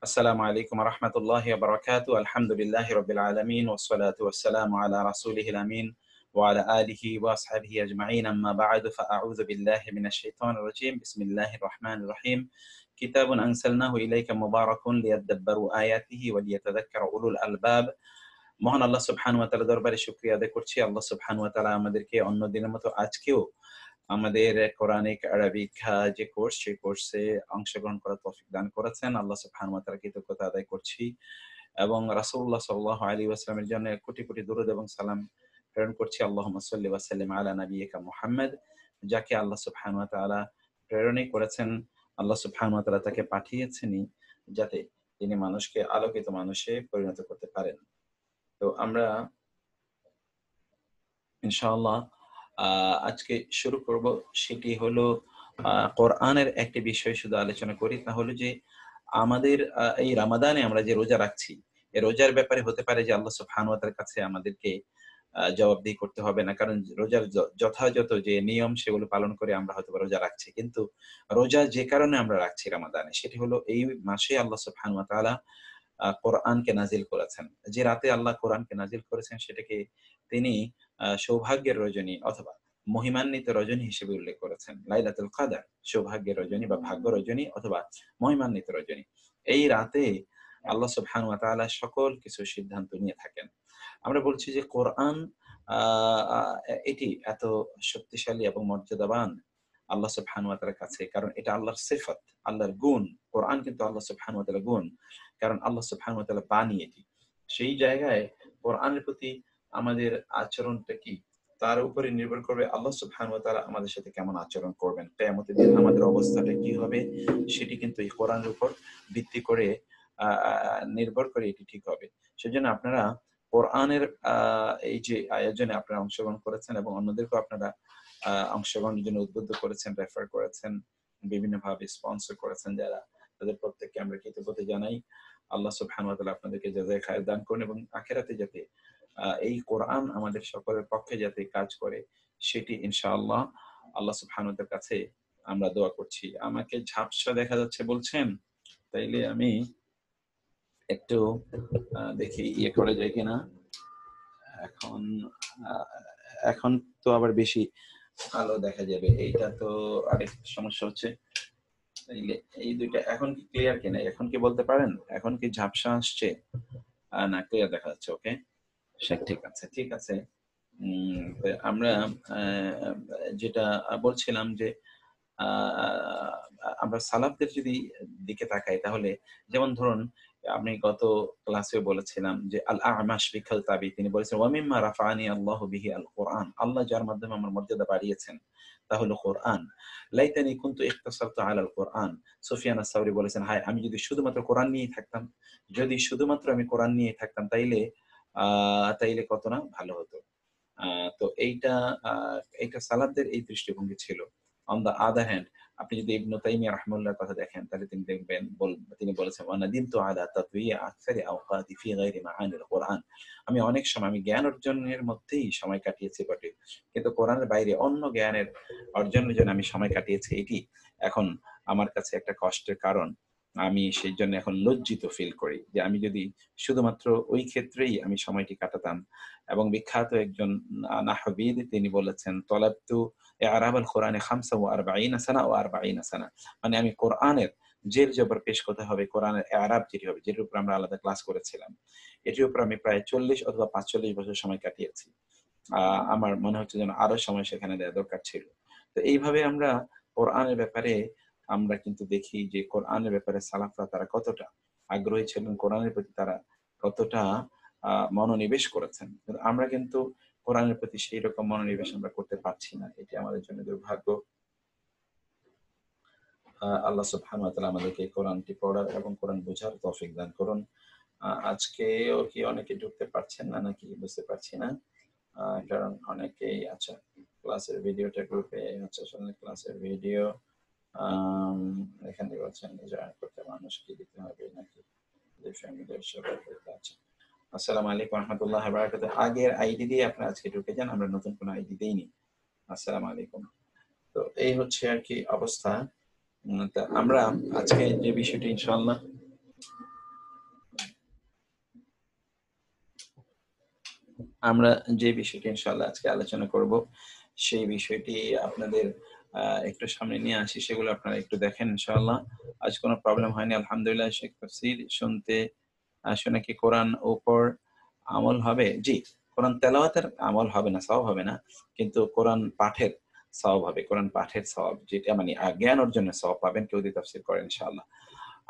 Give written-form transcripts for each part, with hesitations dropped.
السلام عليكم ورحمة الله وبركاته. الحمد لله رب العالمين والصلاة والسلام على رسوله الأمين وعلى آله وأصحابه أجمعين. أما بعد فأعوذ بالله من الشيطان الرجيم. بسم الله الرحمن الرحيم. كتاب أنزلناه إليك مبارك ليدبروا آياته وليتذكر أولو الألباب. মহান আল্লাহ সুবহানাহু ওয়া তাআলার দরবারে শুকরিয়া আদায় করছি। আল্লাহ সুবহানাহু ওয়া তাআলা আমাদেরকে অন্য দিনের মতো আজকেও আমাদের কোরআনিক আরবিক যে কোর্স, সেই কোর্সে অংশগ্রহণ করার তৌফিক দান করেছেন। আল্লাহ সুবহানাহু ওয়া তাআলার কৃতজ্ঞতা আদায় করছি এবং রাসূলুল্লাহ সাল্লাল্লাহু আলাইহি ওয়াসাল্লামের জন্য কোটি কোটি দরুদ এবং সালাম প্রেরণ করছি। আল্লাহুম্মা সাল্লি ওয়া সাল্লিম আলা নাবিয়িকা মুহাম্মাদ, যাকে আল্লাহ সুবহানাহু ওয়া তাআলা প্রেরণই করেছেন। আল্লাহ সুবহানাহু ওয়া তাআলা তাকে পাঠিয়েছেনই যাতে তিনি মানুষকে আলোকিত মানুষে পরিণত করতে পারেন। তো আমরা ইনশাআল্লাহ আজকে শুরু করব, সেটি হলো কোরআনের একটি বিষয় শুধু আলোচনা করি, তা হলো যে আমাদের এই রমাদানে আমরা যে রোজা রাখছি, এই রোজার ব্যাপারে হতে পারে যে আল্লাহ সুবহানাহু ওয়া তাআলার কাছে আমাদেরকে জবাবদিহি করতে হবে না, কারণ রোজার যথাযথ যে নিয়ম সেগুলো পালন করে আমরা হয়তো রোজা রাখছি। কিন্তু রোজা যে কারণে আমরা রাখছি রমাদানে, সেটি হলো এই মাসে আল্লাহ সুবহানাহু ওয়া তাআলা কোরআনকে নাজিল করেছেন। যে রাতে আল্লাহ কোরআনকে নাজিল করেছেন সেটাকে তিনি সৌভাগ্যের রজনী অথবা মহিমান্বিত রজনী হিসেবে উল্লেখ করেছেন। লাইলাতুল কদর, সৌভাগ্যের রজনী বা ভাগ্য রজনী অথবা মহিমান্বিত রজনী। এই রাতে আল্লাহ সুবহানাহু ওয়া তাআলা সকল কিছু সিদ্ধান্ত নিয়ে থাকেন। আমরা বলছি যে কোরআন এটি এত শক্তিশালী এবং মর্যাদাবান আল্লাহ সুবহানাহু ওয়া তাআলার কাছে, কারণ এটা আল্লাহর সিফাত, আল্লাহর গুণ। কোরআন কিন্তু আল্লাহ সুবহানাহু ওয়া তাআলার গুণ, কারণ আল্লাহ সুবহানাহু ওয়া তাআলা বাণী এটি। সেই জায়গায় কোরআনের প্রতি আমাদের আচরণটা কি, তার উপরে নির্ভর করবে আল্লাহ সুবহানাহু ওয়া তাআলা আমাদের সাথে কেমন আচরণ করবেন। কিয়ামতের দিন আমাদের অবস্থাটা কি হবে, সেটি কিন্তু এই কোরআনের উপর ভিত্তি করে নির্ভর করে এটি ঠিক হবে। সেজন্য আপনারা কোরআনের এই যে আয়োজনে আপনারা অংশগ্রহণ করেছেন এবং অন্যদেরকেও আপনারা অংশগ্রহণের জন্য উদ্বুদ্ধ করেছেন, রেফার করেছেন, বিভিন্নভাবে স্পন্সর করেছেন যারা, তাদের প্রত্যেককে আমরা কৃতজ্ঞতা জানাই। আল্লাহ সুবহানাহু ওয়া তাআলা আপনাদেরকে জাযায়ে খায়ের দান করুন এবং আখিরাতে যাতে এই কোরআন আমাদের সকলের পক্ষে যাতে কাজ করে, সেটি ইনশাআল্লাহ আল্লাহ সুবহানাহু ওয়া তাআলার কাছে আমরা দোয়া করছি। আমাকে ঝাপসা দেখা যাচ্ছে বলছেন, তাইলে আমি একটু দেখি করা যায় কিনা। এখন এখন তো আবার বেশি আলো দেখা যাবে, এইটা তো আরেক সমস্যা হচ্ছে। তাইলে এই দুইটা এখন কি ক্লিয়ার কিনা, এখন কি বলতে পারেন? এখন কি ঝাপসা আসছে না ক্লিয়ার দেখা যাচ্ছে? ওকে, ঠিক আছে, ঠিক আছে। আমরা যেটা বলছিলাম যে আমরা সালাফদের যদি দিকে তাকাই, তাহলে যেমন ধরুন আমি গত ক্লাসেও বলেছিলাম যে আল আ'মাশ বিখাল তাবি, তিনি বলেছেন ওয়া মিম্মা রাফানি আল্লাহু বিহি আল কোরআন, আল্লাহ যার মাধ্যমে আমার মর্যাদা বাড়িয়েছেন তা হলো কোরআন। লাইতানি কুনতু ইখতাসারতু আলাল কোরআন, সুফিয়ান আস-সাউরি বলেছেন, হায় আমি যদি শুধুমাত্র কোরআন নিয়েই থাকতাম, যদি শুধুমাত্র আমি কোরআন নিয়েই থাকতাম, তাইলে কত না ভালো হতো। তো এইটা সালাফদের এই দৃষ্টিভঙ্গি ছিল। অন দ্য আদার হ্যান্ড, আপনি যদি ইবনে তাইমিয়া রাহিমাহুল্লাহর কথা দেখেন, তাহলে তিনি দেখবেন তিনি বলেছেন ওয়া নাদিমতু আলা তাদয়ি'i আকসারি আওকাতি ফি গায়রি মাআনিল কোরআন, আমি অনেক সময় আমি জ্ঞান অর্জনের মধ্যেই সময় কাটিয়েছি বটে, কিন্তু কোরআনের বাইরে অন্য জ্ঞানের অর্জনের জন্য আমি সময় কাটিয়েছি, এটি এখন আমার কাছে একটা কষ্টের কারণ। আমি সেই জন্য এখন লজ্জিত ফিল করি যে আমি যদি শুধুমাত্র ওই ক্ষেত্রেই আমি সময়টি কাটাতাম। এবং বিখ্যাত একজন নাহবিদ তিনি বলেছেন তলাবতু ইআরাব আল কোরআনে 45 সানা ও 40 সানা, মানে আমি কোরআনের জের জবর পেশ করতে হবে, কোরআনের ইআরাব যেটি হবে, যেটির উপর আমরা আলাদা ক্লাস করেছিলাম, এটির উপর আমি প্রায় 40 অথবা 45 বছর সময় কাটিয়েছি। আমার মনে হচ্ছে যেন আরো সময় সেখানে দেওয়া দরকার ছিল। তো এইভাবে আমরা কোরআনের ব্যাপারে আমরা কিন্তু দেখি যে কোরআনের ব্যাপারে সালাফরা তারা কতটা আগ্রহী ছিলেন, কোরআনের প্রতি তারা কতটা মনোনিবেশ করেছেন। কিন্তু আমরা কিন্তু কোরআনের প্রতি সেই রকম মনোনিবেশ আমরা করতে পারছি না, এটি আমাদের জন্য দুর্ভাগ্য। আল্লাহ সুবহানাহু ওয়া তাআলা আমাদেরকে কোরআনটি পড়ার এবং কোরআন বোঝার তৌফিক দান করুন। আজকেও কি অনেকে ঢুকতে পারছেন না নাকি বুঝতে পারছি না, কারণ অনেকেই আচ্ছা ক্লাসের ভিডিওটা গ্রুপে আচ্ছা ক্লাসের ভিডিও এখানে বলছেন জয়েন করতে মানুষ কি দিতে হবে নাকি ফ্যামিলির সবাই করতে। আচ্ছা, আসসালামু আলাইকুম ওয়া রাহমাতুল্লাহি ওয়া বারাকাতুহু। আগের আইডি দিয়ে আপনারা আজকে ঢুকে যান, আমরা নতুন কোনো আইডি দেইনি। আসসালামু আলাইকুম। তো এই হচ্ছে আর কি অবস্থা। তা আমরা আজকে যে বিষয়টি ইনশাআল্লাহ আমরা যে বিষয়টি ইনশাআল্লাহ আজকে আলোচনা করব, সেই বিষয়টি আপনাদের একটু সামনে নিয়ে আসি। সেগুলো আপনারা একটু দেখেন ইনশাআল্লাহ। আজ কোনো প্রবলেম হয়নি আলহামদুলিল্লাহ। শেখ তাফসীর শুনতে শুনে কি কোরআন উপর আমল হবে? জি, কোরআন তেলাওয়াতের আমল হবে না, সওয়াব হবে না। কিন্তু কোরআন পাঠের সওয়াব হবে। কোরআন পাঠের সওয়াব যেটা মানে জ্ঞান অর্জনের সওয়াব পাবেন কেউ যদি তাফসীর করে ইনশাআল্লাহ।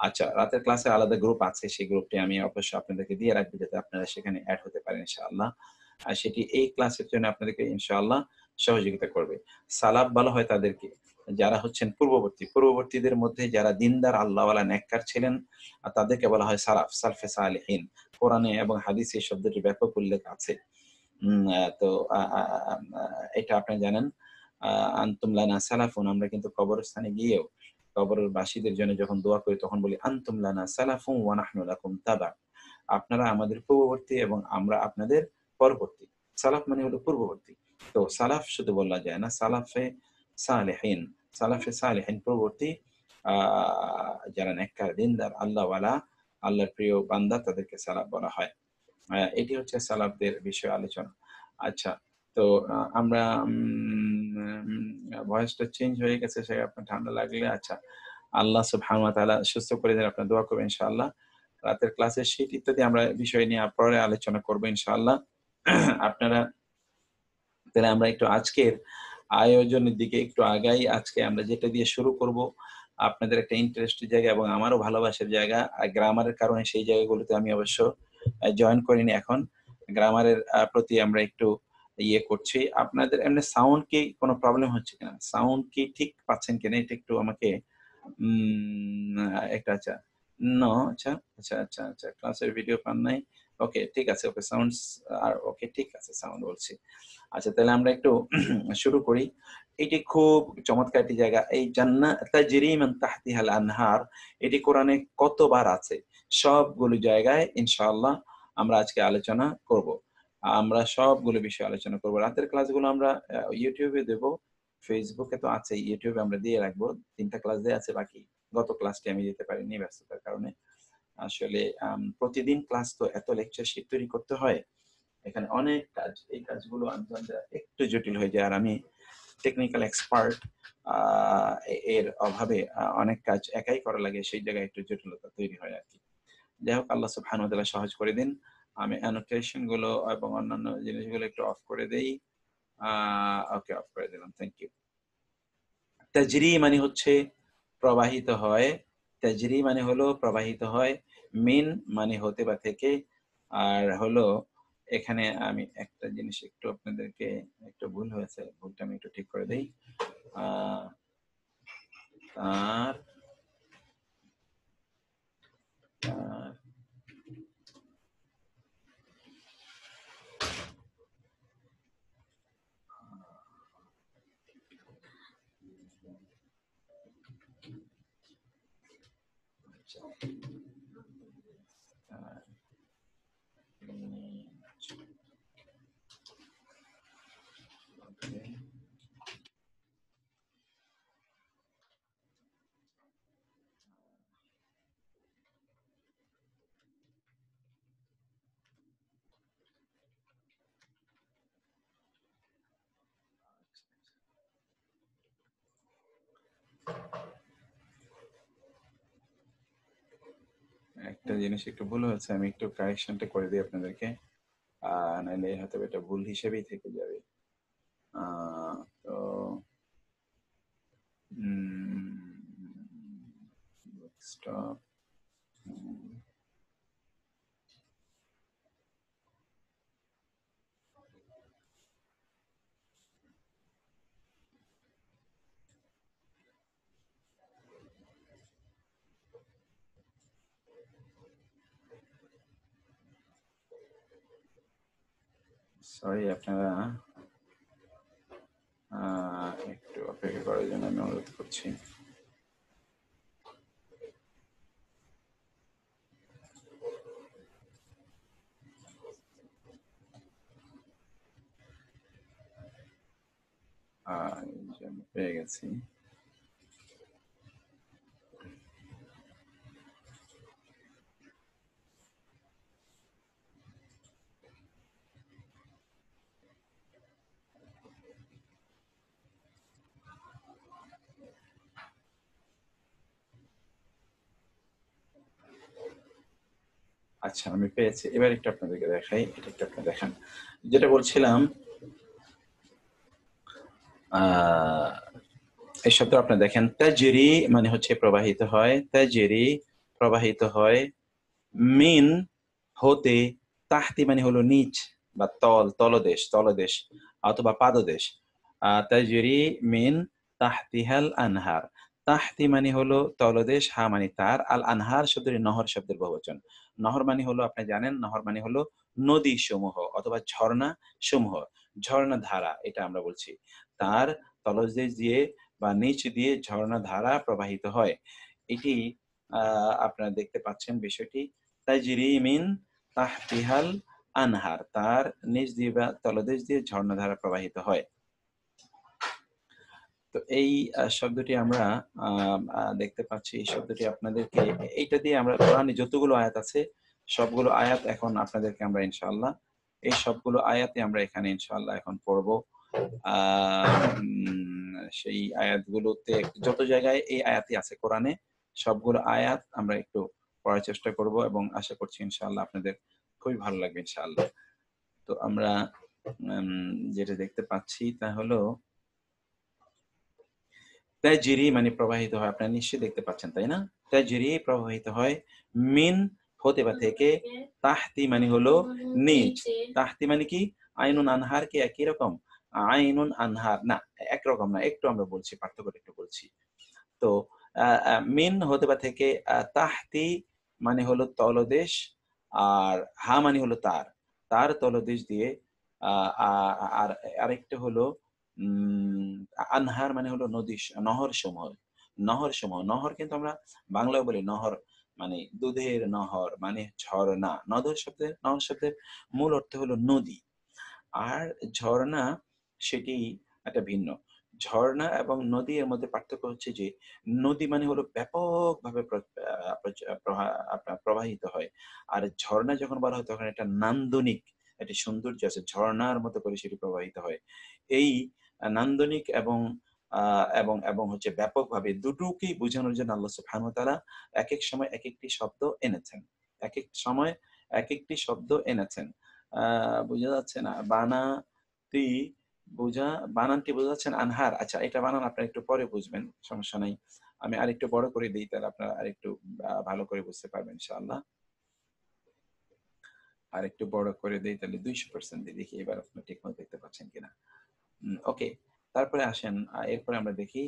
আচ্ছা, রাতের ক্লাসে আলাদা গ্রুপ আছে। সেই গ্রুপটি আমি অবশ্যই আপনাদেরকে দিয়ে রাখবো যাতে আপনারা সেখানে এড হতে পারেন ইনশাআল্লাহ। আর সেটি এই ক্লাসের জন্য আপনাদেরকে ইনশাআল্লাহ সহযোগিতা করবে। সালাফ বলা হয় তাদেরকে, যারা হচ্ছেন পূর্ববর্তী। পূর্ববর্তীদের মধ্যে যারা দিনদার আল্লাহওয়ালা নেককার ছিলেন তাদেরকে বলা হয় সালাফ, সালফে সালেহিন। কোরআনে এবং হাদিসে এই শব্দটির ব্যাপক উল্লেখ আছে। তো আ আ আ আ এটা আপনি জানেন। আ আনতুম লানা সালাফুন, আমরা কিন্তু কবরস্থানে গিয়েও কবরবাসীদের জন্য যখন দোয়া করি তখন বলি আনতুম লানা সালাফুন ওয়া নাহনু লাকুম তাবা। আপনারা আমাদের পূর্ববর্তী এবং আমরা আপনাদের পরবর্তী। সালাফ মানে হলো পূর্ববর্তী। তো সালাফ শুধু বলা যায় না, সালাফে সালেহিন। সালাফে সালেহিন পূর্ববর্তী আ যারা নেককার, দিনদার, আল্লাহওয়ালা, আল্লাহর প্রিয় বান্দা তাদেরকে সালাফ বলা হয়। এটি হচ্ছে সালাফদের বিষয়ে আলোচনা। আচ্ছা, তো আমরা ভয়েসটা চেঞ্জ হয়ে গেছে, সে আপনার ঠান্ডা লাগলে আচ্ছা। আল্লাহ সুবহানাহু ওয়া তাআলা সুস্থ করে দেন, আপনারা দোয়া করবেন ইনশাআল্লাহ। রাতের ক্লাসের শীট ইত্যাদি আমরা বিষয় নিয়ে পরে আলোচনা করব ইনশাআল্লাহ। আপনারা তাহলে আমরা একটু আজকের আয়োজনের দিকে একটু আগাই। আজকে আমরা যেটা দিয়ে শুরু করব, আপনাদের একটা ইন্টারেস্টের জায়গা এবং আমারও ভালোবাসার জায়গা। গ্রামারের কারণে সেই জায়গাগুলোতে আমি অবশ্য জয়েন করিনি এখন। গ্রামারের প্রতি আমরা একটু ইয়ে করছি। আপনাদের এমনি সাউন্ড কি কোনো প্রবলেম হচ্ছে কিনা? সাউন্ড কি ঠিক পাচ্ছেন কিনা? এটা একটু আমাকে একটা আচ্ছা। আচ্ছা, আচ্ছা, আচ্ছা, আচ্ছা। ক্লাসের ভিডিও পান নাই। ওকে, ঠিক আছে। ওকে, সাউন্ডস আর ওকে, ঠিক আছে, সাউন্ড বলছি। আচ্ছা, তাহলে আমরা একটু শুরু করি। এটি খুব চমৎকার একটি জায়গা। এই তাজরি মিন তাহতিহাল আনহার, এটি কোরআনে কতবার আছে? সবগুলো জায়গায় ইনশাআল্লাহ আমরা আজকে আলোচনা করব। আমরা সবগুলো বিষয়ে আলোচনা করব। রাতের ক্লাসগুলো আমরা YouTube এ দেব। Facebook এ তো আছেই, YouTube এ আমরা দিয়ে রাখবো। ৩ টা ক্লাস দেয়া আছে বাকি। গত ক্লাসটি আমি দিতে পারিনি ব্যস্ততার কারণে। আসলে প্রতিদিন ক্লাস তো এত লেকচার শিট তৈরি করতে হয়। এখানে অনেক কাজ। এই কাজগুলো আনতে, আনতে একটু জটিল হয়ে যায়। আর আমি টেকনিক্যাল এক্সপার্ট। আ এর অভাবে অনেক কাজ একাই করা লাগে। সেই জায়গায় একটু জটিলতা তৈরি হয় আরকি। যাই হোক, আল্লাহ সুবহানাহু ওয়া তাআলা সহজ করে দিন। আমি অ্যানোটেশন গুলো এবং অন্যান্য জিনিসগুলো একটু অফ করে দেই। আ ওকে, অফ করে দিলাম। Thank you. তাজরি মানে হচ্ছে প্রবাহিত হয়। তাজরি মানে হলো প্রবাহিত হয়। মিন মানে হতে বা থেকে। আর হলো এখানে আমি একটা জিনিস একটু আপনাদেরকে একটু ভুল হয়েছে। ভুলটা আমি একটু ঠিক করে দেই। আ তার তার আচ্ছা, তার ওকে। একটা জিনিস একটু ভুল হয়েছে। আমি একটু কারেকশনটা করে দিই আপনাদেরকে। নাইলে হয়তো এটা ভুল হিসেবেই থেকে যাবে। আ তো স্টপ। সরি, আপনারা একটু অপেক্ষা করার জন্য আমি অনুরোধ করছি। এই যে আমি পেয়ে গেছি। আচ্ছা, আমি পেয়েছি। এবার একটু আপনাদেরকে দেখাই, এটা একটু আপনি দেখান। যেটা বলছিলাম, আহ এই শব্দ আপনি দেখেন, তাজরি মানে হচ্ছে প্রবাহিত হয়, তাজরি প্রবাহিত হয়, মিন হতে, তাহতি মানে হলো নিচ বা তলদেশ, তলদেশ অথবা পাদদেশ। তাজরি মিন তাহতিহাল আনহার। তাহতি মানে হলো তলদেশ, হা মানে তার, আল আনহার শব্দটি নহর শব্দের বহুবচন। নহর মানে হলো, আপনি জানেন নহর মানে হলো নদী সমূহ অথবা ঝর্ণা সমূহ, ঝর্ণা ধারা, এটা আমরা বলছি। তার তলদেশ দিয়ে বা নিচ দিয়ে ঝর্ণা ধারা প্রবাহিত হয়। এটি আপনারা দেখতে পাচ্ছেন বিষয়টি, তাজরি মিন তাহতিহাল আনহার, তার নিচ দিয়ে বা তলদেশ দিয়ে ঝর্ণাধারা প্রবাহিত হয়। তো এই শব্দটি আমরা দেখতে পাচ্ছি, এই শব্দটি আপনাদেরকে, এইটা দিয়ে আমরা কোরআনে যতগুলো আয়াত আছে সবগুলো আয়াত এখন আপনাদেরকে আমরা ইনশাআল্লাহ, এই সবগুলো আয়াতে আমরা এখানে ইনশাআল্লাহ এখন পড়বো। সেই আয়াতগুলোতে যত জায়গায় এই আয়াতই আছে কোরআনে, সবগুলো আয়াত আমরা একটু পড়ার চেষ্টা করব এবং আশা করছি ইনশাআল্লাহ আপনাদের খুবই ভালো লাগবে ইনশাআল্লাহ। তো আমরা যেটা দেখতে পাচ্ছি তা হলো, তাজরি মানে প্রবাহিত হয়, আপনারা নিশ্চয়ই দেখতে পাচ্ছেন তাই না? তাজরি প্রবাহিত হয়, মিন হতে বা থেকে, তাহতি মানে হলো নিচ, তাহতি মানে কি, আইনুন আনহার কি একই রকম? আইনুন আনহার না, একরকম না, একটু আমরা বলছি, পার্থক্য একটু বলছি। তো মিন হতে বা থেকে, তাহতি মানে হলো তলদেশ, আর হা মানে হলো তার, তার তলদেশ দিয়ে, আর আরেকটা হলো আনহার মানে হলো নদী, নহর সমূহ, নহর সমূহ। নহর কিন্তু আমরা বাংলায় বলি নহর, মানে দুধের নহর মানে ঝর্ণা। নহর শব্দের মূল অর্থ হলো নদী, আর ঝর্ণা সেটি একটা ভিন্ন। ঝর্ণা এবং নদী এর মধ্যে পার্থক্য হচ্ছে যে, নদী মানে হলো ব্যাপকভাবে আপনার প্রবাহিত হয়, আর ঝর্ণা যখন বলা হয় তখন একটা নান্দনিক একটি সৌন্দর্য আছে, ঝর্ণার মতো করে সেটি প্রবাহিত হয়। এই নান্দনিক এবং এবং হচ্ছে ব্যাপকভাবে, দুটোকেই বোঝানোর জন্য আল্লাহ সুবহানাহু ওয়া তাআলা এক এক সময় এক একটি শব্দ এনেছেন, এক এক সময় এক একটি শব্দ এনেছেন। বোঝা যাচ্ছে না? বানাতি বানানটি বোঝা যাচ্ছে না? আনহার। আচ্ছা, এটা বানান আপনারা একটু পরে বুঝবেন, সমস্যা নাই। আমি আরেকটু বড় করে দেই, তাহলে আপনারা আরেকটু ভালো করে বুঝতে পারবেন ইনশাআল্লাহ। আরেকটু বড় করে দেই, তাহলে 200% দিই। দেখি এবার আপনারা ঠিকমতো দেখতে পাচ্ছেন কিনা। ওকে। তারপরে আসেন, এরপরে আমরা দেখি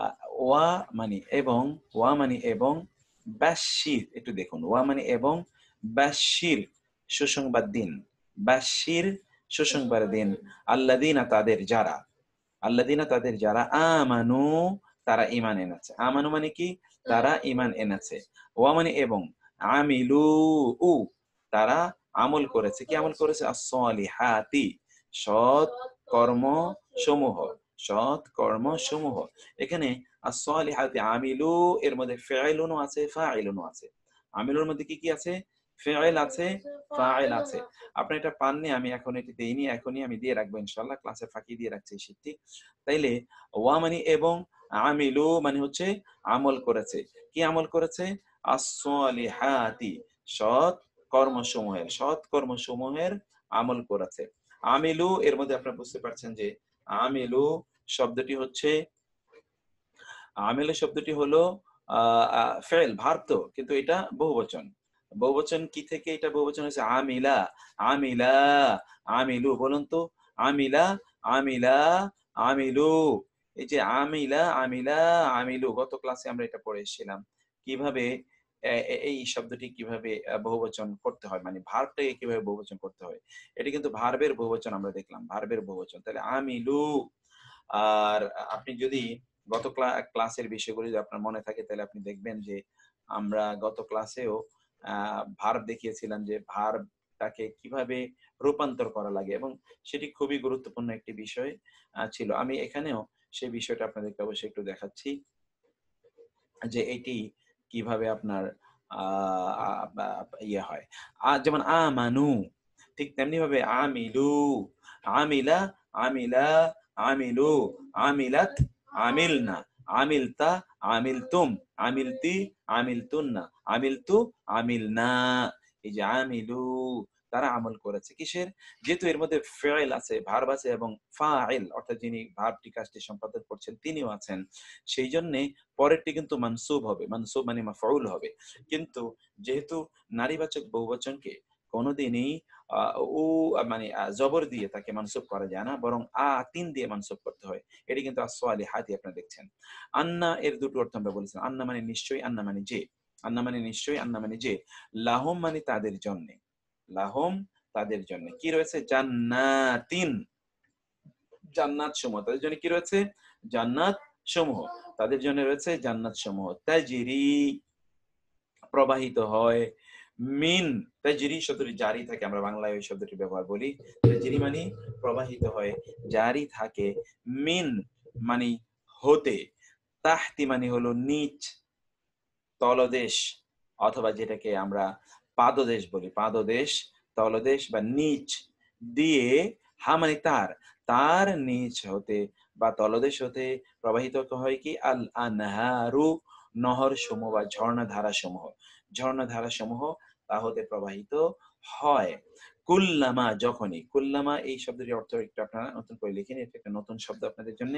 আ ওয়া মানে এবং, ওয়া মানে এবং, বাশশির, একটু দেখুন। ওয়া মানে এবং, বাশশির সুসংবাদ দিন। বাশশির সুসংবাদ দিন। আল্লাযীনা তাদের যারা, আল্লাযীনা তাদের যারা, আমানু তারা ঈমান এনেছে। আমানু মানে কি? তারা ঈমান এনেছে। ওয়া মানে এবং, আমিলু তারা আমল করেছে। কি আমল করেছে? আস-সলিহাতি সৎ কর্মসমূহ, সৎ কর্মসমূহ। এখানে আস-সলিহাতি, আমিলু এর মধ্যে ফেইলুনও আছে, ফাইলুনও আছে। আমিলুর মধ্যে কি কি আছে? ফেইল আছে, ফাইল আছে। আপনি এটা পাননি, আমি এখন এটি দেইনি, এখনই আমি দিয়ে রাখবো ইনশাআল্লাহ, ক্লাসের ফাঁকি দিয়ে রাখছি এই শীটটি। তাইলে ওয়া মানে এবং, আমিলু মানে হচ্ছে আমল করেছে। কি আমল করেছে? আস-সলিহাতি সৎ কর্মসমূহের, সৎ কর্মসমূহের আমল করেছে। আমিলু এর মধ্যে আপনারা বুঝতে পারছেন যে আমিলু শব্দটি হচ্ছে, আমিলু শব্দটি হলো ফেল, ভার্ব তো, কিন্তু এটা বহুবচন। বহুবচন কি থেকে এটা বহুবচন হয়েছে? আমিলা, আমিলা, আমিলু। বলুন তো, আমিলা, আমিলা, আমিলু। এই যে আমিলা, আমিলা, আমিলু, গত ক্লাসে আমরা এটা পড়ে এসেছিলাম কিভাবে এই শব্দটি কিভাবে বহুবচন করতে হয়, মানে ভার্বটাকে কিভাবে বহুবচন করতে হয়। এটা কিন্তু ভার্বের বহুবচন আমরা দেখলাম, ভার্বের বহুবচন। তাহলে আমিলু। আর আপনি যদি গত ক্লাসের বিষয়গুলি যদি আপনার মনে থাকে, তাহলে আপনি দেখবেন যে আমরা গত ক্লাসেও ভার্ব দেখিয়েছিলাম যে ভার্বটাকে কিভাবে রূপান্তর করা লাগে, এবং সেটি খুবই গুরুত্বপূর্ণ একটি বিষয় ছিল। আমি এখানেও সেই বিষয়টা আপনাদেরকে অবশ্যই একটু দেখাচ্ছি যে এটি কিভাবে আপনার ইয়ে হয়। যেমন আমানু, ঠিক তেমনি ভাবে আমিলু, আমিলা, আমিলা, আমিলু, আমিলাত, আমিলনা, আমিলতা, আমিলতুম, আমিলতি, আমিলতুন্না, আমিলতু, আমিলনা। এই যে আমিলু, তারা আমল করেছে কিসের? যেহেতু এর মধ্যে ফেইল আছে, ভার্ব আছে এবং ফাইল অর্থাৎ যিনি ভার্বটি কাজটি সম্পাদন করছেন তিনিও আছেন। সেই জন্য পরেরটি কিন্তু মানসুব হবে। মানসুব মানে মাফউল হবে। কিন্তু যেহেতু নারীবাচক বহুবচনকে কোনোদিনই উ মানে জবর দিয়ে তাকে মানসুব করা যায় না, বরং তিন দিয়ে মানসুব করতে হয়। এটি কিন্তু as-সালিহাতি আপনারা দেখছেন। আন্না এর দুটো অর্থ আমরা বলেছিলাম। আন্না মানে নিশ্চয়ই, আন্না মানে যে। আন্না মানে নিশ্চয়ই, আন্না মানে যে। লাহুম মানে তাদের জন্যে। লাহুম তাদের জন্য কি রয়েছে? জান্নাতিন, জান্নাত সমূহ। তাদের জন্য কি রয়েছে? জান্নাত সমূহ। তাদের জন্য রয়েছে জান্নাত সমূহ। তাজরি প্রবাহিত হয়, মিন তাজরি শব্দটি জারি থাকে, আমরা বাংলায় ওই শব্দটি ব্যবহার করি। তাজরি মানে প্রবাহিত হয়, জারি থাকে, মিন মানে হতে, তাহতি মানে হলো নিচ, তলদেশ, অথবা যেটাকে আমরা পাদদেশ বলি, পাদদেশ, তলদেশ বা নিচ দিয়ে, হা মানে তার, তার নিচ হতে বা তলদেশ হতে প্রবাহিত হয় কি? আল আনহারু, নহর সমূহ বা ঝর্ণাধারা সমূহ। ঝর্ণাধারা সমূহ তা হতে প্রবাহিত হয়। কুল্লামা যখনই, কুল্লামা এই শব্দটির অর্থ একটু আপনারা নতুন করে লিখে নিন, এটা একটা নতুন শব্দ আপনাদের জন্য।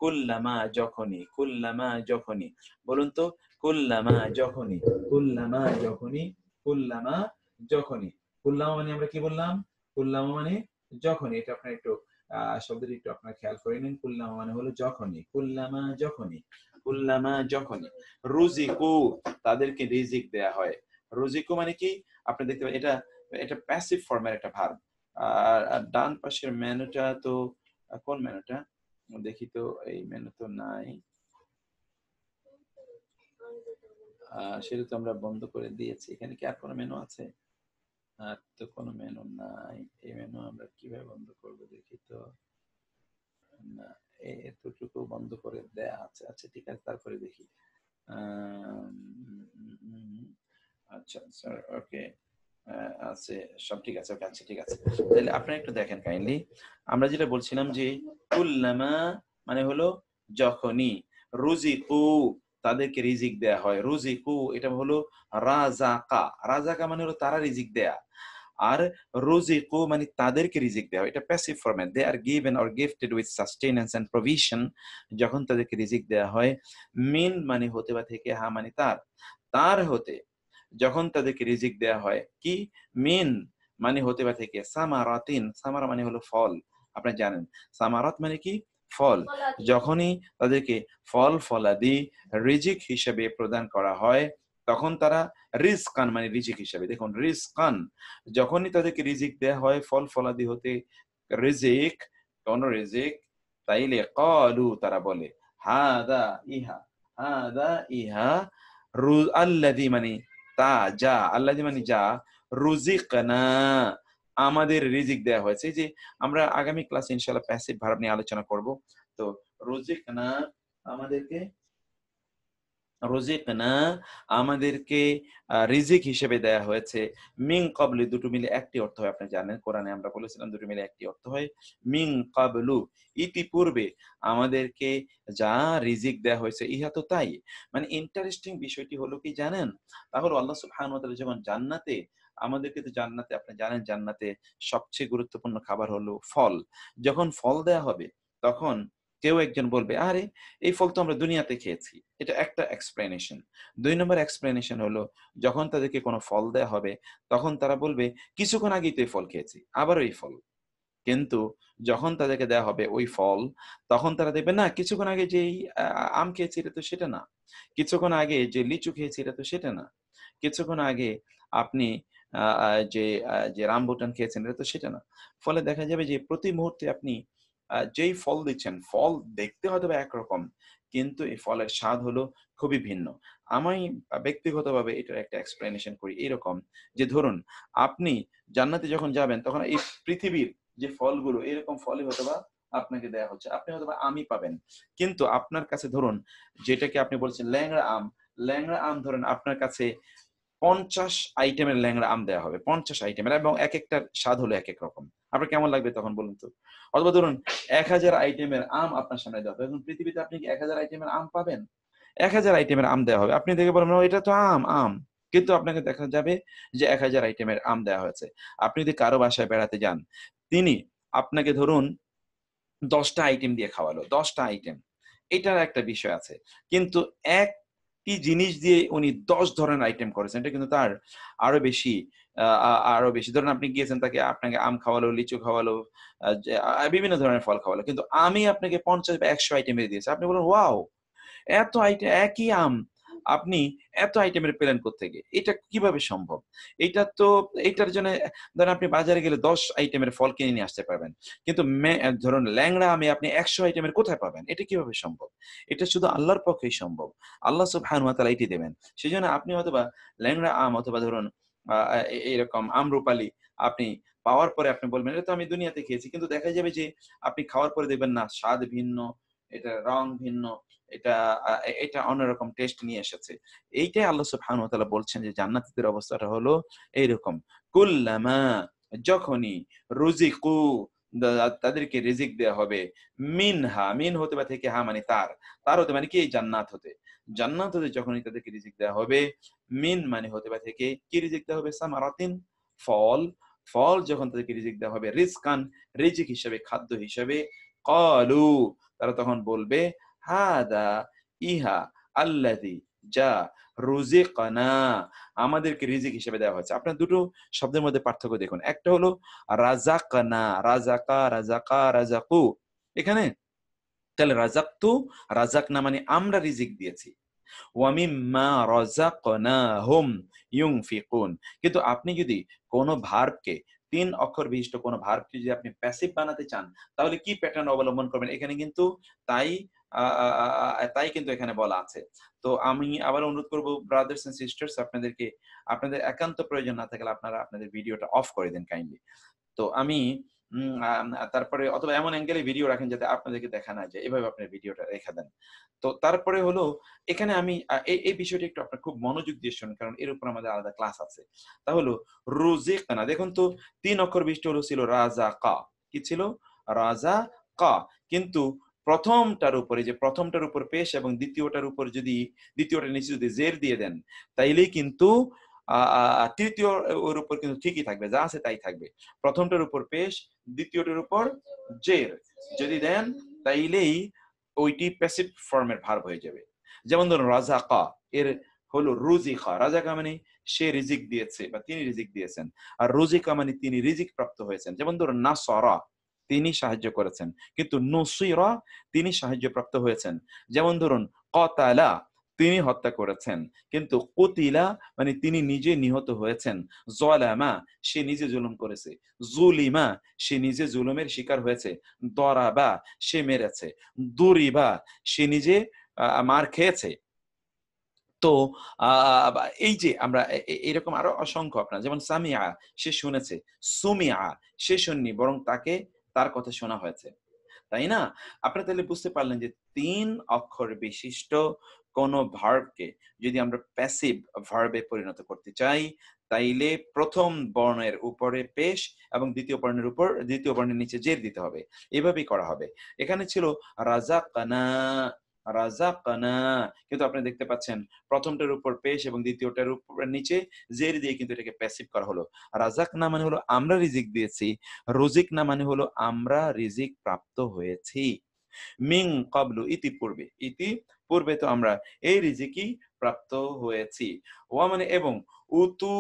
কুল্লামা যখনই, কুল্লামা যখনই, বলুন তো, কুল্লামা যখনই, কুল্লামা যখনই, কুল্লামা যখনই। কুল্লামা মানে আমরা কি বললাম? কুল্লামা মানে যখনই। এটা আপনার একটু শব্দটি একটু আপনার খেয়াল করে নিন। কুল্লামা মানে হলো যখনই, কুল্লামা যখনই, কুল্লামা যখনই। রুজিকু তাদেরকে রিজিক দেয়া হয়। রুজিকু মানে কি? আপনি দেখতে পাবেন এটা এটা প্যাসিভ ফর্মের একটা ভার্ব। আর ডান পাশের মেনুটা তো কোন মেনুটা দেখি তো, এই মেনু তো নাই। সেটা তো আমরা বন্ধ করে দিয়েছি। এখানে কি আর কোনো মেনু আছে? আর তো কোনো মেনু নাই। এই মেনু আমরা কিভাবে বন্ধ করব দেখি তো। না, এতটুকু বন্ধ করে দেয়া আছে। আচ্ছা ঠিক আছে, তারপরে দেখি। আচ্ছা স্যার, ওকে, আছে, সব ঠিক আছে। ওকে, আচ্ছা ঠিক আছে। তাহলে আপনারা একটু দেখেন কাইন্ডলি। আমরা যেটা বলছিলাম যে কুল্লামা মানে হলো যখনই, রুজিকু তাদেরকে রিজিক দেয়া হয়। রুজিকু এটা হলো রাজাকা, রাজাকা মানে হলো তারা রিজিক দেয়া। আর রুজিকু মানে তাদেরকে রিজিক দেওয়া, এটা প্যাসিভ ফর্মে। They are given or gifted with sustenance and provision, যখন তাদেরকে রিজিক দেওয়া হয়। মিন মানে হতে বা থেকে, হা মানে তার, তার হতে যখন তাদেরকে রিজিক দেওয়া হয় কি? মিন মানে হতে বা থেকে, সামারাতিন, সামারা মানে হলো ফল, আপনি জানেন। সামারাত মানে কি? ফল। যখনই তাদেরকে ফল ফলাদি রিজিক হিসেবে প্রদান করা হয়, তখন তারা রিজকান মানে রিজিক হিসেবে, দেখুন রিজকান, যখনই তাদেরকে রিজিক দেয়া হয় ফল ফলাদি হতে রিজিক, কোন রিজিক, তাইলে ক্বালু তারা বলে, হাদা ইহা, হাদা ইহা, আল্লাযী মানে তা, যা, আল্লাযী মানে যা, রুজিকনা আমাদের রিজিক দেয়া হয়েছে। এই যে আমরা আগামী ক্লাসে ইনশাআল্লাহ প্যাসিভ ভার্ব নিয়ে আলোচনা করব। তো রুজিকনা আমাদেরকে, রুজিকনা আমাদেরকে রিজিক হিসেবে দেয়া হয়েছে। মিন ক্বাবলি দুটো মিলে একটি অর্থ হয়, আপনি জানেন কোরআনে আমরা বলেছিলাম দুটো মিলে একটি অর্থ হয়। মিন ক্বাবলু ইতিপূর্বে আমাদেরকে যা রিজিক দেয়া হয়েছে, ইহা তো তাই। মানে ইন্টারেস্টিং বিষয়টি হলো কি জানেন? তাহলে আল্লাহ সুবহানাহু ওয়া তাআলা যখন জান্নাতে আমাদেরকে, তো জান্নাতে আপনি জানেন জান্নাতে সবচেয়ে গুরুত্বপূর্ণ খাবার হলো ফল। যখন ফল দেয়া হবে তখন কেউ একজন বলবে, আরে এই ফল তো আমরা দুনিয়াতে খেয়েছি। এটা একটা এক্সপ্লেনেশন। ২ নম্বর এক্সপ্লেনেশন হলো, যখন তাদেরকে কোনো ফল দেয়া হবে তখন তারা বলবে, কিছুক্ষণ আগেই তো এই ফল খেয়েছি, আবারও এই ফল। কিন্তু যখন তাদেরকে দেয়া হবে ওই ফল, তখন তারা দেখবে, না কিছুক্ষণ আগে যেই আম খেয়েছি এটা তো সেটা না। কিছুক্ষণ আগে যে লিচু খেয়েছি এটা তো সেটা না। কিছুক্ষণ আগে আপনি আ আ যে যে রামবুটান খেয়েছেন এটা তো সেটা না। ফলে দেখা যাবে যে প্রতি মুহূর্তে আপনি যেই ফল দিচ্ছেন, ফল দেখতে হয়তোবা একরকম, কিন্তু এই ফলের স্বাদ হলো খুবই ভিন্ন। আমি ব্যক্তিগতভাবে এটার একটা এক্সপ্লেনেশন করি এরকম, যে ধরুন আপনি জান্নাতে যখন যাবেন তখন এই পৃথিবীর যে ফলগুলো এরকম ফলই হয়তোবা আপনাকে দেয়া হচ্ছে। আপনি হয়তোবা আমই পাবেন। কিন্তু আপনার কাছে ধরুন, যেটাকে আপনি বলছেন ল্যাংড়া আম, ল্যাংড়া আম ধরেন আপনার কাছে ৫০ আইটেমের ল্যাংড়া আম দেয়া হবে। ৫০ আইটেমের, এবং একেকটার স্বাদ হলো একেক রকম। আপনার কেমন লাগবে তখন বলুন তো? অথবা ধরুন ১০০০ আইটেমের আম আপনার সামনে দেওয়া হবে। এখন পৃথিবীতে আপনি কি ১০০০ আইটেমের আম পাবেন? ১০০০ আইটেমের আম দেওয়া হবে। আপনি দেখে বলবেন, "ও এটা তো আম, আম।" কিন্তু আপনাকে দেখা যাবে যে ১,০০০ আইটেমের আম দেওয়া হয়েছে। আপনি যদি কারো বাসায় বেড়াতে যান, তিনি আপনাকে ধরুন ১০ টা আইটেম দিয়ে খাওয়ালো। ১০ টা আইটেম। এটার একটা বিষয় আছে। কিন্তু একই জিনিস দিয়ে উনি ১০ ধরনের আইটেম করেছেন। এটা কিন্তু তার আরো বেশি আ আ আরো বেশি। ধরুন আপনি গিয়েছেন আপনাকে আম খাওয়ালো, লিচু খাওয়ালো, যে বিভিন্ন ধরনের ফল খাওয়ালো। কিন্তু আমি আপনাকে ৫০ বা ১০০ আইটেমের দিয়েছি। আপনি বলুন, "ওয়াও! এত একই আম আপনি এত আইটেমের পেলেন কোত্থেকে? এটা কিভাবে সম্ভব?" এইটা তো এইটার জন্য ধরেন আপনি বাজারে গেলে ১০ আইটেমের ফল কিনে নিয়ে আসতে পারবেন। কিন্তু ধরুন ল্যাংড়া আমে আপনি ১০০ আইটেমের কোথায় পাবেন? এটা কিভাবে সম্ভব? এটা শুধু আল্লাহর পক্ষেই সম্ভব। আল্লাহ সুবহানাহু ওয়া তাআলা এটি দেবেন। সেজন্য আপনি হয়তোবা ল্যাংড়া আম অথবা ধরুন আ আ এরকম আম্রপালি আপনি পাওয়ার পরে আপনি বলবেন, "এটা তো আমি দুনিয়াতে খেয়েছি।" কিন্তু দেখা যাবে যে আপনি খাওয়ার পরে দেখবেন না স্বাদ ভিন্ন, এটার রং ভিন্ন। এটা এটা অন্যরকম টেস্ট নিয়ে এসেছে। এইটাই আল্লাহ সুবহানাহু ওয়া তাআলা বলছেন যে জান্নাতীদের অবস্থাটা হলো এইরকম। কুল্লামা যখনই রুজিকু তাদেরকে রিজিক দেয়া হবে মিনহা, মিন হতে বা থেকে হা মানে তার। তার হতে মানে কি এই জান্নাত হতে। জান্নাত হতে যখনই তাদেরকে রিজিক দেয়া হবে, মিন মানে হতে বা থেকে কি রিজিক দেয়া হবে? সামারাতিন ফল। ফল যখন তাদেরকে রিজিক দেওয়া হবে রিজকান রিজিক হিসেবে, খাদ্য হিসেবে, ক্বালু তারা তখন বলবে হাদা ইহা আল্লাযী যা রুজিকনা আমাদেরকে রিজিক হিসেবে দেওয়া হয়েছে। আপনার দুটো শব্দের মধ্যে পার্থক্য দেখুন। একটা হলো রাযাকনা, রাযাকা, রাযাকা, রাযাকু। এখানে তাহলে রাযাকতু, রাযাকনা মানে আমরা রিজিক দিয়েছি। ওয়া মিম্মা রাযাকনাহুম ইউনফিকুন। কিন্তু আপনি যদি কোন ভার্বকে ৩ অক্ষর বিশিষ্ট কোন ভার্বকে যদি আপনি প্যাসিভ বানাতে চান, তাহলে কি প্যাটার্ন অবলম্বন করবেন? এখানে কিন্তু তাই আ আ আ আ তাই কিন্তু এখানে বলা আছে। তো আমি আবার অনুরোধ করব ব্রাদার্স অ্যান্ড সিস্টার্স আপনাদেরকে আপনাদের একান্ত প্রয়োজন না থাকলে আপনারা আপনাদের ভিডিওটা অফ করে দেন কাইন্ডলি। তো আমি তারপরে অথবা এমন অ্যাঙ্গেলে ভিডিও রাখেন যাতে আপনাদেরকে দেখা না যায়। এভাবে আপনার ভিডিওটা রেখে দেন। তো তারপরে হলো এখানে আমি এই বিষয়টা একটু আপনার খুব মনোযোগ দিয়ে শুনুন। কারণ এর উপর আমাদের আলাদা ক্লাস আছে। তা হলো রুজিকনা দেখুন তো ৩ অক্ষর বিশিষ্ট হলো ছিল রাযাকা। কি ছিল? রাযাকা। কিন্তু ১ম টার উপরে যে ১ম টার উপর পেশ এবং ২য় টার উপর যদি ২য় টার নিচে যদি জের দিয়ে দেন, তাইলেই কিন্তু আ আ ৩য় ওর উপর কিন্তু ঠিকই থাকবে। যা আছে তাই থাকবে। ১ম টার উপর পেশ, ২য় টার উপর জের যদি দেন তাইলেই ওইটি প্যাসিভ ফর্মের ভার্ব হয়ে যাবে। যেমন ধরুন রাযাকা এর হলো রুজিকা। রাযাকা মানে সে রিজিক দিয়েছে বা তিনি রিজিক দিয়েছেন। আর রুজিকা মানে তিনি রিজিক প্রাপ্ত হয়েছেন। যেমন ধরুন নাসরা তিনি সাহায্য করেছেন। কিন্তু নুসিরা তিনি সাহায্যপ্রাপ্ত হয়েছেন। যেমন ধরুন কতালা তিনি হত্যা করেছেন। কিন্তু কুতিলা মানে তিনি নিজে নিহত হয়েছেন। যালামা সে নিজে জুলুম করেছে। যুলিমা সে নিজে জুলুমের শিকার হয়েছে। দরাবা সে মেরেছে। দুরিবা সে নিজে মার খেয়েছে। তো আ এই যে আমরা এরকম আরো অসংখ্য আপনার যেমন সামিআ সে শুনেছে। সুমিআ সে শোনেনি বরং তাকে তার কথা শোনা হয়েছে। তাই না? আপনারা তাহলে বুঝতে পারলেন যে ৩ অক্ষর বিশিষ্ট কোন ভার্বকে যদি আমরা প্যাসিভ ভার্বে পরিণত করতে চাই, তাইলে ১ম বর্ণের উপরে পেশ এবং ২য় বর্ণের নিচে জের দিতে হবে। এভাবেই করা হবে। এখানে ছিল রাযাকনা, রাযাকনা কিন্তু আপনি দেখতে পাচ্ছেন ১ম টার উপর পেশ এবং ২য় টার উপর নিচে জের দিয়ে কিন্তু এটাকে প্যাসিভ করা হলো। রাযাকনা মানে হলো আমরা রিজিক দিয়েছি। রুজিকনা মানে হলো আমরা রিজিক প্রাপ্ত হয়েছি। মিন ক্বাবলু ইতিপূর্বে। ইতিপূর্বে তো আমরা এই রিজিকই প্রাপ্ত হয়েছি। ওয়া মানে এবং উতু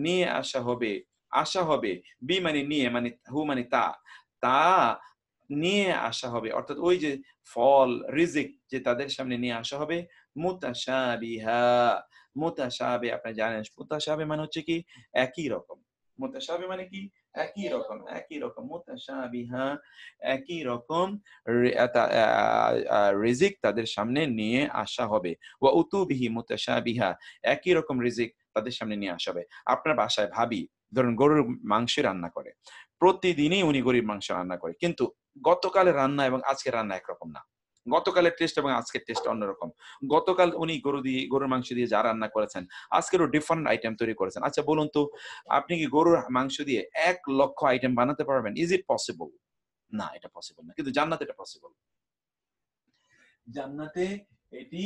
নিয়ে আসা হবে। আসা হবে। বি মানে নিয়ে মানে হু মানে তা। তা নিয়ে আসা হবে। অর্থাৎ ওই যে ফল, রিজিক যে তাদের সামনে নিয়ে আসা হবে মুতাশাবিহা। মুতাশাবি আপনারা জানেন মুতাশাবি মানে হচ্ছে কি একই রকম। মুতাশাবি মানে কি একই রকম, একই রকম। মুতাশাবিহা একই রকম রি আ তা আ আ রিজিক তাদের সামনে নিয়ে আসা হবে। ওয়া উতুবিহি মুতাশাবিহা একই রকম রিজিক তাদের সামনে নিয়ে আসা হবে। আপনার বাসায় ভাবি ধরুন গরুর মাংস রান্না করে। প্রতিদিনই উনি গরুর মাংস রান্না করে। কিন্তু গতকালের রান্না এবং আজকের রান্না একরকম না। গতকালের টেস্ট এবং আজকের টেস্ট অন্যরকম। গতকাল উনি গরুর মাংস দিয়ে যা রান্না করেছেন, আজকেরও ডিফারেন্ট আইটেম তৈরি করেছেন। আচ্ছা বলুন তো, আপনি কি গরুর মাংস দিয়ে ১,০০,০০০ আইটেম বানাতে পারবেন? ইস ইট পসিবল? না, এটা পসিবল না। কিন্তু জান্নাতে এটা পসিবল। জান্নাতে এটি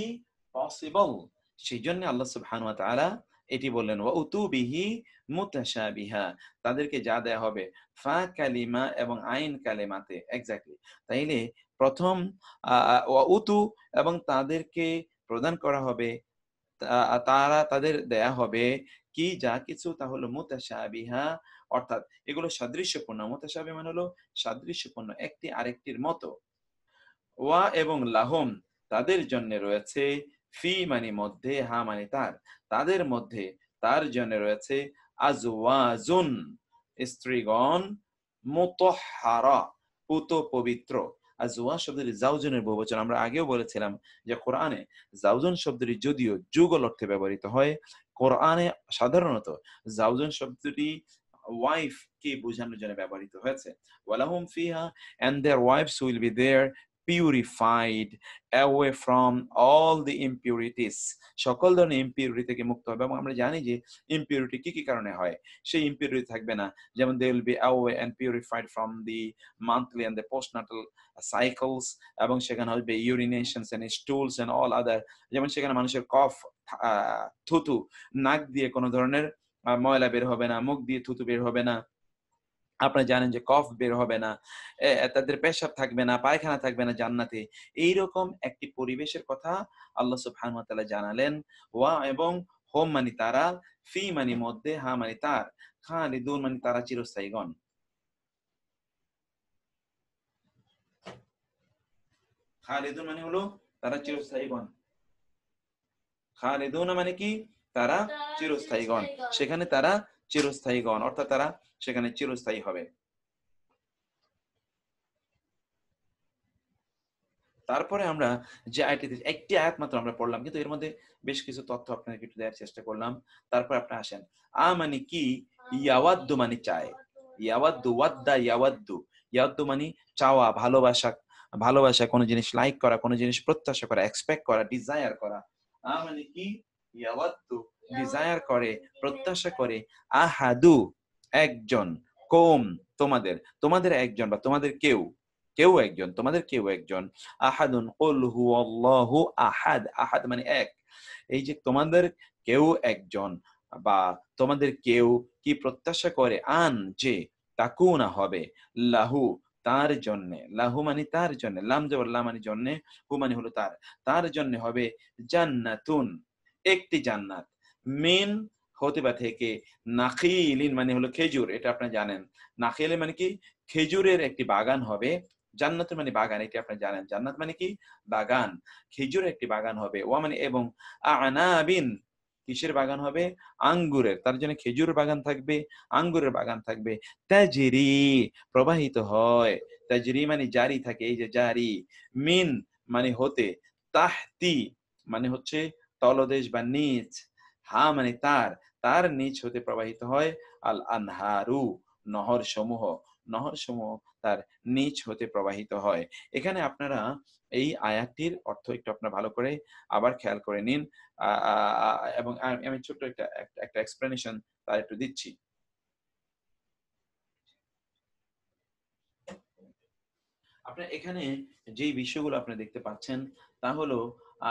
পসিবল। সেজন্য আল্লাহ সুবহানাহু ওয়া তাআলা এটি বললেন ওয়া উতু বিহি মুতাশাবিহা, তাদেরকে যা দেয়া হবে ফা কালিমা এবং আইন কালেমাতে এক্স্যাক্টলি। তাইলে প্রথম ওয়া উতু এবং তাদেরকে প্রদান করা হবে, তারা তাদের দেয়া হবে কি যা কিছু তা হলো মুতাশাবিহা, অর্থাৎ এগুলো সাদৃশ্যপূর্ণ। মুতাশাবিহ মানে হলো সাদৃশ্যপূর্ণ, একটি আরেকটির মতো। ওয়া এবং লাহুম তাদের জন্য রয়েছে, ফি মানে মধ্যে, হা মানে তার, তাদের মধ্যে তার জন্য রয়েছে আজওয়াজুন স্ত্রীগণ, মুতাহহারা পুত পবিত্র। আজওয়াজ শব্দের জাওজনের বহুবচন, আমরা আগেও বলেছিলাম যে কোরআনে জাওজন শব্দটি যদিও যুগল অর্থে ব্যবহৃত হয়, কোরআনে সাধারণত জাওজন শব্দটি ওয়াইফ কে বোঝানোর জন্য ব্যবহৃত হয়েছে। ওয়ালাহুম ফিহা, and their wives will be there purified away from all the impurities, সকল ধরনের ইম্পিউরিটি থেকে মুক্ত হবে। এবং আমরা জানি যে ইম্পিউরিটি কি কি কারণে হয়, সেই ইম্পিউরিটি থাকবে না। যেমন they will be away and purified from the monthly and the postnatal cycles, এবং সেখানে হবে urinations and stools and all other, যেমন সেখানে মানুষের কফ, থুতু, নাক দিয়ে কোনো ধরনের ময়লা বের হবে না, মুখ দিয়ে থুতু বের হবে না, আপনারা জানেন যে কফ বের হবে না, তাদের পেশাব থাকবে না, পায়খানা থাকবে না জান্নাতে। এইরকম একটি পরিবেশের কথা আল্লাহ সুবহানাহু ওয়া তাআলা জানালেন। ওয়া এবং হোম মানে তারা, ফি মানে মধ্যে, হা মানে তার, খালিদুন মানে তারা চিরস্থায়ীগণ। খালিদুন মানে হলো তারা চিরস্থায়ীগণ। খালিদুন মানে কি? তারা চিরস্থায়ীগণ। সেখানে তারা চিরস্থায়ীগণ, অর্থাৎ তারা সেখানে চিরস্থায়ী হবে। তারপরে আমরা যে আয়াতটিতে একটি আয়াত মাত্র আমরা পড়লাম, কিন্তু এর মধ্যে বেশ কিছু তথ্য আপনাকে একটু দেওয়ার চেষ্টা করলাম। তারপর আপনি আসেন, মানে কি? ইয়াওয়াদ্দু মানে চায়। ইয়াওয়াদ্দু, ওয়াদ্দা ইয়াওয়াদ্দু। ইয়াওয়াদ্দু মানে চাওয়া, ভালোবাসা, ভালোবাসা, কোনো জিনিস লাইক করা, কোনো জিনিস প্রত্যাশা করা, এক্সপেক্ট করা, ডিজায়ার করা। মানে কি? ইয়াওয়াদ্দু ডিজায়ার করে, প্রত্যাশা করে, আহাদু একজন, কওম তোমাদের, তোমাদের একজন বা তোমাদের কেউ, কেউ একজন, তোমাদের কেউ একজন, আহাদুন কুল হুয়াল্লাহু আহাদ, আহাদ মানে এক। এই যে তোমাদের কেউ একজন বা তোমাদের কেউ কি প্রত্যাশা করে, আন যে, তাকুনা হবে, লাহু তার জন্য, লাহু মানে তার জন্য, লাম জবর লা মানে জন্য, হু মানে হলো তার, তার জন্য হবে জান্নাতুন একটি জান্নাত, মিন হতে বা থেকে, নাখিলিন মানে হলো খেজুর, এটা আপনারা জানেন। নাখিল মানে কি? খেজুরের একটি বাগান হবে। জান্নাত মানে বাগান, এটি আপনি জানেন। জান্নাত মানে কি? বাগান। খেজুরের একটি বাগান হবে। ওয়া মানে এবং, আনাবিন কিসের বাগান হবে? আঙ্গুরের। তার জন্য খেজুর বাগান থাকবে, আঙ্গুরের বাগান থাকবে। তাজরি প্রবাহিত হয়, তাজরি মানে জারি থাকে, এই যে জারি, মিন মানে হতে, তাহতি মানে হচ্ছে তলদেশ বা নিচ, হা মানে তার, তার নিচ হতে প্রবাহিত হয়, আল আনহারু নহর সমূহ, নহর সমূহ তার নিচ হতে প্রবাহিত হয়। এখানে আপনারা এই আয়াতটির অর্থ একটু আপনারা ভালো করে আবার খেয়াল করে নিন, এবং আমি ছোট্ট একটা এক্সপ্লেনেশন তার একটু দিচ্ছি। আপনার এখানে যেই বিষয়গুলো আপনি দেখতে পাচ্ছেন তা হলো,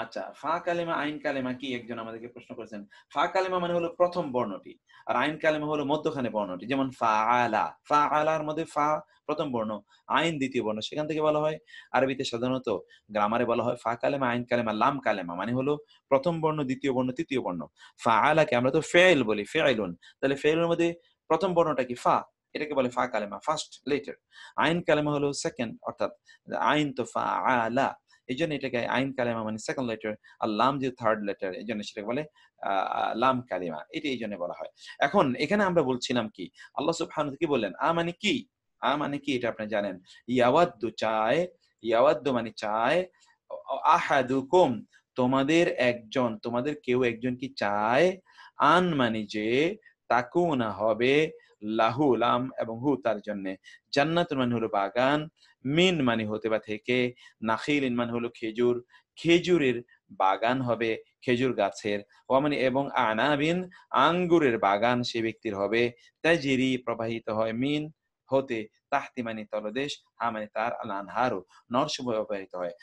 আচ্ছা, ফা কালেমা আইন কালেমা কি, একজন আমাদেরকে প্রশ্ন করেছেন। ফা কালেমা মানে হলো প্রথম বর্ণটি, আর আইন কালেমা হলো মধ্যখানে বর্ণটি। যেমন ফা আলা, ফা আলার মধ্যে ফা প্রথম বর্ণ, আইন দ্বিতীয় বর্ণ। সেখান থেকে বলা হয়, আরবিতে সাধারণত গ্রামারে বলা হয় ফা কালেমা আইন কালেমা লাম কালেমা, মানে হলো প্রথম বর্ণ, দ্বিতীয় বর্ণ, তৃতীয় বর্ণ। ফা আলাকে আমরা তো ফেইল বলি, ফেইলুন, তাহলে ফেইলের মধ্যে প্রথম বর্ণটা কি? ফা, এটাকে বলে ফা কালেমা, ফার্স্ট লেটার। আইন কালেমা হলো সেকেন্ড, অর্থাৎ আইন তো ফা আলা, এই জন্য এটাকে আইন কালেমা মানে সেকেন্ড লেটার, আর লাম যে থার্ড লেটার, এই জন্য সেটাকে বলে লাম কালিমা, এটা এই জন্য বলা হয়। এখন এখানে আমরা বলছিলাম কি, আল্লাহ সুবহানাহু কি বললেন? মানে কি? মানে কি এটা আপনি জানেন। ইয়াওয়াদ্দু চায়, ইয়াওয়াদ্দু মানে চায়, আহাদুকুম তোমাদের একজন, তোমাদের কেউ একজন কি চায়, আন মানে যে, তাকুনা হবে, লাহু লাম এবং হু তার জন্য, জান্নাতুন মানে হলো বাগান, মিন মানে হতে বা থেকে, নাখিলিন মানে হলো খেজুর, খেজুরের বাগান হবে, খেজুর গাছের, ওয়া মানে এবং, আনাবিন আঙ্গুরের বাগান সে ব্যক্তির হবে, তাজরি প্রবাহিত হয়, মিন হতে তাহতি মানে তলদেশ, হা মানে তার, আল আনহারু নরসমূহ প্রবাহিত হয়।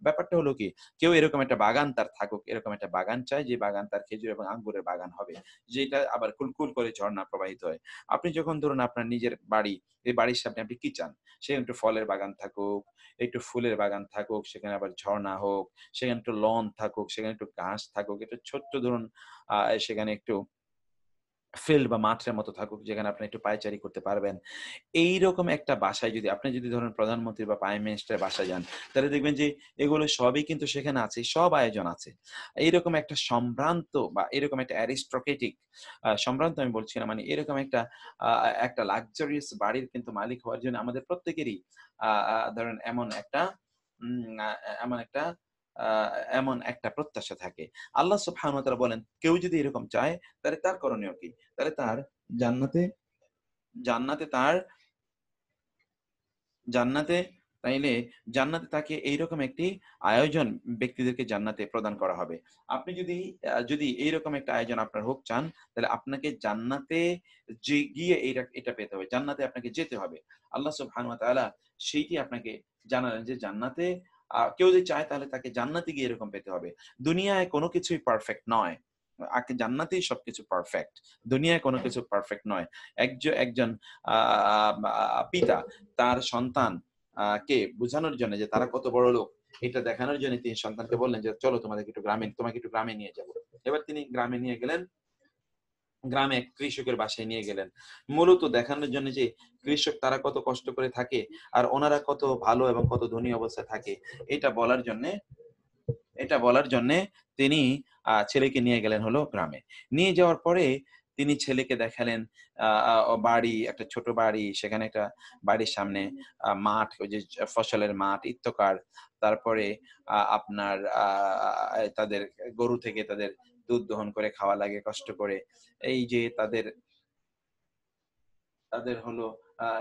ব্যাপারটা হলো কি, কেউ এরকম একটা বাগান তার থাকুক, এরকম একটা বাগান চায় যে বাগান তার খেজুর এবং আঙ্গুরের বাগান হবে, যেটা আবার কুলকুল করে ঝর্ণা প্রবাহিত হয়। আপনি যখন ধরুন আপনার নিজের বাড়ি, এই বাড়ির সামনে আপনি কি চান? সেখানে একটু ফলের বাগান থাকুক, একটু ফুলের বাগান থাকুক, সেখানে আবার ঝর্ণা হোক, সেখানে একটু লন থাকুক, সেখানে একটু ঘাস থাকুক, একটু ছোট্ট ধরুন সেখানে একটু ফিল্ড বা মাঠের মতো থাকুক, যেখানে আপনি একটু পায়চারি করতে পারবেন। এইরকম একটা বাসায় যদি আপনি যদি ধরেন প্রধানমন্ত্রী বা প্রাইম মিনিস্টারের বাসায় যান, তাহলে দেখবেন যে এগুলো সবই কিন্তু সেখানে আছে, সব আয়োজন আছে। এইরকম একটা সম্ভ্রান্ত বা এরকম একটা অ্যারিস্টোক্রেটিক, সম্ভ্রান্ত আমি বলছি না, মানে এরকম একটা একটা লাক্সারিয়াস বাড়ির কিন্তু মালিক হওয়ার জন্য আমাদের প্রত্যেকেরই আ আ ধরেন এমন একটা উম আ এমন একটা আ এমন একটা প্রত্যাশা থাকে। আল্লাহ সুবহানাহু ওয়া তাআলা বলেন, কেউ যদি এরকম চায় তাহলে তার করণীয় কি? তাহলে তার জান্নাতে জান্নাতে তার জান্নাতে তাইলে জান্নাতে তাকে এইরকম একটি আয়োজন ব্যক্তিদেরকে জান্নাতে প্রদান করা হবে। আপনি যদি এইরকম একটা আয়োজন আপনার হোক চান, তাহলে আপনাকে জান্নাতে গিয়ে এটা পেতে হবে। জান্নাতে আপনাকে যেতে হবে। আল্লাহ সুবহানাহু ওয়া তাআলা সেইটি আপনাকে জানালেন যে জান্নাতে কেউ যদি চায় তাহলে তাকে জান্নাতে গিয়ে এরকম পেতে হবে। দুনিয়ায় কোনো কিছুই পারফেক্ট নয়। জান্নাতেই সবকিছু পারফেক্ট। দুনিয়ায় কোনো কিছু পারফেক্ট নয়। একজন আ পিতা তার সন্তান কে বোঝানোর জন্য যে তারা কত বড় লোক, এটা দেখানোর জন্য তিনি সন্তানকে বললেন যে, "চলো তোমাকে একটু গ্রামে নিয়ে যাবো।" এবার তিনি গ্রামে নিয়ে গেলেন। গ্রামে এক কৃষকের বাসায় নিয়ে গেলেন। মূলত দেখানোর জন্য যে কৃষক তারা কত কষ্ট করে থাকে আর ওনারা কত ভালো এবং কত ধনী অবস্থায় থাকে, এটা বলার জন্যে এটা বলার জন্যে তিনি ছেলেকে নিয়ে গেলেন হলো গ্রামে। নিয়ে যাওয়ার পরে তিনি ছেলেকে দেখালেন আ আ বাড়ি, একটা ছোট বাড়ি। সেখানে একটা বাড়ির সামনে মাঠ, ওই যে ফসলের মাঠ, ইত্যকার। তারপরে আপনার তাদের গরু থেকে তাদের দুধ দহন করে খাওয়া লাগে কষ্ট করে। এই যে তাদের তাদের হলো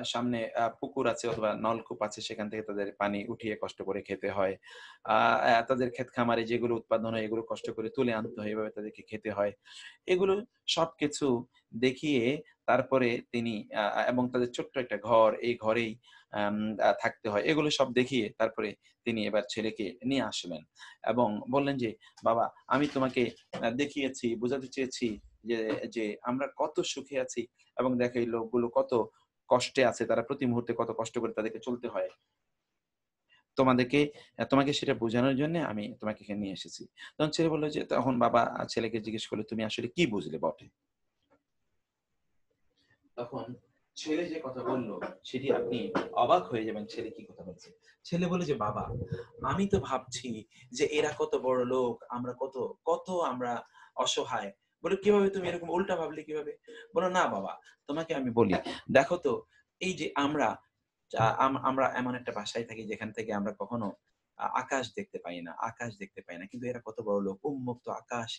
সামনে পুকুর আছে অথবা নলকূপ আছে, সেখান থেকে তাদের পানি উঠিয়ে কষ্ট করে খেতে হয়। আ তাদের ক্ষেত খামারে যেগুলো উৎপাদন হয় এগুলো কষ্ট করে তুলে আনতে হয়, এভাবে তাদেরকে খেতে হয়। এগুলো সবকিছু দেখিয়ে তারপরে তিনি এবং তাদের ছোট্ট একটা ঘর, এই ঘরেই আম আ থাকতে হয়। এগুলো সব দেখিয়ে তারপরে তিনি এবার ছেলেকে নিয়ে আসলেন এবং বললেন যে, "বাবা, আমি তোমাকে দেখিয়েছি, বোঝাতে চেয়েছি যে যে আমরা কত সুখে আছি এবং দেখো এই লোকগুলো কত কষ্টে আছে। তারা প্রতি মুহূর্তে কত কষ্ট করে তাদেরকে চলতে হয়। তোমাদেরকে তোমাকে সেটা বোঝানোর জন্যে আমি তোমাকে এখানে নিয়ে এসেছি।" তখন ছেলে বলল যে তখন বাবা ছেলেকে জিজ্ঞেস করল, "তুমি আসলে কি বুঝলে বটে?" তখন ছেলে যে কথা বলল সেটি আপনি অবাক হয়ে যাবেন, ছেলে কি কথা বলছে। ছেলে বলে যে, "বাবা, আমি তো ভাবছি যে এরা কত বড় লোক, আমরা কত আমরা অসহায়।" বলে, "কিভাবে তুমি এরকম উল্টা ভাবলে কিভাবে?" বলল, "না বাবা, তোমাকে আমি বলি। দেখো তো এই যে আমরা এমন একটা বাসায় থাকি যেখান থেকে আমরা কখনো আকাশ দেখতে পাই না। কিন্তু এরা কত বড় লোক। উন্মুক্ত আকাশ,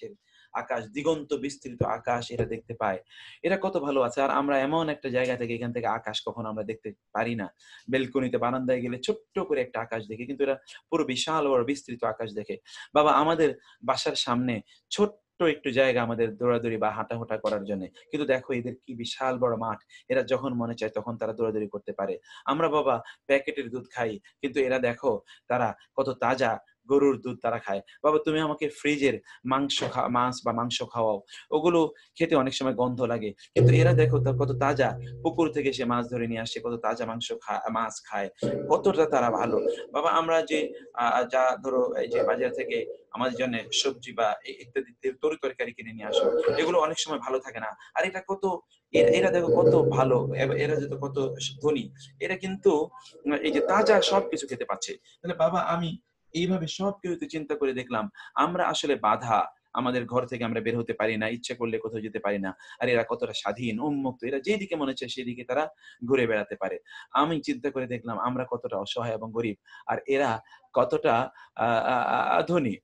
দিগন্ত বিস্তৃত আকাশ এরা দেখতে পায়। এরা কত ভালো আছে। আর আমরা এমন একটা জায়গা থেকে এখান থেকে আকাশ কখনো আমরা দেখতে পারি না। বেলকনিতে বারান্দায় গেলে ছোট্ট করে একটা আকাশ দেখি। কিন্তু এরা পুরো বিশাল বড় বিস্তৃত আকাশ দেখে। বাবা, আমাদের বাসার সামনে ছোট্ট একটু জায়গা আমাদের দৌড়াদৌড়ি বা হাঁটাহুটা করার জন্যে। কিন্তু দেখো এদের কি বিশাল বড় মাঠ। এরা যখন মনে চায় তখন তারা দৌড়াদৌড়ি করতে পারে। আমরা বাবা প্যাকেটের দুধ খাই। কিন্তু এরা দেখো তারা কত তাজা গরুর দুধ তারা খায়। বাবা, তুমি আমাকে ফ্রিজের মাছ বা মাংস খাওয়াও। ওগুলো খেতে অনেক সময় গন্ধ লাগে। কিন্তু এরা দেখো কত তাজা, পুকুর থেকে সে মাছ ধরে নিয়ে আসছে, কত তাজা মাছ খায়। কতটা তারা ভালো। বাবা, আমরা যে যা ধরো এই যে বাজার থেকে আমাদের জন্য সবজি বা ইত্যাদি তরি-তরকারি কিনে নিয়ে আসো। এগুলো অনেক সময় ভালো থাকে না। আর এটা কত এরা দেখো কত ভালো। এরা যে কত ধনী। এরা কিন্তু এই যে তাজা সবকিছু খেতে পাচ্ছে। তাহলে বাবা, আমি এইভাবে সবকিছুতে চিন্তা করে দেখলাম, আমরা আসলে বাঁধা। আমাদের ঘর থেকে আমরা বের হতে পারি না। ইচ্ছা করলে কোথাও যেতে পারি না। আর এরা কতটা স্বাধীন, উন্মুক্ত। এরা যেদিকে মনে চায় সেদিকে তারা ঘুরে বেড়াতে পারে। আমি চিন্তা করে দেখলাম আমরা কতটা অসহায় এবং গরিব। আর এরা কতটা আ আ আ ধনী।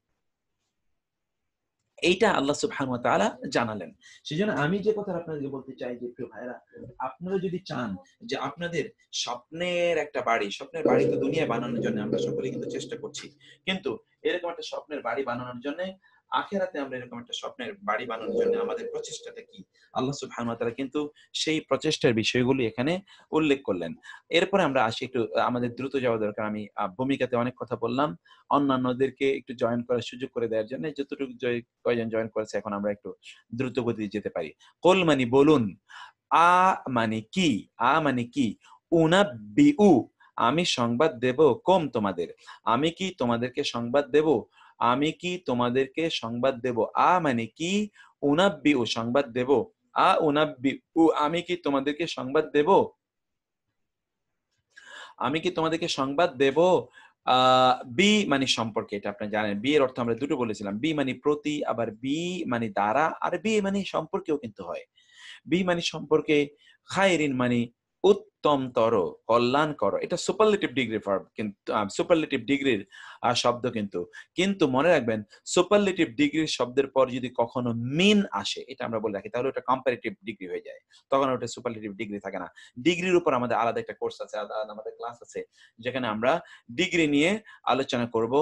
এইটা আল্লাহ সুবহানাহু ওয়া তাআলা জানালেন। সেজন্য আমি যে কথাটা আপনাদেরকে বলতে চাই যে প্রিয় ভাইয়েরা, আপনারা যদি চান যে আপনাদের স্বপ্নের বাড়ি তো দুনিয়ায় বানানোর জন্য আমরা সকলেই কিন্তু চেষ্টা করছি। কিন্তু এরকম একটা স্বপ্নের বাড়ি বানানোর জন্যে আখিরাতে আমরা এরকম একটা স্বপ্নের বাড়ি বানানোর জন্য আমাদের প্রচেষ্টাটা কি, আল্লাহ সুবহানাহু ওয়া তাআলা কিন্তু সেই প্রচেষ্টার বিষয়গুলি এখানে উল্লেখ করলেন। এরপরে আমরা আসি একটু আমাদের দ্রুত যাওয়া দরকার। আমি ভূমিকাতে অনেক কথা বললাম। অন্যান্যদেরকে একটু জয়েন করার সুযোগ করে দেওয়ার জন্য যতটুকু কয়জন জয়েন করেছে এখন আমরা একটু দ্রুত গতিতে যেতে পারি। কুল মানে বলুন, আ মানে কি, আ মানে কি, উনাব্বিউ আমি সংবাদ দেব, কম তোমাদের, আমি কি তোমাদেরকে সংবাদ দেব, আমি কি তোমাদেরকে সংবাদ দেব। আ মানে কি, উনাব্বিউ সংবাদ দেব, উনাব্বিউ আমি কি তোমাদেরকে সংবাদ দেব, আমি কি তোমাদেরকে সংবাদ দেব। বি মানে সম্পর্কে, এটা আপনি জানেন। বি এর অর্থ আমরা দুটো বলেছিলাম, বি মানে প্রতি, আবার বি মানে দ্বারা, আর বি মানে সম্পর্কেও কিন্তু হয়। বি মানে সম্পর্কে, খায়রিন মানে উত্তমতর, কল্যাণকর। এটা সুপারলেটিভ ডিগ্রি ভার্ব, কিন্তু সুপারলেটিভ ডিগ্রির শব্দ কিন্তু। কিন্তু মনে রাখবেন, সুপারলেটিভ ডিগ্রির শব্দের পর যদি কখনো মিন আসে, এটা আমরা বলে রাখি, তাহলে ওটা কম্পারেটিভ ডিগ্রি হয়ে যায়, তখন ওটা সুপারলেটিভ ডিগ্রি থাকে না। ডিগ্রির উপর আমাদের আলাদা একটা কোর্স আছে, আলাদা আমাদের ক্লাস আছে, যেখানে আমরা ডিগ্রি নিয়ে আলোচনা করব।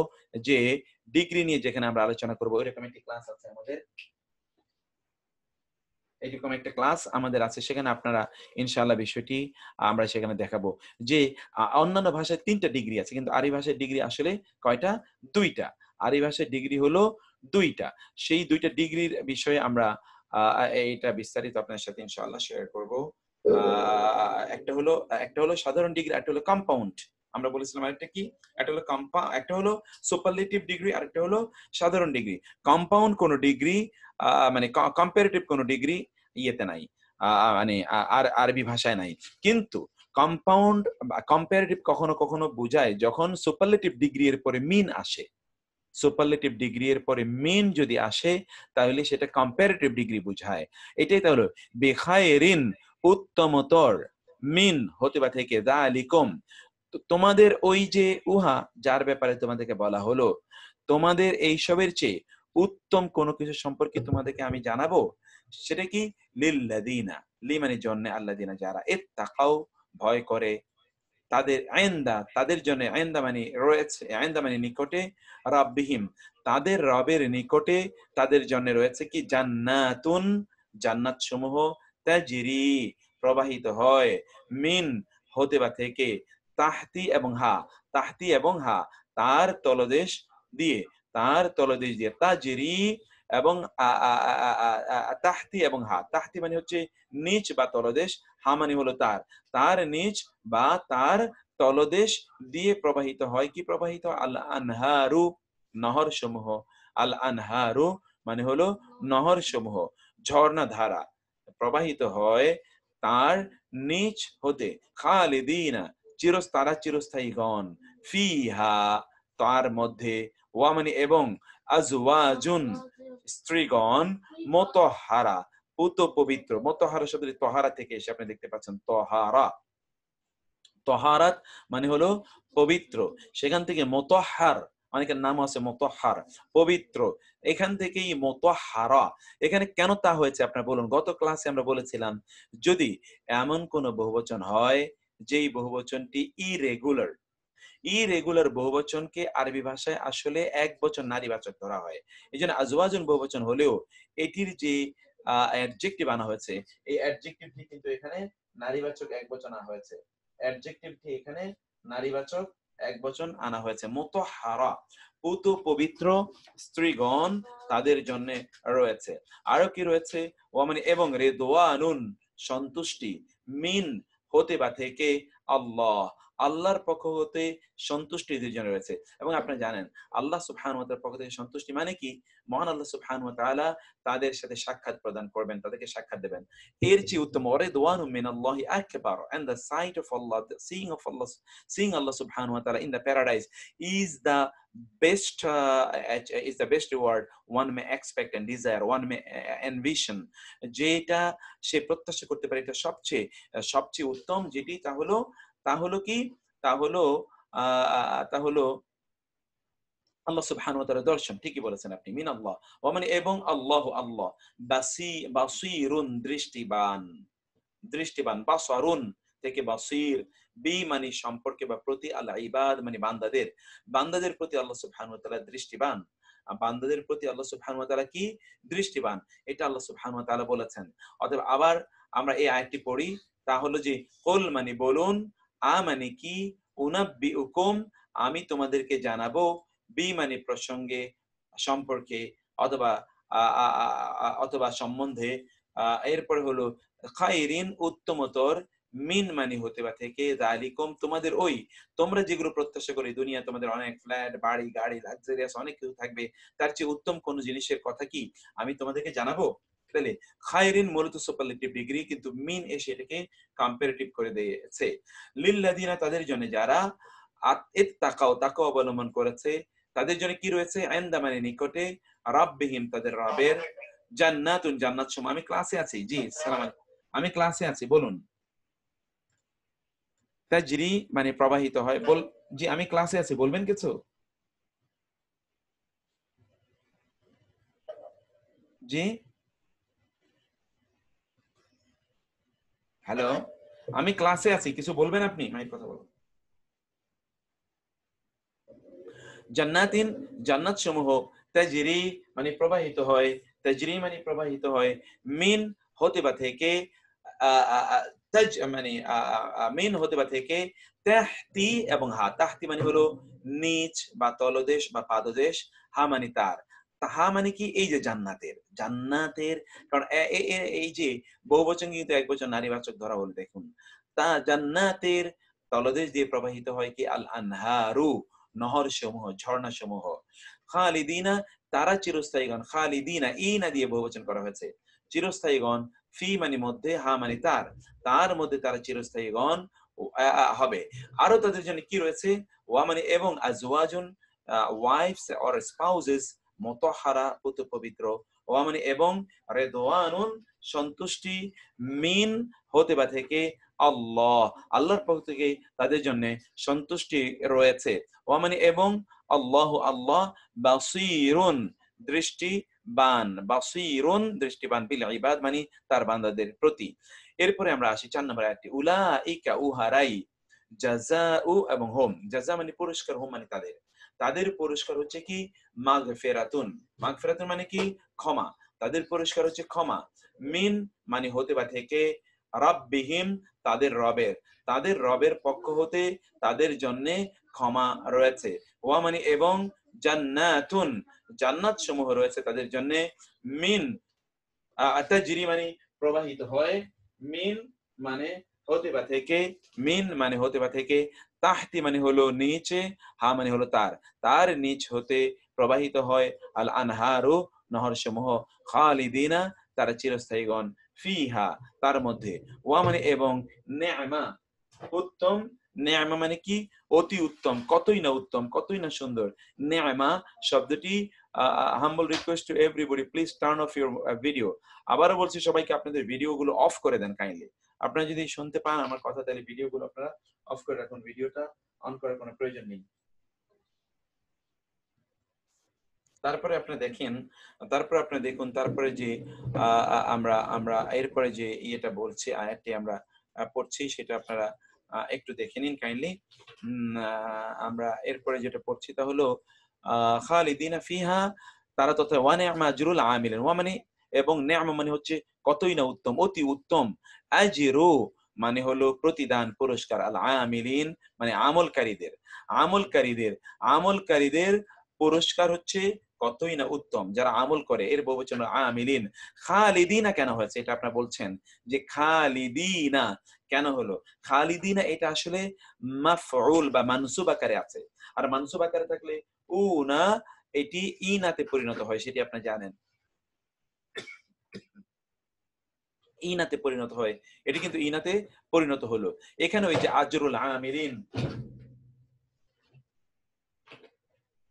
যে ডিগ্রি নিয়ে যেখানে আমরা আলোচনা করব, এরকম একটি ক্লাস আছে আমাদের, এরকম একটা ক্লাস আমাদের আছে, সেখানে আপনারা ইনশাআল্লাহ বিষয়টি আমরা সেখানে দেখাবো যে অন্যান্য ভাষায় ৩টা ডিগ্রি আছে, কিন্তু আরবি ভাষায় ডিগ্রি আসলে কয়টা? ২টা। আরবি ভাষায় ডিগ্রি হলো ২টা। সেই ২টা ডিগ্রির বিষয়ে আমরা এইটা বিস্তারিত আপনার সাথে ইনশাআল্লাহ শেয়ার করব। একটা হলো সাধারণ ডিগ্রি, একটা হলো কম্পাউন্ড। আমরা বলেছিলাম আরেকটা কি, একটা হলো সুপারলেটিভ ডিগ্রি, আরেকটা হলো সাধারণ ডিগ্রি। কম্পাউন্ড কোন ডিগ্রি, মানে কম্পারেটিভ কোন ডিগ্রি ইয়েতে নাই, মানে আর আরবি ভাষায় নাই। কিন্তু কম্পাউন্ড বা কম্পারেটিভ কখনো কখনো বোঝায় যখন সুপারলেটিভ ডিগ্রি এর পরে মিন আসে। সুপারলেটিভ ডিগ্রি এর পরে মিন যদি আসে, তাহলে সেটা কম্পারেটিভ ডিগ্রি বোঝায়। এটাই তাহলে বেখায়েরিন উত্তমতর, মিন হতে বা থেকে, যালিকুম তোমাদের ওই যে উহা, যার ব্যাপারে তোমাদেরকে বলা হলো, তোমাদের এইসবের চেয়ে উত্তম কোনো কিছু সম্পর্কে তোমাদেরকে আমি জানাবো। সেটা কি? লিল্লাযিনা, লি মানে জন্য, আল্লাযিনা যারা, ইত্তাকাও ভয় করে, তাদের আইন্দা তাদের জন্য, আইন্দা মানে রয়েছে, আইন্দা মানে নিকটে, রাব্বিহিম তাদের রবের নিকটে তাদের জন্য রয়েছে কি? জান্নাতুন জান্নাত সমূহ, তাজরি প্রবাহিত হয়, মিন হতে বা থেকে, তাহতি এবং হা, তাহতি এবং হা তার তলদেশ দিয়ে, তার তলদেশ দিয়ে, তাজরি এবং তাহতি এবং হা, তাহতি মানে হচ্ছে নিচ বা তলদেশ, হা মানে হলো তার, তার নিচ বা তার তলদেশ দিয়ে প্রবাহিত হয়। কি প্রবাহিত হয়? আল আনহারু নহর সমূহ, আল আনহারু মানে হলো নহর সমূহ, ঝর্ণা ধারা প্রবাহিত হয় তার নিচ হতে, খালিদিনা তারা চিরস্থায়ীগণ, ফিহা তার মধ্যে, ওয়া মানে এবং, আজওয়াজুন স্ত্রীগণ, মোতহারা পুত পবিত্র। মোতহারা শব্দটি তহারা থেকে এসে, আপনি দেখতে পাচ্ছেন তহারা, তহারাত মানে হলো পবিত্র, সেখান থেকে মোতহার, অনেকের নাম আছে মোতহার, পবিত্র, এখান থেকেই মোতহারা। এখানে কেন তা হয়েছে আপনার বলুন? গত ক্লাসে আমরা বলেছিলাম, যদি এমন কোন বহুবচন হয় যেই বহুবচনটি ইরেগুলার, ইরেগুলার বহুবচনকে আরবি ভাষায় আসলে এক বচন নারীবাচক ধরা হয়। এই জন্য আজওয়াজুন বহুবচন হলেও এটির যে অ্যাডজেক্টিভ আনা হয়েছে, এই অ্যাডজেক্টিভটি কিন্তু এখানে নারীবাচক এক বচন আনা হয়েছে। অ্যাডজেক্টিভটি এখানে নারীবাচক এক বচন আনা হয়েছে। মুতাহহারা পুত পবিত্র স্ত্রীগণ তাদের জন্য রয়েছে। আরো কি রয়েছে? ওয়ামানি এবং, রিদওয়ানুন সন্তুষ্টি, মিন হতে বা থেকে, আল্লাহ আল্লাহর পক্ষ হতে সন্তুষ্টি জন্য রয়েছে। এবং আপনারা জানেন আল্লাহ সুবহানাহু ওয়া তাআলার পক্ষ থেকে সন্তুষ্টি মানে কি? মহান আল্লাহ সুবহানাহু ওয়া তাআলা তাদের সাথে সাক্ষাৎ প্রদান করবেন, তাদেরকে সাক্ষাৎ দেবেন। এর চেয়ে উত্তম, রিদওয়ানু মিনাল্লাহি আকবার, and the sight of Allah, the seeing Allah subhanahu wa ta'ala in the paradise is the best reward one may expect and desire, one may envision, যেটা সে প্রত্যাশা করতে পারে, এটা সবচেয়ে সবচেয়ে উত্তম যেটি, তা হলো কি? তা হলো তা হলো আল্লাহ সুবহানাহু ওয়া তাআলার দর্শন। ঠিকই বলেছেন আপনি। মিনাল্লাহ ওয়া মানে এবং, আল্লাহু আল্লাহ, বাসীরুন দৃষ্টিবান, দৃষ্টিবান, বাসারুন থেকে বাসীর, বি মানে সম্পর্কে বা প্রতি, আল ইবাদ মানে বান্দাদের, বান্দাদের প্রতি আল্লাহ সুবহানাহু ওয়া তাআলা দৃষ্টিবান। বান্দাদের প্রতি আল্লাহ সুবহানাহু ওয়া তাআলা কি দৃষ্টিবান, এটা আল্লাহ সুবহানাহু ওয়া তাআলা বলেছেন। অতএব আবার আমরা এই আয়াতটি পড়ি, তা হলো যে কুল মানে বলুন, মানে কি, উনাব্বিউকুম আমি তোমাদেরকে জানাবো, বি মানে প্রসঙ্গে, সম্পর্কে, অথবা অথবা সম্বন্ধে, এরপরে হলো খায়রিন উত্তমতর, মিন মানে হতে বা থেকে, যালিকুম তোমাদের ওই, তোমরা যেগুলো প্রত্যাশা করি দুনিয়া তোমাদের অনেক ফ্ল্যাট, বাড়ি, গাড়ি, লাক্সারিয়াস অনেক কিছু থাকবে, তার চেয়ে উত্তম কোন জিনিসের কথা কি আমি তোমাদেরকে জানাবো। তাহলে খায়রিন মূলত সুপারলেটিভ ডিগ্রি, কিন্তু মিন এসে এটাকে কম্পারেটিভ করে দিয়েছে। লিল্লাযিনা তাদের জন্য যারা ইত্তাকাও তাকওয়া অবলম্বন করেছে, তাদের জন্য কি রয়েছে, ইনদা মানে নিকটে, রাব্বিহিম তাদের রবের, জান্নাতুন জান্নাত সমূহ। আমি ক্লাসে আছি, জি সালাম আলাইকুম, আমি ক্লাসে আছি, বলুন। তাজরি মানে প্রবাহিত হয়, বল, জি আমি ক্লাসে আছি, বলবেন কিছু? জি হ্যালো, আমি ক্লাসে আছি, কিছু বলবেন আপনি, আমি কথা বলবো। জান্নাতিন জান্নাত সমূহ, তাজরি মানে প্রবাহিত হয়, তাজরি মানে প্রবাহিত হয়, মিন হতে বা থেকে, তাজ মানে মিন হতে বা থেকে, তাহতি এবং হা, তাহতি মানে হলো নিচ বা তলদেশ বা পাদদেশ, হা মানে তার, হা মানে কি, এই যে জান্নাতের, জান্নাতের, কারণ এই যে বহুবচন কিন্তু একবচন নারীবাচক ধরা হলো, দেখুন, তা জান্নাতের তলদেশ দিয়ে প্রবাহিত হয় কি, আল আনহারু নহর সমূহ, ঝর্ণা সমূহ, খালিদিনা তারা চিরস্থায়ীগণ, খালিদিনা ইনা দিয়ে বহুবচন করা হয়েছে, চিরস্থায়ীগণ, ফি মানে মধ্যে, হা মানে তার, তার মধ্যে তারা চিরস্থায়ীগণ হবে। আরো তাদের জন্য কি রয়েছে, ওয়া মানে এবং, আজওয়াজুন ওয়াইফস অর স্পাউসেস, মুতাহহারা পুত পবিত্র, ওয়া মানে এবং, রিদওয়ানুন সন্তুষ্টি, মিন হতে বা থেকে, আল্লাহ আল্লাহর পক্ষ থেকে তাদের জন্য সন্তুষ্টি রয়েছে, ওয়া মানে এবং, আল্লাহ আল্লাহ, বাসীরুন দৃষ্টিবান, বাসীরুন দৃষ্টিবান, বিল ইবাদ মানে তার বান্দাদের প্রতি। এরপরে আমরা আসি 4 নম্বর আয়াতটি, উলাইকা উহারাই, জাযাউ এবং হোম, জাযা মানে পুরস্কার, হোম মানে তাদের, তাদের পুরস্কার হচ্ছে কি, মাগফিরাতুন, মাগফিরাতুন মানে কি, ক্ষমা, তাদের পুরস্কার হচ্ছে ক্ষমা, মিন মানে হতে বা থেকে, রাব্বিহিম তাদের রবের, তাদের রবের পক্ষ হতে তাদের জন্য ক্ষমা রয়েছে, ওয়া মানে এবং, জান্নাতুন জান্নাত সমূহ রয়েছে তাদের জন্য, মিন তাজরি মানে প্রবাহিত হয়, মিন মানে হতে বা থেকে, মিন মানে হতে বা থেকে, তাহতি মানে হলো নিচে, হা মানে হলো তার, তার নিচ হতে প্রবাহিত হয়, আল আনহারু নহর সমূহ, খালিদিনা তারা চিরস্থায়ীগণ, ফিহা তার মধ্যে, ওয়া মানে এবং, নেআমা উত্তম, নেআমা মানে কি, অতি উত্তম, কতই না উত্তম, কতই না সুন্দর, নেআমা শব্দটি, humble request to everybody, please turn off your video. আবারও বলছি সবাইকে, আপনাদের ভিডিও গুলো অফ করে দেন কাইন্ডলি, আপনারা যদি শুনতে পান আমার কথা, তাহলে ভিডিও গুলো আপনারা অফ করে রাখুন, ভিডিওটা অন করার কোনো প্রয়োজন নেই। তারপরে আপনি দেখেন, তারপরে আপনি দেখুন, তারপরে যে আমরা আমরা এরপরে যে ইয়েটা বলছি, আয়াতটি আমরা পড়ছি, সেটা আপনারা একটু দেখে নিন কাইন্ডলি। আমরা এরপরে যেটা পড়ছি তা হলো, খালিদিনা ফিহা, তারা তথা, ওয়া নি'মা আজরুল আমিলিন, ওয়া মানে এবং, নি'মা মানে হচ্ছে কতই না উত্তম, অতি উত্তম, আজরু মানে হলো প্রতিদান, পুরস্কার, আল আমিলিন মানে আমলকারীদের, আমলকারীদের, আমলকারীদের পুরস্কার হচ্ছে কতই না উত্তম, যারা আমল করে, এর বহুবচন আমিলিন। খালিদিনা কেন হয়েছে এটা আপনারা বলছেন, যে খালিদিনা কেন হলো, খালিদিনা এটা আসলে মাফউল বা মানসুব আকারে আছে, আর মানসুব আকারে থাকলে উনা এটি ইনাতে পরিণত হয়, সেটি আপনি জানেন, ইনাতে পরিণত হয়, এটি কিন্তু ইনাতে পরিণত হলো। এখানে ওই যে আজরুল আমিলিন,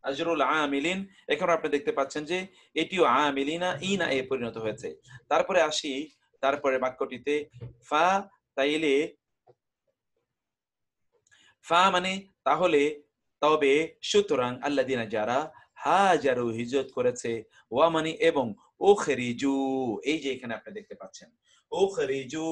আজরুল আমিলিন, এখন আপনি দেখতে পাচ্ছেন যে এটিও আমিলিনা ইনা এ পরিণত হয়েছে। তারপরে আসি, তারপরে বাক্যটিতে, ফা, তাইলে, ফা মানে তাহলে, তবে, সুতরাং, আল্লাযিনা যারা, হাজারু হিজরত করেছে, ওয়া মানে এবং, উখরিজু এই যে এখানে আপনি দেখতে পাচ্ছেন, উখরিজু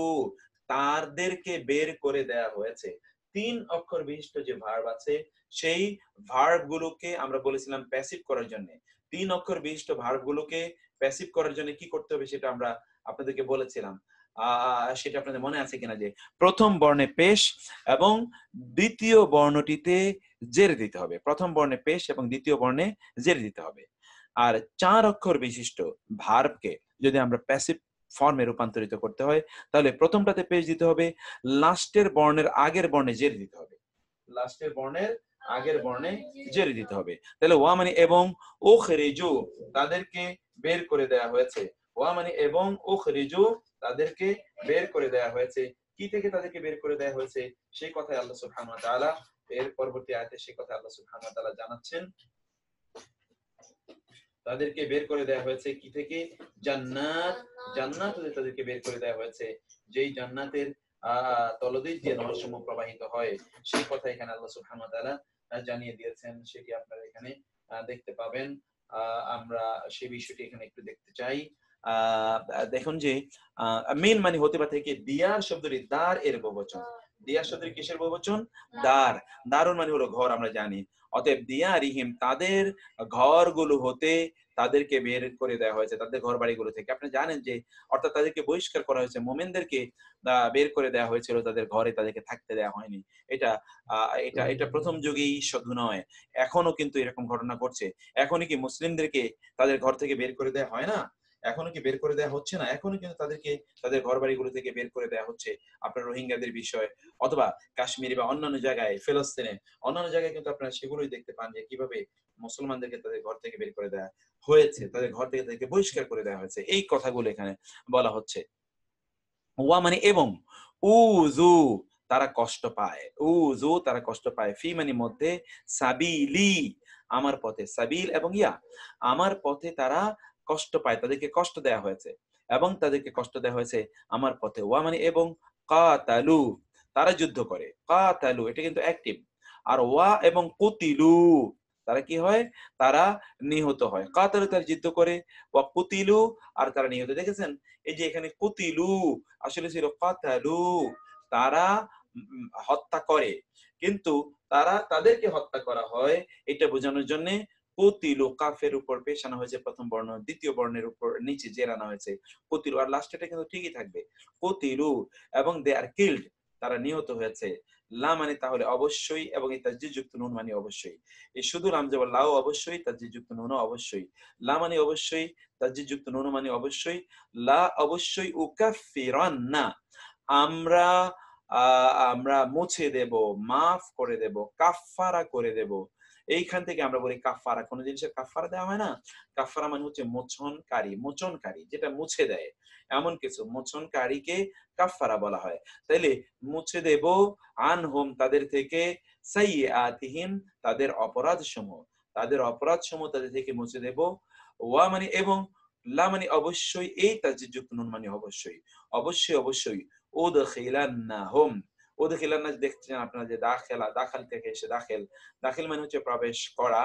তাদেরকে বের করে দেয়া হয়েছে। 3 অক্ষর বিশিষ্ট যে ভার্ব আছে, সেই ভার্ব গুলোকে আমরা বলেছিলাম প্যাসিভ করার জন্য, 3 অক্ষর বিশিষ্ট ভার্ব গুলোকে প্যাসিভ করার জন্য কি করতে হবে সেটা আমরা আপনাদেরকে বলেছিলাম। সেটা আপনাদের মনে আছে কিনা, যে প্রথম বর্ণে পেশ এবং দ্বিতীয় বর্ণটিতে জের দিতে হবে। প্রথম বর্ণে পেশ এবং দ্বিতীয় বর্ণে জের দিতে হবে। আর 4 অক্ষর বিশিষ্ট ভার্বকে যদি আমরা প্যাসিভ ফর্মে রূপান্তরিত করতে হয়, তাহলে প্রথমটাতে পেশ দিতে হবে, লাস্টের বর্ণের আগের বর্ণে জের দিতে হবে। লাস্টের বর্ণের আগের বর্ণে জের দিতে হবে। তাহলে ওয়া মানে এবং, উখরিজু তাদেরকে বের করে দেয়া হয়েছে। ওয়া মানে এবং, উখরিজু তাদেরকে বের করে দেয়া হয়েছে। কি থেকে তাদেরকে বের করে দেয়া হয়েছে সেই কথা আল্লাহ সুবহানাহু ওয়া তাআলা এর পরবর্তী আয়াতে সেই কথা আল্লাহ সুবহানাহু ওয়া তাআলা জানাচ্ছেন। তাদেরকে বের করে দেয়া হয়েছে কি থেকে? জান্নাত, জান্নাত হতে তাদেরকে বের করে দেয়া হয়েছে, যেই জান্নাতের তলদেশ দিয়ে নহরসমূহ প্রবাহিত হয়। সেই কথা এখানে আল্লাহ সুবহানাহু ওয়া তাআলা জানিয়ে দিয়েছেন, সেটি আপনারা এখানে দেখতে পাবেন। আমরা সেই বিষয়টি এখানে একটু দেখতে চাই। দেখুন যে মেন মানে হতে পারে থেকে দিয়ার শব্দটি দার এর বহুবচন। দিয়ার শব্দটি কিসের বহুবচন? দার। দারুন মানে হলো ঘর, আমরা জানি। অতএব দিয়ারিহিম তাদের ঘরগুলো হতে তাদেরকে বের করে দেওয়া হয়েছে, তাদের ঘর বাড়িগুলো থেকে। আপনি জানেন যে অর্থাৎ তাদেরকে বহিষ্কার করা হয়েছে, মুমিনদেরকে বের করে দেওয়া হয়েছিল তাদের ঘরে, তাদেরকে থাকতে দেওয়া হয়নি। এটা এটা এটা প্রথম যুগেই শুধু নয়, এখনো কিন্তু এরকম ঘটনা ঘটছে। এখনই কি মুসলিমদেরকে তাদের ঘর থেকে বের করে দেওয়া হয় না? এখনো কি বের করে দেওয়া হচ্ছে না? এখনো কিন্তু তাদেরকে তাদের ঘর বাড়িগুলো থেকে বের করে দেওয়া হচ্ছে। আপনার রোহিঙ্গাদের বিষয়, অথবা কাশ্মীর বা অন্যান্য জায়গায়, ফিলিস্তিনে অন্যান্য জায়গায় কিন্তু আপনারা সেগুলোই দেখতে পান যে কিভাবে মুসলমানদেরকে তাদের ঘর থেকে বের করে দেওয়া হয়েছে, তাদের ঘর থেকে তাদেরকে বহিষ্কার করে দেওয়া হয়েছে। এই কথাগুলো এখানে বলা হচ্ছে। ওয়া মানে এবং, উযু তারা কষ্ট পায়, উযু তারা কষ্ট পায়, ফি মানে মধ্যে, সাবিলি আমার পথে, সাবিল এবং ইয়া আমার পথে তারা কষ্ট পায়, তাদেরকে কষ্ট দেয়া হয়েছে এবং তাদেরকে কষ্ট দেয়া হয়েছে আমার পথে। ওয়া মানে এবং, কাতালু তারা যুদ্ধ করে, কাতালু এটা কিন্তু অ্যাকটিভ। আর ওয়া এবং কুতিলু তারা কি হয়? তারা নিহত হয়। কাতালু তারা যুদ্ধ করে, ওয়া কুতিলু আর তারা নিহত। দেখেছেন এই যে এখানে কুতিলু আসলে ছিল কাতালু, তারা হত্যা করে, কিন্তু তারা তাদেরকে হত্যা করা হয় এটা বোঝানোর জন্য কুতিলু কাফের উপর পেশ আনা হয়েছে প্রথম বর্ণ, দ্বিতীয় বর্ণের উপর নিচে জের আনা হয়েছে কুতিলু, আর লাস্টেটা কিন্তু ঠিকই থাকবে কুতিলু। এবং দে আর কিল্ড তারা নিহত হয়েছে। লা মানে তাহলে অবশ্যই, এবং এই তাসদীদ যুক্ত নুন মানে অবশ্যই। এই শুধু লাম জবর লাও অবশ্যই, তাসদীদ যুক্ত নুনও অবশ্যই। লা মানে অবশ্যই, তাসদীদ যুক্ত নুন মানে অবশ্যই। লা অবশ্যই, উকাফিরান্না আমরা আমরা মুছে দেব, মাফ করে দেব, কাফফারা করে দেব। এইখান থেকে আমরা বলি কাফফারা, কোন জিনিসের কাফফারা দেওয়া হয় না? কাফফারা মানে হচ্ছে মোচনকারী, মোচনকারী যেটা মুছে দেয় এমন কিছু, মোচনকারীকে কাফফারা বলা হয়। তাইলে মুছে দেব আনহুম তাদের থেকে, সাইয়্যাতিহিম তাদের অপরাধ সমূহ, তাদের অপরাধ সমূহ তাদের থেকে মুছে দেব। ওয়া মানে এবং, লা মানে অবশ্যই, এই তাসদীদ যুক্ত নুন মানে অবশ্যই, অবশ্যই অবশ্যই। উদখিলান্নাহুম, উদখিলান্না দেখছেন আপনারা যে দাখিলা, দাখাল থেকে এসে দাখিল, দাখিল মানে হচ্ছে প্রবেশ করা,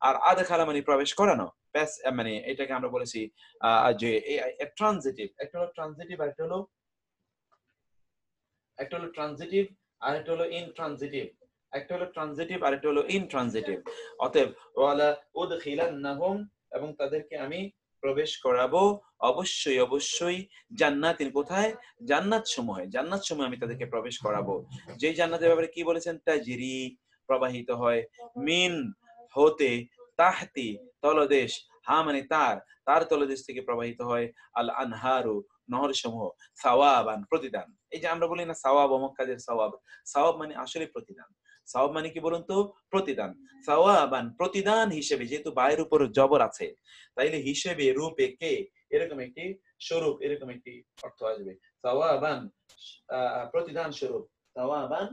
আর আদখালা মানে প্রবেশ করানো। প্যাস মানে এটাকে আমরা বলেছি যে ট্রানজিটিভ, একটা হলো ট্রানজিটিভ আর একটা হলো, একটা হলো ট্রানজিটিভ আর একটা হলো ইনট্রানজিটিভ, একটা হলো ট্রানজিটিভ আর একটা হলো ইনট্রানজিটিভ। অতএব ওয়ালা উদখিলান্নাহুম এবং তাদেরকে আমি প্রবেশ করাবো অবশ্যই অবশ্যই জান্নাতিন, কোথায়? জান্নাত সমূহে, জান্নাত সমূহে আমি তাদেরকে প্রবেশ করাবো। যেই জান্নাতের ব্যাপারে কি বলেছেন? তাজরি প্রবাহিত হয়, মিন হতে, তাহতি তলদেশ, হা মানে তার, তার তলদেশ থেকে প্রবাহিত হয়, আল আনহারু নহর সমূহ, সাওয়াবান প্রতিদান। এই যে আমরা বলি না সাওয়াব অমুক কাজের সাওয়াব, সাওয়াব মানে আসলে প্রতিদান। সাওয়াব মানে কি বলুন তো? প্রতিদান। সাওয়াবান প্রতিদান হিসেবে, যেহেতু বায়ের উপর জবর আছে তাইলে হিসেবে, রূপে, কে এরকম একটি স্বরূপ, এরকম একটি অর্থ আসবে। সাওয়াবান প্রতিদান স্বরূপ, সাওয়াবান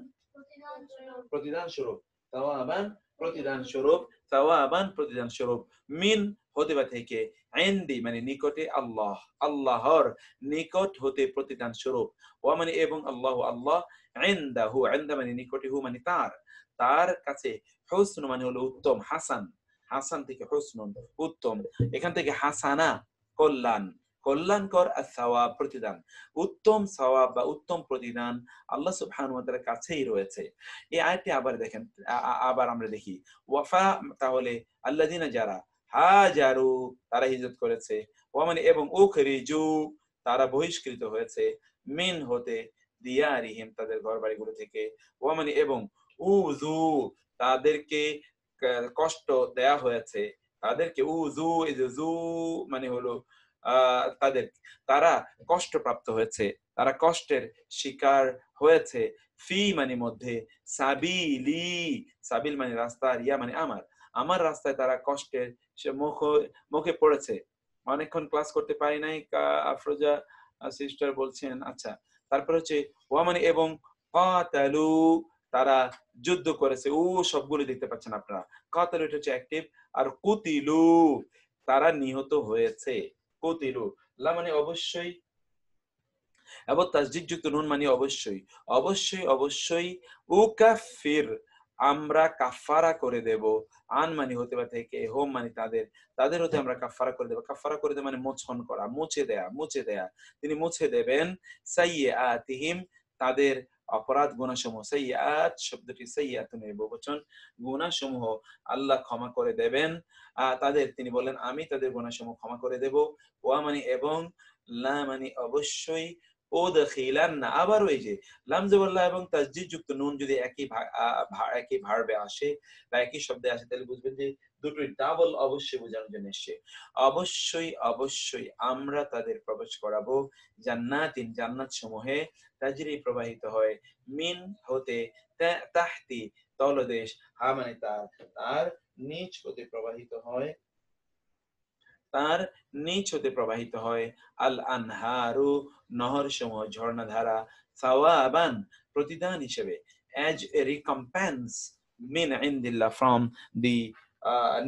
প্রতিদান স্বরূপ, সাওয়াবান প্রতিদান স্বরূপ, সাওয়াবান প্রতিদান স্বরূপ, মিন হতে বা থেকে, ইনদি মানে নিকটে, আল্লাহ আল্লাহর নিকট হতে প্রতিদান স্বরূপ। ওয়া মানে এবং, আল্লাহ আল্লাহ, ইনদাহু ইনদা মানে নিকটে, হু মানে তার, তার কাছে, হুসন মানে হলো উত্তম, হাসান, হাসান থেকে হুসনুন উত্তম, এখান থেকে হাসানা কল্যাণ, কল্যাণকর, আর সাওয়াব প্রতিদান, উত্তম সাওয়াব বা উত্তম প্রতিদান আল্লাহ সুবহানাহু ওয়া তাআলার কাছেই রয়েছে। এই আয়াতটি আবার দেখেন, আবার আমরা দেখি ওয়াফা তাহলে আল্লাযিনা যারা, হাজারু তারা হিজরত করেছে, ওয়া মানে এবং উখরিজু তারা বহিষ্কৃত হয়েছে, মিন হতে দিয়ারিহিম তাদের ঘর বাড়িগুলো থেকে, ওয়া মানে এবং উযু তাদেরকে কষ্ট দেয়া হয়েছে, তাদেরকে উযু এই যে জু মানে হলো তাদের তারা কষ্টপ্রাপ্ত হয়েছে, তারা কষ্টের শিকার হয়েছে, ফি মানে মধ্যে, সাবিলি সাবিল মানে রাস্তা, রিয়া মানে আমার রাস্তায় তারা কষ্টের সে মুখে পড়েছে। অনেকক্ষণ ক্লাস করতে পারি নাই, আফরোজা সিস্টার বলছেন। আচ্ছা, তারপর হচ্ছে ওয়া মানে এবং কাতালু তারা যুদ্ধ করেছে, ও সবগুলো দেখতে পাচ্ছেন আপনারা। কাতালু এটা হচ্ছে অ্যাক্টিভ, আর কুতিলু তারা নিহত হয়েছে। কুতিলু লা মানে অবশ্যই, এবং তাসদীদ যুক্ত নুন মানে অবশ্যই, অবশ্যই অবশ্যই, উকাফির আমরা কাফারা করে দেব, আন মানে হতে বা থেকে, হোম মানে তাদের, তাদের হতে আমরা কাফারা করে দেব। কাফারা করে দেব মানে মোচন করা, মুছে দেয়া, মুছে দেয়া। তিনি মুছে দেবেন সাইয়্যাতিহিম তাদের অপরাধ গুনাহসমূহ। সাইয়্যাত শব্দটি সাইয়্যাতুন এর বহুবচন, গুনাহসমূহ আল্লাহ ক্ষমা করে দেবেন তাদের। তিনি বলেন আমি তাদের গুনাহসমূহ ক্ষমা করে দেব। ওয়া মানে এবং, লা মানে অবশ্যই, উদখিলান্না আবার ওই যে লাম জবরল্লাহ এবং তাসদীদ যুক্ত নুন যদি একই ভার্বে আসে বা একই শব্দে আসে, তাহলে বুঝবেন যে দুটোই ডাবল অবশ্যই বোঝানোর জন্য এসছে। অবশ্যই অবশ্যই আমরা তাদের প্রবেশ করাবো জান্নাতিন জান্নাত সমূহে, তাজরি প্রবাহিত হয়, মিন হতে, তাহতি তলদেশ, হা মানে তার, তার নিচ হতে প্রবাহিত হয়, তার নিচ হতে প্রবাহিত হয়, আল আনহারু নহর সমূহ, ঝর্ণাধারা, সাওয়াবান প্রতিদান হিসেবে, as a recompense, min ইনদিল্লাহ from the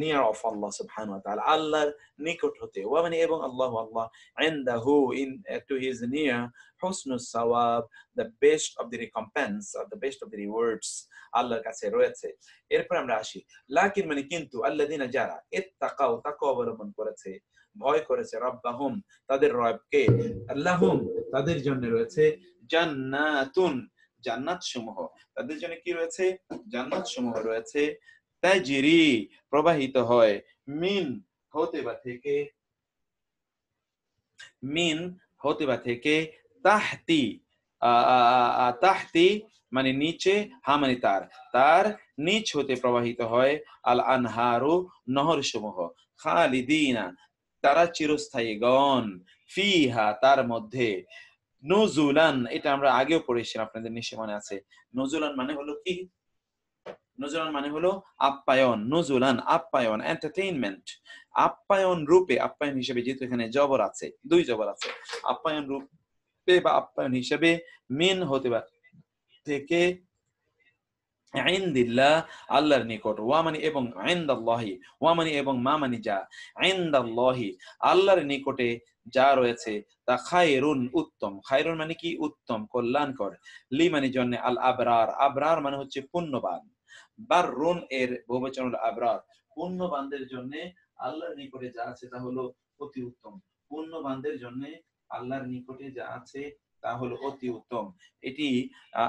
near of Allah subhanahu wa ta'ala, আল্লাহর নিকট হতে, ওয়া মানে এবং আল্লাহ আল্লাহ, ইনদাহু in to his near, হুসনুস সাওয়াব the best of the recompense or the best of the rewards আল্লাহর কাছে রয়েছে। এরপর আমরা আসি, লাকিন মানে কিন্তু, আল্লাযিনা যারা, ইত্তাকাউ তাকওয়া অবলম্বন করেছে, ভয় করেছে, রব্বাহুম তাদের রবকে, লাহুম তাদের জন্য রয়েছে, জান্নাতুন জান্নাত সমূহ, তাদের জন্য কি রয়েছে, জান্নাত সমূহ রয়েছে, তাজরি প্রবাহিত হয়, মিন হতে বা থেকে, মিন হতে বা থেকে, তাহতি তাহতি মানে নিচে, হা মানে তার, তার নিচ হতে প্রবাহিত হয়, আল আনহারু নহর সমূহ, খালিদিনা তারা চিরস্থায়ীগণ, ফিহা তার মধ্যে, নুজুলান এটা আমরা আগেও পড়েছিলাম, আপনাদের নিশ্চয় মনে আছে। নুজুলান মানে হলো কি, নুজুলান মানে হলো আপ্যায়ন, নুজুলান আপ্যায়ন, এন্টারটেইনমেন্ট, আপ্যায়ন রূপে, আপ্যায়ন হিসেবে, যেহেতু এখানে জবর আছে, দুই জবর আছে, আপ্যায়ন রূপে বা আপ্যায়ন হিসেবে, মিন হতে বা থেকে, ইনদিল্লাহ আল্লাহর নিকট, ওয়া মানে এবং, ইনদাল্লাহি ওয়া মানে এবং, মা মানে যা, ইনদাল্লাহি আল্লাহর নিকটে যা রয়েছে, তা খায়রুন উত্তম, খায়রুন মানে কি উত্তম, কল্যাণকর, লি মানে জন্য, আল আবরার আবরার মানে হচ্ছে পুণ্যবান, বাররুন এর বহুবচন হলো আবরার, পুণ্যবানদের জন্য আল্লাহর নিকটে যা আছে তা হলো অতি উত্তম, পুণ্যবানদের জন্য আল্লাহর নিকটে যা আছে তা হলো অতি উত্তম। এটি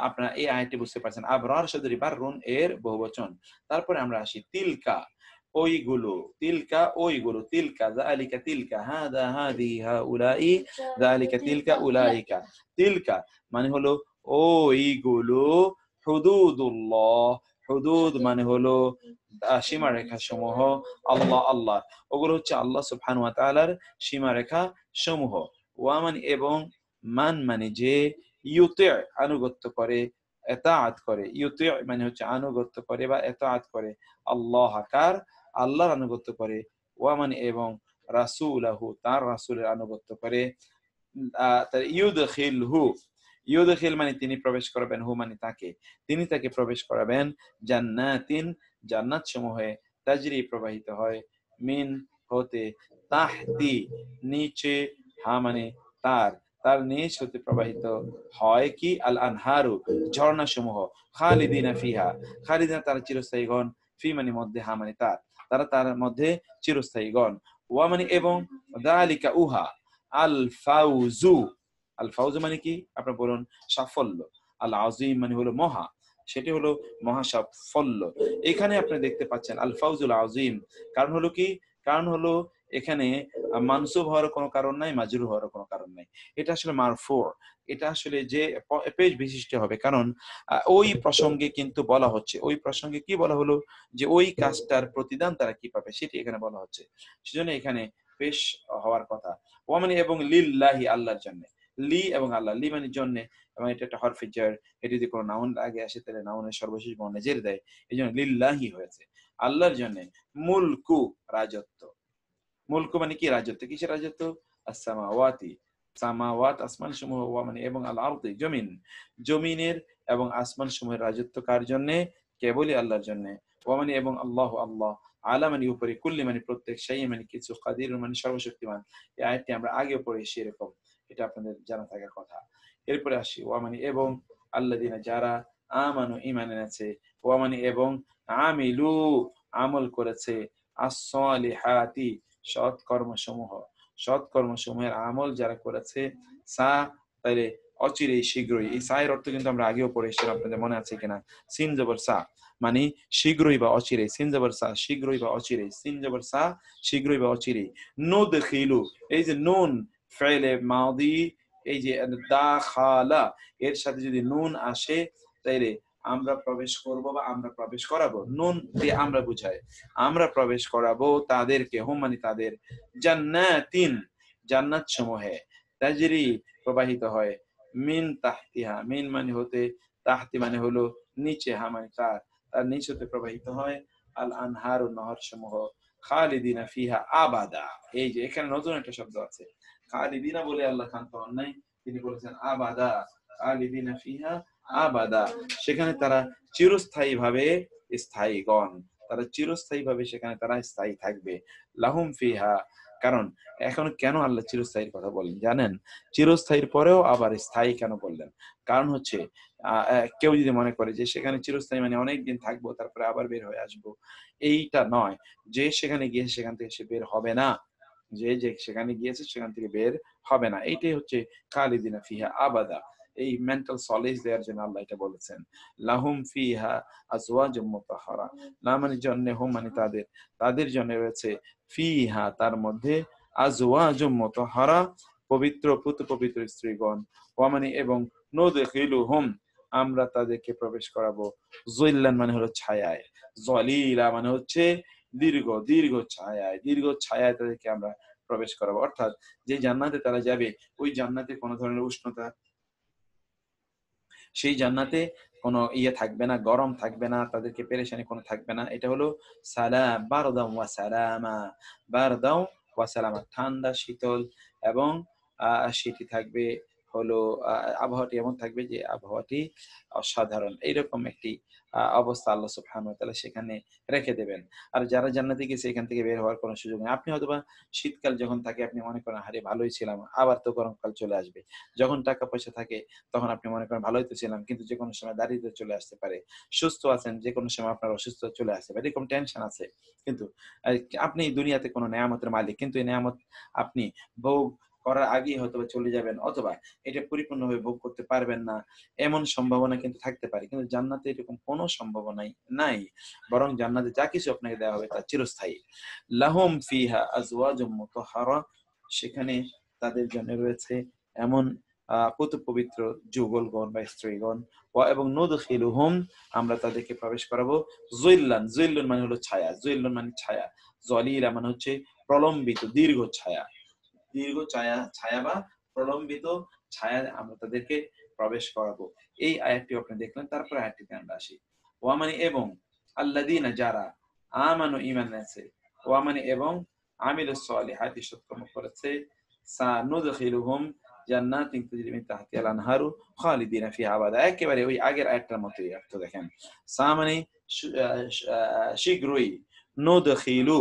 আপনারা এই আয়াতটি বুঝতে পারছেন, আবরার শব্দটি বাররুন এর বহুবচন। তারপরে আমরা আসি তিলকা ওইগুলো, তিলকা ওইগুলো, তিলকা যালিকা তিলকা হাদা হাদি হাউলাই যালিকা তিলকা উলাইকা, তিলকা মানে হলো ওইগুলো, হুদুদুল্লাহ হুদুদ মানে হলো সীমারেখা সমূহ, আল্লাহ আল্লাহ ওগুলো হচ্ছে আল্লাহ সুবহানাহু ওয়া তাআলার সীমারেখা সমূহ, ওয়া মানে এবং, মান মানে যে, ইউতি আনুগত্য করে, এতাআত করে, ইউতি মানে হচ্ছে আনুগত্য করে বা এতাআত করে, আল্লাহ কার আল্লাহর আনুগত্য করে, ওয়া মানে এবং, রাসূলাহু তার রাসূলের আনুগত্য করে, ইউদখিলহু ইউদখিল মানে তিনি প্রবেশ করাবেন, হু মানে তাকে, তিনি তাকে প্রবেশ করাবেন, জান্নাতিন জান্নাত সমূহে, তাজরি প্রবাহিত হয়, মিন হতে, তাহতি নিচে, হা মানে তার, তার নিচ হতে প্রবাহিত হয় কি, আল আনহারু ঝর্ণা সমূহ, খালিদিনা ফিহা খালিদিনা তারা চিরস্থায়ীগণ, ফি মানে মধ্যে, হা মানে তার, তারা তার মধ্যে চিরস্থায়ীগণ, ওয়া মানে এবং, যালিকা উহা, আল ফাউজু আল ফাউজু মানে কি আপনারা বলুন সাফল্য, আল আযীম মানে হলো মহা, সেটি হলো মহা সাফল্য। এখানে আপনি দেখতে পাচ্ছেন আল ফাউজুল আযীম, কারণ হলো কি, কারণ হলো এখানে মানসুব হওয়ার কোনো কারণ নাই, মাজরুর হওয়ার কোনো কারণ নাই। এটা আসলে মারফু, এটা আসলে যে পেজ বিশিষ্ট হবে, কারণ ওই প্রসঙ্গে কিন্তু বলা হচ্ছে, ওই প্রসঙ্গে কি বলা হলো যে ওই কাজটার প্রতিদান তারা কি পাবে সেটি এখানে বলা হচ্ছে, সেজন্য এখানে পেশ হওয়ার কথা। ওয়ামানি এবং লিল্লাহি, আল্লাহর জন্য। লি এবং আল্লাহ, লি মানে জন্য, এবং এটা একটা হরফে জার, এটা যদি কোনো নাউন আগে আসে তাহলে নাউনের সর্বশেষ বর্ণে জের দেয়, এই জন্য লিল্লাহি হয়েছে, আল্লাহর জন্য। মুলকু, রাজত্ব। মুলকু মানে কি? রাজত্ব। কিসের রাজত্ব? আসসামাওয়াতি, সামাওয়াত আসমান সমূহ, ওয়া মানে এবং আল আরদি, জমিন, জমিনের এবং আসমান সমূহের রাজত্ব কার জন্য? কেবলই আল্লাহর জন্য। ওয়া মানে এবং আল্লাহ, আল্লাহ, আলা মানে উপরে, কুল্লি মানে প্রত্যেক, শাই মানে কিছু, কাদির মানে সর্বশক্তিমান। এই আয়াতটি আমরা আগেও পড়েছি এরকম, এটা আপনাদের জানা থাকার কথা। এরপরে আসি ওয়া মানে এবং আল্লাযিনা, যারা, আমানু ঈমান এনেছে, ওয়া মানে এবং আমিলু, আমল করেছে, as-সলিহাতি, সৎ কর্মসমূহ, সৎ কর্মসমূহের আমল যারা করেছে, সা, তাহলে অচিরেই, শীঘ্রই। এই সা এর অর্থ কিন্তু আমরা আগেও পড়ে এসেছিলাম, আপনাদের মনে আছে কিনা? সিন জবর সা মানে শীঘ্রই বা অচিরেই, সিন জবর সা শীঘ্রই বা অচিরেই, সিন জবর সা শীঘ্রই বা অচিরেই। নুদখিলু, এই যে নুন ফেলে মাদি, এই যে দাখালা, এর সাথে যদি নুন আসে তাইলে আমরা প্রবেশ করব বা আমরা প্রবেশ করাবো, নুন দিয়ে আমরা বুঝাই, আমরা প্রবেশ করাবো তাদেরকে, হুম মানে তাদের, জান্নাতিন, জান্নাত সমূহে, তাজরি, প্রবাহিত হয়, মিন তাহতিহা, মিন মানে হতে, তাহতি মানে হলো নিচে, হা মানে তার, তার নিচ হতে প্রবাহিত হয়, আল আনহার, নহর সমূহ, খালিদিনা ফিহা আবাদা। এই যে এখানে নতুন একটা শব্দ আছে, খালিদিনা বলে আল্লাহ ক্ষান্ত হন নাই, তিনি বলেছেন আবাদা, খালিদিনা ফিহা আবাদা, সেখানে তারা চিরস্থায়ী ভাবে স্থায়ীগণ, তারা চিরস্থায়ী ভাবে সেখানে তারা স্থায়ী থাকবে। লাহুম ফিহা, কারণ এখন কেন আল্লাহ চিরস্থায়ীর কথা বললেন জানেন? চিরস্থায়ীর পরেও আবার স্থায়ী কেন বললেন? কারণ হচ্ছে কেউ যদি মনে করে যে সেখানে চিরস্থায়ী মানে অনেক দিন থাকবো তারপরে আবার বের হয়ে আসবো, এইটা নয়। যে সেখানে গিয়েছে সেখান থেকে সে বের হবে না, যে যে সেখানে গিয়েছে সেখান থেকে বের হবে না, এইটাই হচ্ছে খালিদিনা ফিহা আবাদা। এই মেন্টাল সলিজ দেওয়ার জন্য আল্লাহ এটা বলেছেন। লাহুম ফিহা আজওয়াজুম মুতাহহারা, না মানে জন্য, হুম মানে তাদের, তাদের জন্য রয়েছে, ফিহা তার মধ্যে, আজওয়াজুম মুতাহহারা, পবিত্র পুত পবিত্র স্ত্রীগণ, ওয়া মানে এবং, নুদখিলুহুম, আমরা তাদেরকে প্রবেশ করাবো, যুল্লান মানে হলো ছায়ায়, জলিলা মানে হচ্ছে দীর্ঘ, দীর্ঘ ছায়ায়, দীর্ঘ ছায়ায় তাদেরকে আমরা প্রবেশ করাবো। অর্থাৎ যে জান্নাতে তারা যাবে, ওই জান্নাতে কোনো ধরনের উষ্ণতা, সেই জান্নাতে কোনো ইয়ে থাকবে না, গরম থাকবে না, তাদেরকে পেরেশানি কোনো থাকবে না। এটা হলো সালাম, বারদাও ওয়া সালামা, বারদাও ওয়া সালামা, ঠান্ডা শীতল, এবং সেটি থাকবে হলো আবহাওয়াটি এমন থাকবে যে আবহাওয়াটি অসাধারণ, এইরকম একটি অবস্থা আল্লাহ সুবহানাহু ওয়া তাআলা সেখানে রেখে দেবেন। আর যারা জান্নাতে গেছে এখান থেকে বের হওয়ার কোনো সুযোগ নেই। আপনি হয়তোবা শীতকাল যখন থাকে আপনি মনে করেন আরে ভালোই ছিলাম, আবার তো গরমকাল চলে আসবে। যখন টাকা পয়সা থাকে তখন আপনি মনে করেন ভালোই তো ছিলাম, কিন্তু যে কোনো সময় দারিদ্র চলে আসতে পারে। সুস্থ আছেন, যে কোনো সময় আপনার অসুস্থ চলে আসতে পারে, এরকম টেনশন আছে। কিন্তু আহ, আপনি দুনিয়াতে কোনো নেয়ামতের মালিক, কিন্তু এই নেয়ামত আপনি ভোগ করার আগেই হয়তো চলে যাবেন, অথবা এটা পরিপূর্ণভাবে ভোগ করতে পারবেন না, এমন সম্ভাবনা কিন্তু থাকতে পারে। কিন্তু জান্নাতে এরকম কোনো সম্ভাবনাই নাই, বরং জান্নাতে যা কিছু আপনাকে দেওয়া হবে তা চিরস্থায়ী। লাহুম ফিহা আজওয়াজুম মুতাহহারা, সেখানে তাদের জন্য রয়েছে এমন পুত পবিত্র যুগলগণ বা স্ত্রীগণ, এবং নুদখিলুহুম, আমরা তাদেরকে প্রবেশ করাবো, যুল্লান, যুল্লুন মানে হলো ছায়া, যুল্লুন মানে ছায়া, জলিলা মানে হচ্ছে প্রলম্বিত, দীর্ঘ ছায়া, দীর্ঘ ছায়া, ছায়া বা প্রলম্বিত ছায়া, আমরা তাদেরকে প্রবেশ করাবো। এই আয়াতটি আপনি দেখলেন। তারপর আয়াতটিতে আমরা আসি, ওয়া মানে এবং, আল্লাযীনা, যারা, আমানু ঈমান এনেছে, ওয়া মানে এবং, আমিলুস সলিহাতি, সৎকর্ম করেছে, সানুদখিলুহুম জান্নাতিন তাজরি মিন তাহতিহাল আনহারু খালিদিনা ফিহা আবাদা, একেবারে ওই আগের আয়াতটার মতোই অর্থ দেখেন। সা মানে শীঘ্রই, নুদখিলু,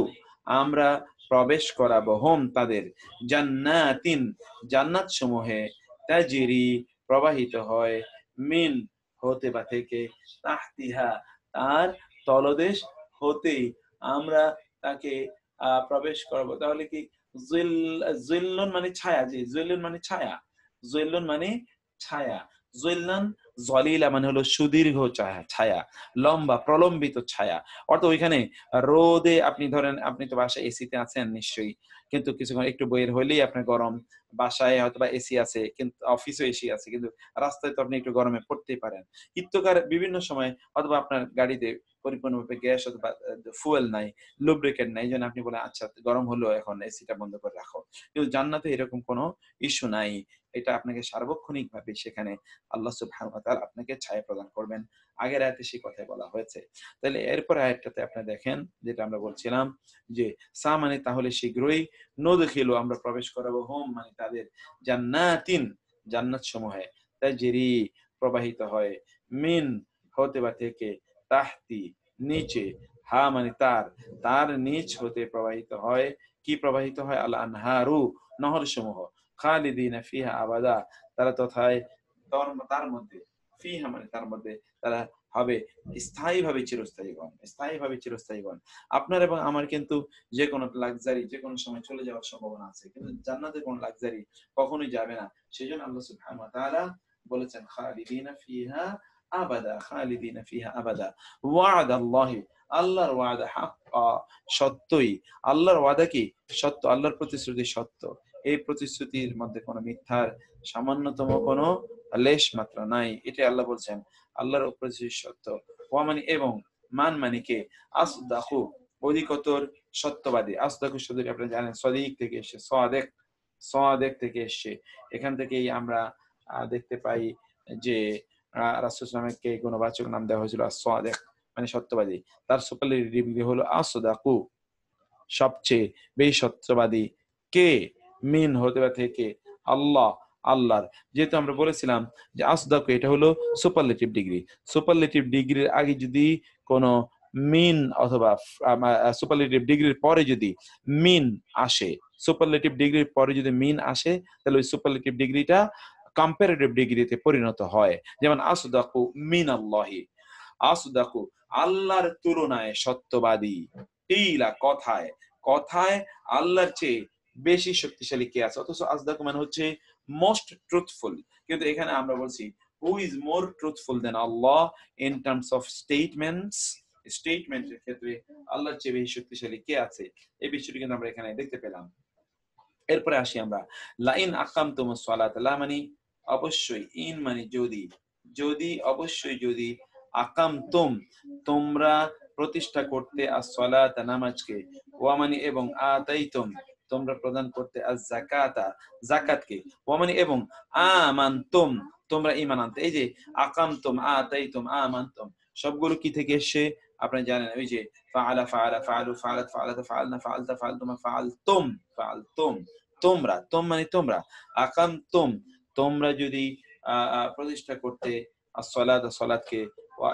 আমরা প্রবেশ করাবো, হোম তাদের, জান্নাতিন, জান্নাত সমূহে, তাজরি, প্রবাহিত হয়, মিন হতে বা থেকে, তাহতিহা, তার তলদেশ হতেই আমরা তাকে প্রবেশ করাবো। তাহলে কি, জিল্লুন মানে ছায়া, জি জিল্লুন মানে ছায়া, জিল্লুন মানে ছায়া, জিল্লান জলিলা মানে হলো সুদীর্ঘ ছায়া, লম্বা প্রলম্বিত ছায়া। অর্থাৎ ওইখানে রোদে আপনি ধরেন, আপনি তো বাসায় এসিতে আছেন নিশ্চয়ই, কিন্তু কিছুক্ষণ একটু বের হইলেই আপনার গরম। বাসায় হয়তো বা এসি আছে, কিন্তু অফিসে এসি আছে, কিন্তু রাস্তায় তো আপনি একটু গরমে পড়তেই পারেন। ইত্যকার বিভিন্ন সময় অথবা আপনার গাড়িতে পরিপূর্ণভাবে গ্যাস অথবা ফুয়েল নাই, লুব্রিকেন্ট নাই, এই জন্য আপনি বলেন আচ্ছা গরম হলো এখন এসিটা বন্ধ করে রাখো। কিন্তু জান্নাতে এরকম কোনো ইস্যু নাই। এটা আপনাকে সার্বক্ষণিক ভাবে সেখানে আল্লাহ সুবহানাহু ওয়া তাআলা আপনাকে ছায়া প্রদান করবেন। আগের আয়াতে সেই কথাই বলা হয়েছে। তাহলে এরপর আয়াতটাতে আপনি দেখেন, যেটা আমরা বলছিলাম যে সা মানে তাহলে শীঘ্রই, নুদখিলু আমরা প্রবেশ করাবো, হুম মানে তাদের, জান্নাতিন জান্নাত সমূহে, তাজরি প্রবাহিত হয়, মিন হতে বা থেকে, তাহতি নিচে, হা মানে তার, তার নিচ হতে প্রবাহিত হয়, কি প্রবাহিত হয়, আল আনহারু নহর সমূহ, খালিদিনা ফিহা আবাদা তারা তথায় তার মধ্যে, ফিহা মানে তার মধ্যে তারা হবে স্থায়ীভাবে চিরস্থায়ীগণ, স্থায়ীভাবে চিরস্থায়ীগণ। আপনার এবং আমার কিন্তু যে কোনো লাক্সারি যে কোনো সময় চলে যাওয়ার সম্ভাবনা আছে, কিন্তু জান্নাতের কোনো লাক্সারি কখনোই যাবে না। সেজন্য আল্লাহ সুবহানাহু ওয়া তাআলা বলেছেন খালিদিনা ফিহা আবাদা, খালিদিনা ফিহা আবাদা। ওয়াদাল্লাহি আল্লাহর ওয়াদা হাক্কা সত্যই, আল্লাহর ওয়াদা কি সত্য, আল্লাহর প্রতিশ্রুতি সত্য। এই প্রতিশ্রুতির মধ্যে কোনো মিথ্যার সামান্যতম কোনো লেশ মাত্র নাই। এটা আল্লাহ বলছেন, আল্লাহর প্রতিশ্রুতি সত্য। ওয়া মানে এবং, মান মানে কে, আসদাকু অধিকতর সত্যবাদী। আসদাকু শব্দটি আপনি জানেন সদিক থেকে এসেছে, সাদেক, সাদেক থেকে এসেছে। এখান থেকেই আমরা দেখতে পাই যে রাসূল সাল্লাল্লাহু আলাইহি ওয়াসাল্লামকে গুণবাচক নাম দেওয়া হয়েছিল as-সাদেক মানে সত্যবাদী। তার সুপারলেটিভ ডিগ্রি হলো আসদাকু সবচেয়ে বেশি সত্যবাদী। কে, মিন হতে বা থেকে, আল্লাহ আল্লাহর। যেহেতু আমরা বলেছিলাম যে আসদাকু এটা হলো সুপারলেটিভ ডিগ্রি, সুপারলেটিভ ডিগ্রির আগে যদি কোনো মিন অথবা সুপারলেটিভ ডিগ্রির পরে যদি মিন আসে, সুপারলেটিভ ডিগ্রির পরে যদি মিন আসে, তাহলে ওই সুপারলেটিভ ডিগ্রিটা কম্পারেটিভ ডিগ্রিতে পরিণত হয়। যেমন আসদাকু মিন আল্লাহি, আসদাকু আল্লাহর তুলনায় সত্যবাদী, কিলা কথায়, কথায় আল্লাহর চেয়ে বেশি শক্তিশালী কে আছে। অথচ আসদাকু মানে হচ্ছে মোস্ট ট্রুথফুল, কিন্তু এখানে আমরা বলছি who is more truthful than Allah in terms of statements, স্টেটমেন্টের ক্ষেত্রে আল্লাহর চেয়ে বেশি শক্তিশালী কে আছে, এই বিষয়টি কিন্তু আমরা এখানে দেখতে পেলাম। এরপরে আসি আমরা, লাইন আকামতুমুস সালাত, লা মানে অবশ্যই, ইন মানে যদি, যদি অবশ্যই যদি, আকামতুম তোমরা প্রতিষ্ঠা করতে, as-সালাত নামাজকে, ওয়া মানে এবং, আতাইতুম তোমরা প্রদান করতে, az-যাকাতা যাকাতকে, ওয়া মানে এবং, আমানতুম তোমরা ঈমান আনতে। এই যে আকামতুম, আতাইতুম, আমানতুম সবগুলো কি থেকে এসেছে আপনি জানেন, ওই যে ফাআলা ফাআলা ফাআলু ফাআলাত ফাআলাতা ফাআলনা ফাআলতা ফাআলতুমা ফাআলতুম ফাআলতুম, তোমরা, তোম মানে তোমরা, আকামতুম তোমরা যদি প্রতিষ্ঠা করতে, as-সালাত সালাতকে,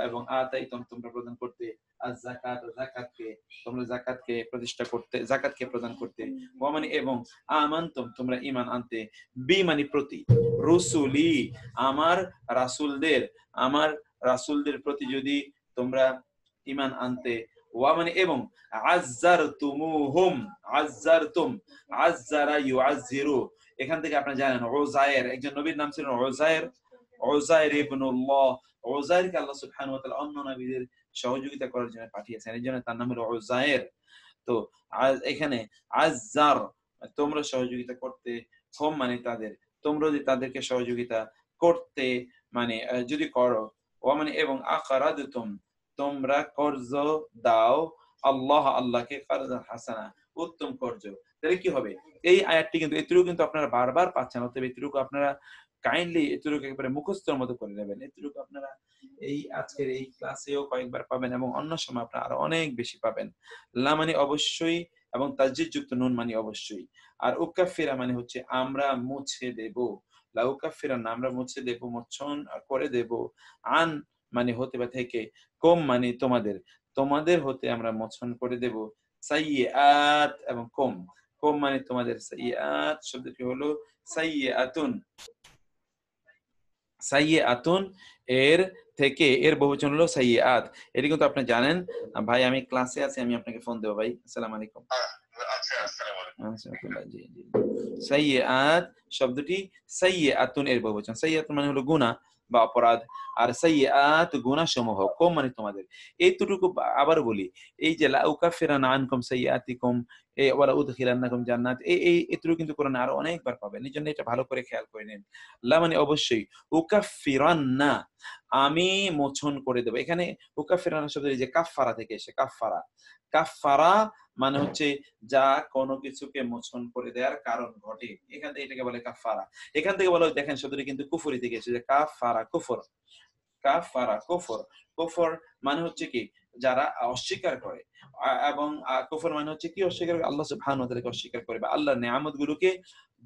এবং আতাইতুম তোমরা প্রদান করতে, az-যাকাত যাকাতকে তোমরা যাকাতকে প্রতিষ্ঠা করতে, যাকাতকে প্রদান করতে, ওয়া মানে এবং, আমানতুম তোমরা ঈমান আনতে, বি মানে প্রতি, রুসুলি আমার রাসূলদের, আমার রাসূলদের প্রতি যদি তোমরা ঈমান আনতে, ওয়া মানে এবং, আযযারতুমুহুম আযযারতুম, আযযারা ইউআযযিরু, এখান থেকে আপনি জানেন উযায়ের একজন নবীর নাম ছিল উযায়ের, উযায়ের ইবনুল্লাহ, উযায়েরকে আল্লাহ সুবহানাহু ওয়া তাআলা অন্য নবীদের সহযোগিতা করার জন্য পাঠিয়েছেন, এই জন্য তার নাম হলো উযায়ের। তো এখানে আযযার তোমরা সহযোগিতা করতে, হুম মানে তাদের, তোমরা যদি তাদেরকে সহযোগিতা করতে মানে যদি করো, ওয়া মানে এবং, আখরাদতুম তোমরা কর্জ দাও, আল্লাহ আল্লাহকে, কারজান হাসানা উত্তম কর্জ। তাহলে কি হবে, এই আয়াতটি কিন্তু এতটুকু কিন্তু আপনারা বারবার পাচ্ছেন, অতএব এতটুকু আপনারা কাইন্ডলি এতটুকু একেবারে মুখস্থের মতো করে নেবেন। এতটুকু আপনারা এই আজকের এই ক্লাসেও কয়েকবার পাবেন এবং অন্য সময় আপনারা আরো অনেক বেশি পাবেন। লা মানে অবশ্যই এবং তাসদীদ যুক্ত নুন মানে অবশ্যই, আর উকাফিরা মানে হচ্ছে আমরা মুছে দেব, লা উকাফিরা না আমরা মুছে দেব, মোচন করে দেব, আন মানে হতে বা থেকে, কম মানে তোমাদের, তোমাদের হতে আমরা মোচন করে দেব, সাইয়্যাত এবং কম, কম মানে তোমাদের, সাইয়্যাত শব্দটি হলো সাইয়্যাতুন, সাইয়্যাতুন এর থেকে, এর বহুবচন হলো সাইয়্যাত। এটা কিন্তু আপনি জানেন। ভাই আমি ক্লাসে আছি, আমি আপনাকে ফোন দেব ভাই। আসসালামু আলাইকুম। আচ্ছা আসসালামু আলাইকুম। জি জি। সাইয়্যাত শব্দটি সাইয়্যাতুন এর বহুবচন, সাইয়্যাতুন মানে হলো গুনাহ, বা অপরাধ, আর সাইয়্যাত গুনাহসমূহ, কুম মানে তোমাদের। এইটুকু আবার বলি, এই যে লা উকাফিরানা আনকুম সাইয়্যাতিকুম ওয়া লা উদখিলান্নাকুম জান্নাত, এই এটুকু কিন্তু কোরআনে আরো অনেকবার পাবেন। এজন্য এটা ভালো করে খেয়াল করে নিন। লা মানে অবশ্যই, উকাফিরান্না আমি মোচন করে দেব। এখানে উকাফিরানা শব্দের যে কাফফারা থেকে এসে, কাফফারা, কাফফারা মানে হচ্ছে যা কোনো কিছুকে মোচন করে দেওয়ার কারণ ঘটে, এখান থেকে এটাকে বলে কাফফারা। এখান থেকে বলা হয়, দেখেন শব্দটি কিন্তু কুফরি থেকে এসেছে, কাফফারা কুফর, কাফারা কুফর। কুফর মানে হচ্ছে কি, যারা অস্বীকার করে, এবং কুফর মানে হচ্ছে কি, অস্বীকার করে, আল্লাহ সুবহানাহু ওয়া তাআলাকে অস্বীকার করে বা আল্লাহর নিয়ামত গুলোকে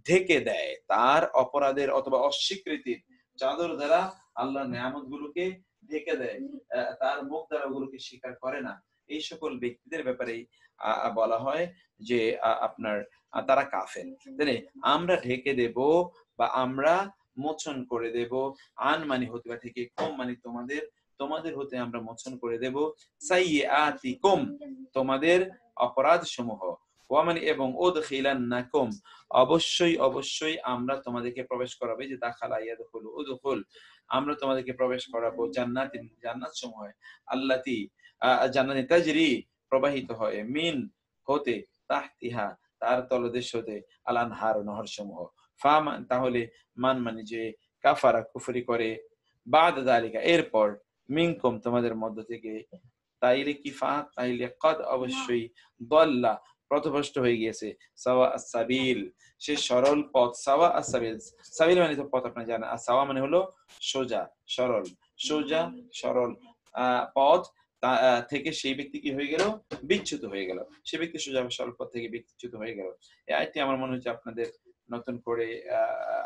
ঢেকে দেয় তার অপরাধের অথবা অস্বীকৃতির চাদর দ্বারা, আল্লাহর নিয়ামত গুলোকে ঢেকে দেয়, তার মুখ দ্বারা ওগুলোকে স্বীকার করে না। এই সকল ব্যক্তিদের ব্যাপারে বলা হয় যে আপনার তারা কাফের। তাহলে আমরা ঢেকে দেব বা আমরা মোচন করে দেব, আন মানে হতে বা থেকে, কম মানে তোমাদের, তোমাদের হতে আমরা মোচন করে দেব, সাইয়্যাতিকুম তোমাদের অপরাধ সমূহ, ওয়া মানে এবং, উদখিলান্নাকুম অবশ্যই অবশ্যই আমরা তোমাদেরকে প্রবেশ করাবে, যে দাখালা ইয়াদখুলু উদখুল আমরা তোমাদেরকে প্রবেশ করাবো, জান্নাতিন জান্নাত সমূহ, আল্লাতি জান্নাতি তাজরি প্রবাহিত হয়, মিন হতে, তাহতিহা তার তলদেশ হতে, আল আনহার নহর সমূহ। ফামান তাহলে, মান মানে যে কাফারা কুফরি করে, বাদ যালিকা এরপর, মিনকুম তোমাদের মধ্য থেকে, তাইলে কি ফা, তাইলে কদ অবশ্যই, দল্লা পথভ্রষ্ট হয়ে গিয়েছে, সাওয়া আস-সাবিল সে সরল পথ, সাওয়া আস-সাবিল সাবিল মানে তো পথ আপনারা জানেন, আর সাওয়া মানে হলো সোজা সরল, সোজা সরল পথ থেকে সেই ব্যক্তি কি হয়ে গেল, বিচ্যুত হয়ে গেল, সে ব্যক্তি সোজা সরল পথ থেকে বিচ্যুত হয়ে গেল। এই আয়াতটি আমার মনে হচ্ছে আপনাদের নতুন করে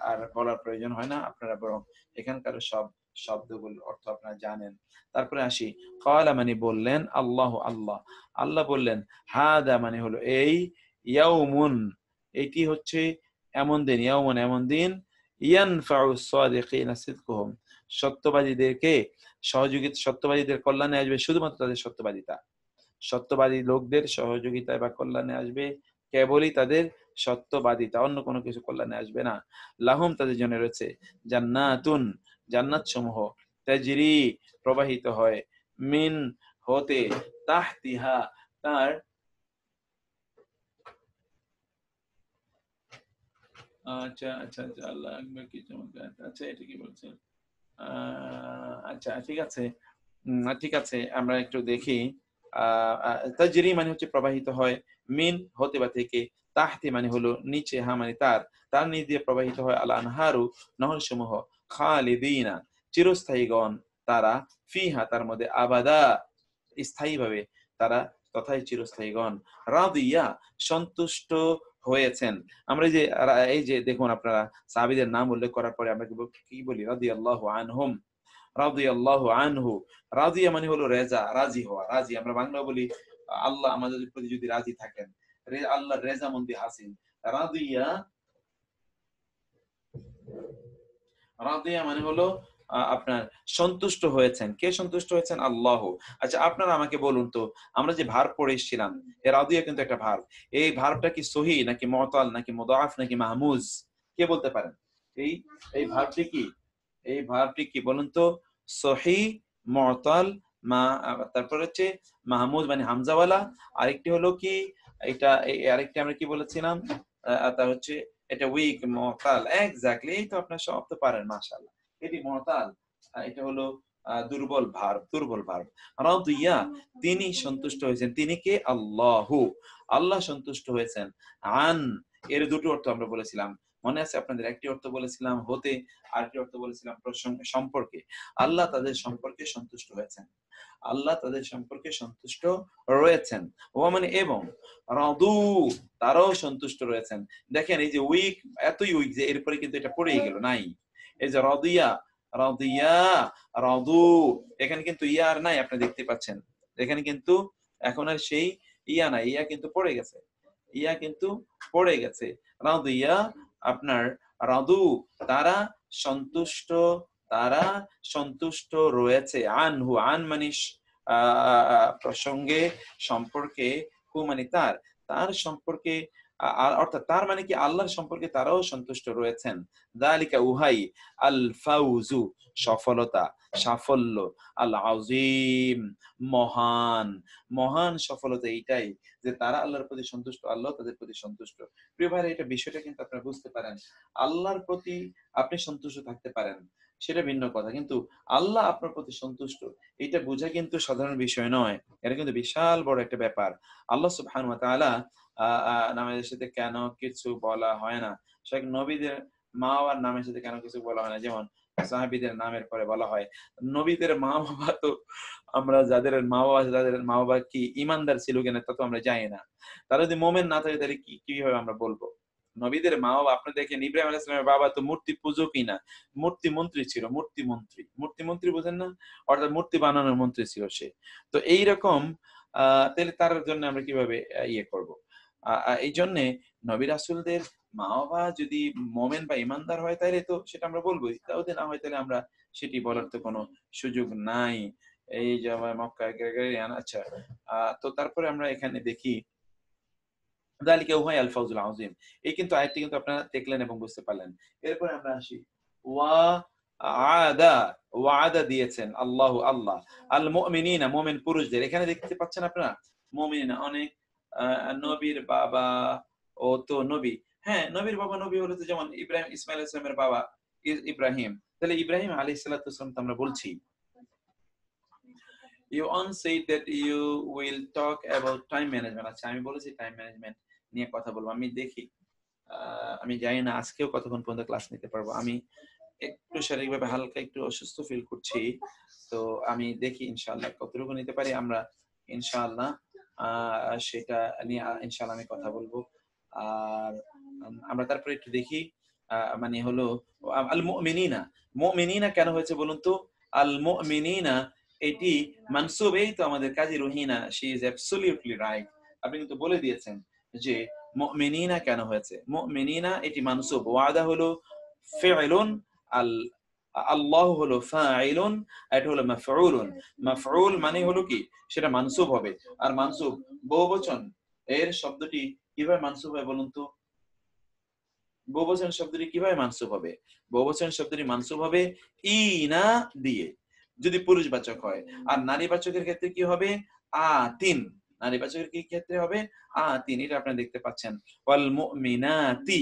আর বলার প্রয়োজন হয় না, আপনারা বরং এখানকার সব শব্দগুলোর অর্থ আপনারা জানেন। তারপরে আসি, ক্বালা মানে বললেন, আল্লাহ আল্লাহ, আল্লাহ বললেন, হাদা মানে হলো এই, ইয়াউমুন এটি হচ্ছে এমন দিন, ইয়াউমুন এমন দিন, ইয়ানফাউ সাদিকিনা সিদকুহুম সত্যবাদীদেরকে সহযোগিতা, সত্যবাদীদের কল্যাণে আসবে শুধুমাত্র তাদের সত্যবাদিতা, সত্যবাদী লোকদের সহযোগিতায় বা কল্যাণে আসবে কেবলই তাদের সত্যবাদিতা, অন্য কোনো কিছু কল্যাণে আসবে না। লাহুম তাদের জন্য রয়েছে, জান্নাতুন জান্নাত সমূহ, তাজরি প্রবাহিত হয়, মিন হতে, তাহতিহা তার, আচ্ছা আচ্ছা আচ্ছা, আল্লাহ আকবার, কি চমৎকার, আচ্ছা এটা কি বলছেন, আচ্ছা ঠিক আছে, ঠিক আছে, আমরা একটু দেখি। তাজরি মানে হচ্ছে প্রবাহিত হয়, মিন হতে বা থেকে, তাহতি মানে হলো নিচে, হা মানে তার, তার নিচ দিয়ে প্রবাহিত হয়, আল আনহারু নহর সমূহ, খালিদিনা চিরস্থায়ীগণ তারা, ফিহা তার মধ্যে, আবাদা স্থায়ীভাবে তারা, তথায় চিরস্থায়ীগণ, রাদিয়া সন্তুষ্ট হয়েছেন। আমরা এই যে দেখুন, আপনারা সাহাবীদের নাম উল্লেখ করার পরে আমরা কি বলি, রাদিয়াল্লাহু আনহুম, রাদিয়াল্লাহু আনহু, রাদিয়া মানে হলো রেজা, রাজি হওয়া, রাজি আমরা বাংলা বলি, আল্লাহ আমাদের প্রতি যদি রাজি থাকেন, আল্লাহর রেজামন্দি হাসিল, রাদিয়া, রাদিয়া মানে হলো আপনার সন্তুষ্ট হয়েছেন, কে সন্তুষ্ট হয়েছেন, আল্লাহ। আচ্ছা আপনারা আমাকে বলুন তো, আমরা যে ভার্ব পড়ে এসেছিলাম, এর রাদিয়া কিন্তু একটা ভার্ব, এই ভার্বটা কি সহি নাকি মুতাল নাকি মুদাআফ নাকি মাহমুজ, কে বলতে পারেন? এই এই ভার্বটি কি, এই ভার্বটি কি বলুন তো, সহি, মুতাল, মা, তারপর হচ্ছে মাহমুদ মানে হামজাওয়ালা, আরেকটি হলো কি, এটা আরেকটি আমরা কি বলেছিলাম, তা হচ্ছে এটা উইক, মুতাল, এক্স্যাক্টলি, এই তো আপনারা সব তো পারেন মাশাআল্লাহ, এটি মুতাল, এটা হলো দুর্বল ভার্ব, দুর্বল ভার্ব। রাদিয়া তিনি সন্তুষ্ট হয়েছেন, তিনি কে, আল্লাহু আল্লাহ সন্তুষ্ট হয়েছেন, আন এর দুটো অর্থ আমরা বলেছিলাম, মনে আছে আপনাদের? একটি অর্থ বলেছিলাম হতে, আরেকটি অর্থ বলেছিলাম সম্পর্কে। আল্লাহ তাদের সম্পর্কে সন্তুষ্ট হয়েছেন, আল্লাহ তাদের সম্পর্কে সন্তুষ্ট রয়েছেন, ও মানে এবং, রাদু তারাও সন্তুষ্ট রয়েছেন। দেখেন এই যে উইক, এতই উইক যে এরপরে কিন্তু এটা পড়েই গেল, নাই। এই যে রাদিয়া, রাদিয়া, রাদু, এখানে কিন্তু ইয়া আর নাই, আপনি দেখতে পাচ্ছেন, এখানে কিন্তু এখন আর সেই ইয়া নাই, ইয়া কিন্তু পড়ে গেছে, ইয়া কিন্তু পড়ে গেছে। রাদিয়া আপনার, রাদু তারা সন্তুষ্ট, তারা সন্তুষ্ট রয়েছে, আনহু আন মানে প্রসঙ্গে, সম্পর্কে, হু মানে তার, তার সম্পর্কে আর অর্থাৎ তার মানে কি আল্লাহর সম্পর্কে তারাও সন্তুষ্ট রয়েছেন। যালিকা উহাই আল ফাউজু সফলতা, সাফল্য, আল আযীম মহান, মহান সফলতা এইটাই যে তারা আল্লাহর প্রতি সন্তুষ্ট, আল্লাহ তাদের প্রতি সন্তুষ্ট। প্রিয় ভাইরা, এটা বিষয়টা কিন্তু আপনারা বুঝতে পারেন। আল্লাহর প্রতি আপনি সন্তুষ্ট থাকতে পারেন, সেটা ভিন্ন কথা। কিন্তু আল্লাহ আপনার প্রতি সন্তুষ্ট, এটা বোঝা কিন্তু সাধারণ বিষয় নয়। এটা কিন্তু বিশাল বড় একটা ব্যাপার। আল্লাহ সুবহানাহু ওয়া তাআলা নামের সাথে কেন কিছু বলা হয় না? নবীদের মা-বাবার নামের সাথে কেন কিছু বলা হয় না? যেমন সাহাবীদের নামের পরে বলা হয়। নবীদের মা-বাবা তো আমরা যাদের মা-বাবা আছে তাদের মা-বাবা কি ঈমানদার ছিল কিনা তা তো আমরা জানি না। তারা যদি মুমিন না থাকে তাহলে কিভাবে আমরা বলব? নবীদের মা-বাবা আপনি দেখেন ইব্রাহিম আলাইহিস সালামের বাবা তো মূর্তি পূজকই না। মূর্তি মন্ত্রী ছিল, মূর্তি মন্ত্রী। মূর্তি মন্ত্রী বোঝেন না? অর্থাৎ মূর্তি বানানোর মন্ত্রী ছিল সে। তো এইরকম তাহলে তার জন্য আমরা কিভাবে ইয়ে করব? এইজন্যে নবী রাসূলদের মা-বাবা যদি মোমেন বা ঈমানদার হয় তাইলে তো সেটা আমরা বলবই। তাও যদি না হয় তাহলে আমরা সেটি বলার তো কোনো সুযোগ নাই। এই যে আমার মক্কা আচ্ছা। তো তারপরে আমরা এখানে দেখি যালিকা হুয়াই আল ফাওজুল আযীম। এই কিন্তু আয়াতটি কিন্তু আপনারা দেখলেন এবং বুঝতে পারলেন। এরপরে আমরা আসি। ওয়া আদা, ওয়াদা দিয়েছেন আল্লাহু আল্লাহ। আল মুমিনিনা মুমিন পুরুষদের। এখানে দেখতে পাচ্ছেন আপনারা? মুমিন অনেক নবীর বাবা ও তো নবী। হ্যাঁ, নবীর বাবা নবী হলো তো যেমন ইব্রাহিম ইসমাঈল আলাইহিস সালামের বাবা ইব্রাহিম। তাহলে ইব্রাহিম আলাইহিস সালাতু ওয়াস সালাম তো আমরা বলছি। You once said that you will talk about time management. আচ্ছা, আমি বলেছি টাইম ম্যানেজমেন্ট নিয়ে কথা বলবো। আমি দেখি আমি জানি না আজকেও কতক্ষণ পর্যন্ত ক্লাস নিতে পারবো। আমি একটু শারীরিকভাবে হালকা একটু অসুস্থ ফিল করছি। তো আমি দেখি ইনশাআল্লাহ কতটুকু নিতে পারি আমরা ইনশাআল্লাহ সেটা নিয়ে ইনশাআল্লাহ আমি কথা বলবো। আর আমরা তারপরে একটু দেখি মানে হলো আল মুমিনিনা। মুমিনিনা কেন হয়েছে বলুন তো? আল মুমিনিনা এটি মানসুব, এই তো আমাদের কাজী রহিনা শি ইজ অ্যাবসলিউটলি রাইট। আপনি কিন্তু বলে দিয়েছেন যে মুমিনিনা কেন হয়েছে। মুমিনিনা এটি মানসুব, ওয়াদা হলো ফি'লুন, আল আল্লাহ হলো ফাইলুন, এটা হলো মাফউলুন। মাফউল মানে হলো কি সেটা মানসুব হবে। আর মানসুব বহুবচন, এর শব্দটি কিভাবে মানসুব হয় বলুন তো? বহুবচন শব্দটি কিভাবে মানসুব হবে? বহুবচন শব্দটি মানসুব হবে ইনা দিয়ে, যদি পুরুষবাচক হয়। আর নারীবাচকের ক্ষেত্রে কি হবে? আতিন। নারীবাচকের কি ক্ষেত্রে হবে? আতিন। এটা আপনারা দেখতে পাচ্ছেন। ওয়াল মুমিনাতি।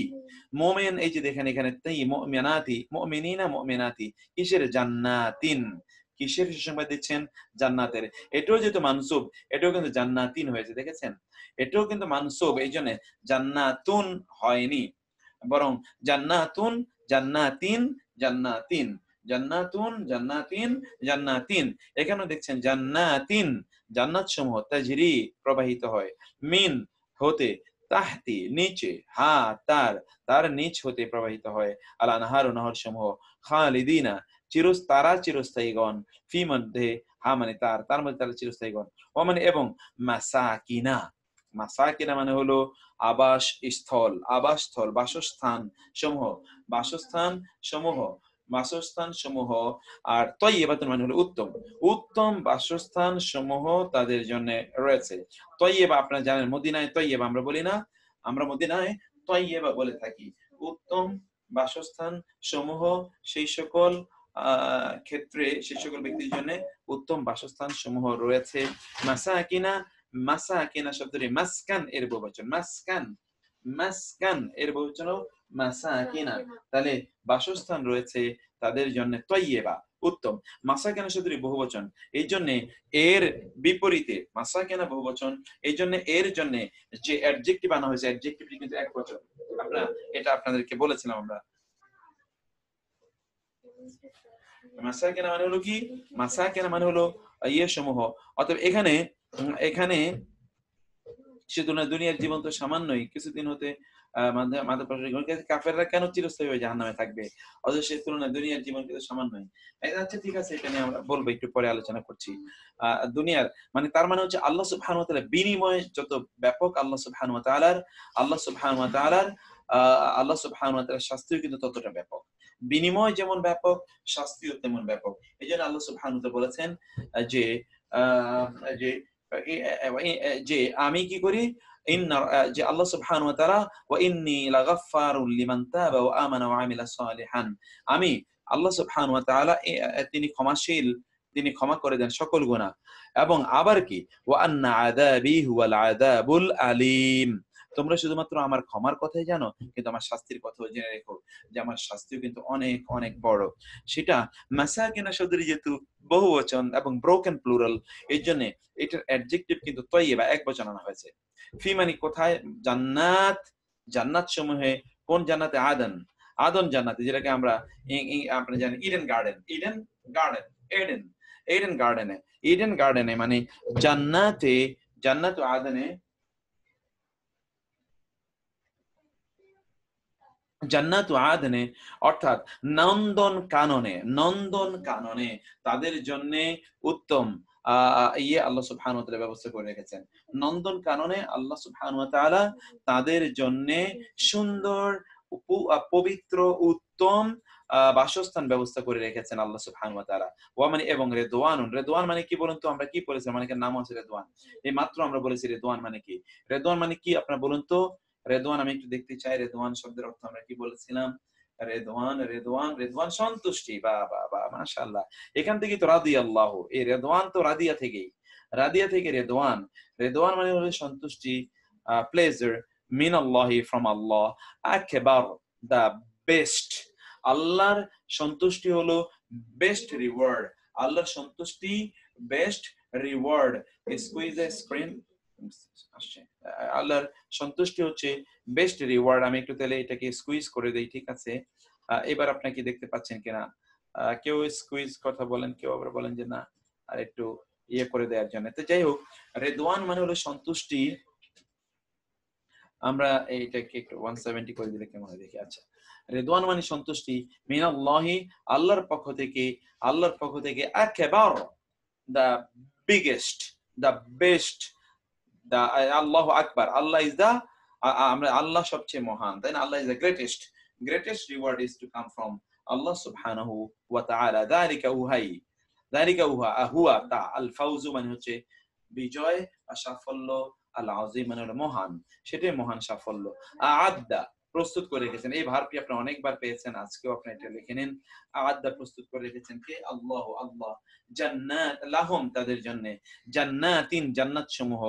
মুমিন এই যে দেখেন এখানে তাই মুমিনাতি, মুমিনিনা মুমিনাতি। কিসের? জান্নাতিন। কিসের সুসংবাদ দিচ্ছেন? জান্নাতের। এটাও যেহেতু মানসুব, এটাও কিন্তু জান্নাতিন হয়েছে, দেখেছেন? এটাও কিন্তু মানসুব, এইজন্য জান্নাতুন হয়নি, বরং জান্নাতুন, জান্নাতিন, জান্নাতিন, জান্নাতুন, জান্নাতিন, জান্নাতিন। এখানেও দেখছেন জান্নাতিন, জান্নাত সমূহ তাজরি প্রবাহিত হয়, মিন হতে, তাহতি নিচে, হা তার, তার নিচ হতে প্রবাহিত হয়, আল আনহার নহর সমূহ, খালিদিনা তারা চিরস্থায়ীগণ, ফি মধ্যে, হা মানে তার, তার মধ্যে তারা চিরস্থায়ীগণ, ও মানে এবং মাসাকিনা। মাসাকিনা মানে হলো আবাস স্থল, আবাসস্থল, বাসস্থান সমূহ, বাসস্থান সমূহ, বাসস্থান সমূহ। আর তয়্যিবাতুন মানে হলো উত্তম, উত্তম বাসস্থান সমূহ তাদের জন্য রয়েছে। তয়্যিবা আপনারা জানেন, মদিনায় তয়্যিবা আমরা বলি না, আমরা মদিনায় তয়্যিবা বলে থাকি। উত্তম বাসস্থান সমূহ সেই সকল ক্ষেত্রে, সেই সকল ব্যক্তির জন্য উত্তম বাসস্থান সমূহ রয়েছে। মাসাকিনা, মাসাকিনা শব্দটি মাসকান এর বহুবচন, মাসকান, মাসকান এর বহুবচন মাসাকিনা। তাহলে বাসস্থান রয়েছে তাদের জন্য তয়্যিবা, উত্তম। মাসাকিনা শব্দটি বহুবচন, এই জন্য এর বিপরীতে মাসাকিনা বহুবচন, এই জন্য এর জন্য যে অ্যাডজেক্টিভ আনা হয়েছে অ্যাডজেক্টিভটি কিন্তু একবচন। আমরা এটা আপনাদেরকে বলেছিলাম আমরা। মাসাকিনা মানে হলো কি? মাসাকিনা মানে হলো ইয়ে সমূহ। অতএব এখানে এখানে শুধু না, দুনিয়ার জীবন তো সামান্যই, কিছুদিন হতে কাফেররা কেন চিরস্থায়ী জাহান্নামে থাকবে? অথচ সে তুলনায় দুনিয়ার জীবন কিন্তু সামান্যই। আচ্ছা ঠিক আছে, এটা নিয়ে আমরা বলবো, একটু পরে আলোচনা করছি। দুনিয়ার মানে তার মানে হচ্ছে আল্লাহ সুবহানাহু ওয়া তাআলা বিনিময় যত ব্যাপক, আল্লাহ সুবহানাহু ওয়া তাআলার আল্লাহ সুবহানাহু ওয়া তাআলার আল্লাহ সুবহানাহু ওয়া তাআলার শাস্তিও কিন্তু ততটা ব্যাপক। বিনিময় যেমন ব্যাপক, শাস্তিও তেমন ব্যাপক। এইজন্য আল্লাহ সুবহানাহু ওয়া তাআলা বলেছেন যে যে যে আমি কি করি? যে আল্লাহ সুবহানাহু ওয়া তাআলা ওয়া ইন্নী লাগাফফারুল লিমান তাবা ওয়া আমানা ওয়া আমিলা সালিহান, আমি আল্লাহ সুবহানাহু ওয়া তাআলা তিনি ক্ষমাশীল, তিনি ক্ষমা করে দেন সকল গুনাহ। এবং আবার কি ওয়া আন্না আযাবি হুয়াল আযাবুল আলীম, তোমরা শুধুমাত্র আমার ক্ষমার কথাই জানো, কিন্তু আমার শাস্তির কথাও জেনে রেখো যে আমার শাস্তিও কিন্তু অনেক অনেক বড়। সেটা মাসাকিনা শব্দের যেহেতু বহুবচন এবং ব্রোকেন প্লুরাল, এই জন্য এটার অ্যাডজেক্টিভ কিন্তু তয়্যিবা একবচন আনা হয়েছে। ফি মানে কোথায়? জান্নাত, জান্নাত সমূহে। কোন জান্নাতে? আদন, আদন জান্নাতে, যেটাকে আমরা আপনারা জানেন Eden garden, Eden garden, Eden, Eden গার্ডেনে, ইডেন গার্ডেনে মানে জান্নাতে, জান্নাত ও আদনে, জান্নাত আদনে অর্থাৎ নন্দন কাননে, নন্দন কাননে তাদের জন্য উত্তম আল্লাহ সুবহানাহু ওয়া তাআলা ব্যবস্থা করে রেখেছেন। নন্দন কাননে আল্লাহ সুবহানাহু ওয়া তাআলা তাদের জন্য সুন্দর, পবিত্র, উত্তম বাসস্থান ব্যবস্থা করে রেখেছেন আল্লাহ সুবহানাহু ওয়া তাআলা। ওয়া মানে এবং রেদওয়ানুন, রেদওয়ান মানে কি বলুন তো? আমরা কি বলেছিলাম? মানে নাম আছে রেদওয়ান, এই মাত্র আমরা বলেছি রেদওয়ান মানে কি। রেদওয়ান মানে কি আপনারা বলুন তো? রেদওয়ান আমি একটু দেখতে চাই, রেদওয়ান শব্দের অর্থ আমরা কি বলেছিলাম? রেদওয়ান, রেদওয়ান, রেদওয়ান সন্তুষ্টি। বাহ বাহ বাহ, মাশাআল্লাহ। এখান থেকে তো রাদিয়াল্লাহু, এই রেদওয়ান তো রাদিয়া থেকেই, রাদিয়া থেকে রেদওয়ান। রেদওয়ান মানে হলো সন্তুষ্টি, প্লেজার, মিন আল্লাহি, from Allah, Akbar, the best. আল্লাহর সন্তুষ্টি হলো বেস্ট রিওয়ার্ড, আল্লাহর সন্তুষ্টি বেস্ট রিওয়ার্ড। স্কুইজ এ স্ক্রিন আসছে। আল্লাহর সন্তুষ্টি হচ্ছে বেস্ট রিওয়ার্ড। আমি একটু তাহলে এটাকে স্কুইজ করে দেই, ঠিক আছে? এবার আপনি কি দেখতে পাচ্ছেন কিনা? কেউ স্কুইজ কথা বলেন, কেউ আবার বলেন যে না, আর একটু ইয়ে করে দেওয়ার জন্য। তো যাই হোক, রেদওয়ান মানে হলো সন্তুষ্টি। আমরা এইটাকে একটু 170 করে দিলে কেমন হয় দেখি। আচ্ছা, রেদওয়ান মানে সন্তুষ্টি, মিনাল্লাহি আল্লাহর পক্ষ থেকে, আল্লাহর পক্ষ থেকে, আকবার দা বিগেস্ট, দা বেস্ট, দা আল্লাহু আকবার, আল্লাহ ইজ দা, আমরা আল্লাহ সবচেয়ে মহান, তাই না? Allah is the greatest, greatest reward is to come from Allah সুবহানাহু ওয়া তাআলা। যালিকা উহাই, যালিকা হুয়া তা, আল ফাউজু মানে হচ্ছে বিজয় আর সাফল্য, আল আযীম মানে হলো মহান, সেটাই মহান সাফল্য। আ'আদ্দা প্রস্তুত করে রেখেছেন, এই ভার্বটি আপনি অনেকবার পেয়েছেন, আজকেও আপনি এটা লিখে নিন। আ'আদ্দা প্রস্তুত করে রেখেছেন কে? আল্লাহ, আল্লাহ। জান্নাত লাহুম তাদের জন্য, জান্নাতিন জান্নাত সমূহ,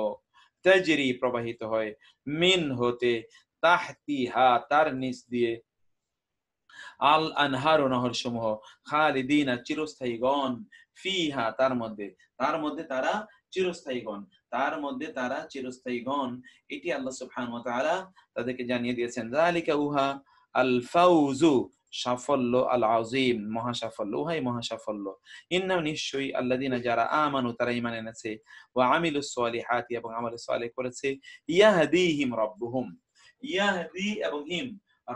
তাজরি প্রবাহিত হয়, মিন হতে, তাহতিহা তার নিচ দিয়ে, আল আনহার নহর সমূহ, খালিদিনা চিরস্থায়ীগণ, ফিহা তার মধ্যে, তার মধ্যে তারা চিরস্থায়ীগণ, তার মধ্যে তারা চিরস্থায়ীগণ। এটি আল্লাহ সুবহানাহু ওয়া তাআলা তাদেরকে জানিয়ে দিয়েছেন। যালিকা উহা আল ফাউজু সাফল্য, আল আযীম মহা সাফল্য, উহাই মহা সাফল্য। ইন্না নিশ্চয়ই আল্লাযিনা যারা আমানু তারা ঈমান এনেছে, ওয়া আমিলুস সলিহাতি এবং আমল সালেহ করেছে, ইয়াহদিহিম রাব্বুহুম, ইয়াহদি এবং হিম,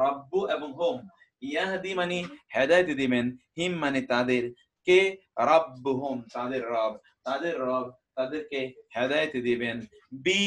রাব্বু এবং হুম। ইয়াহদি মানে হেদায়েত দিবেন, হিম মানে তাদের, কে? রাব্বুহুম তাদের রব, তাদের রব তাদেরকে হেদায়েত দিবেন। বি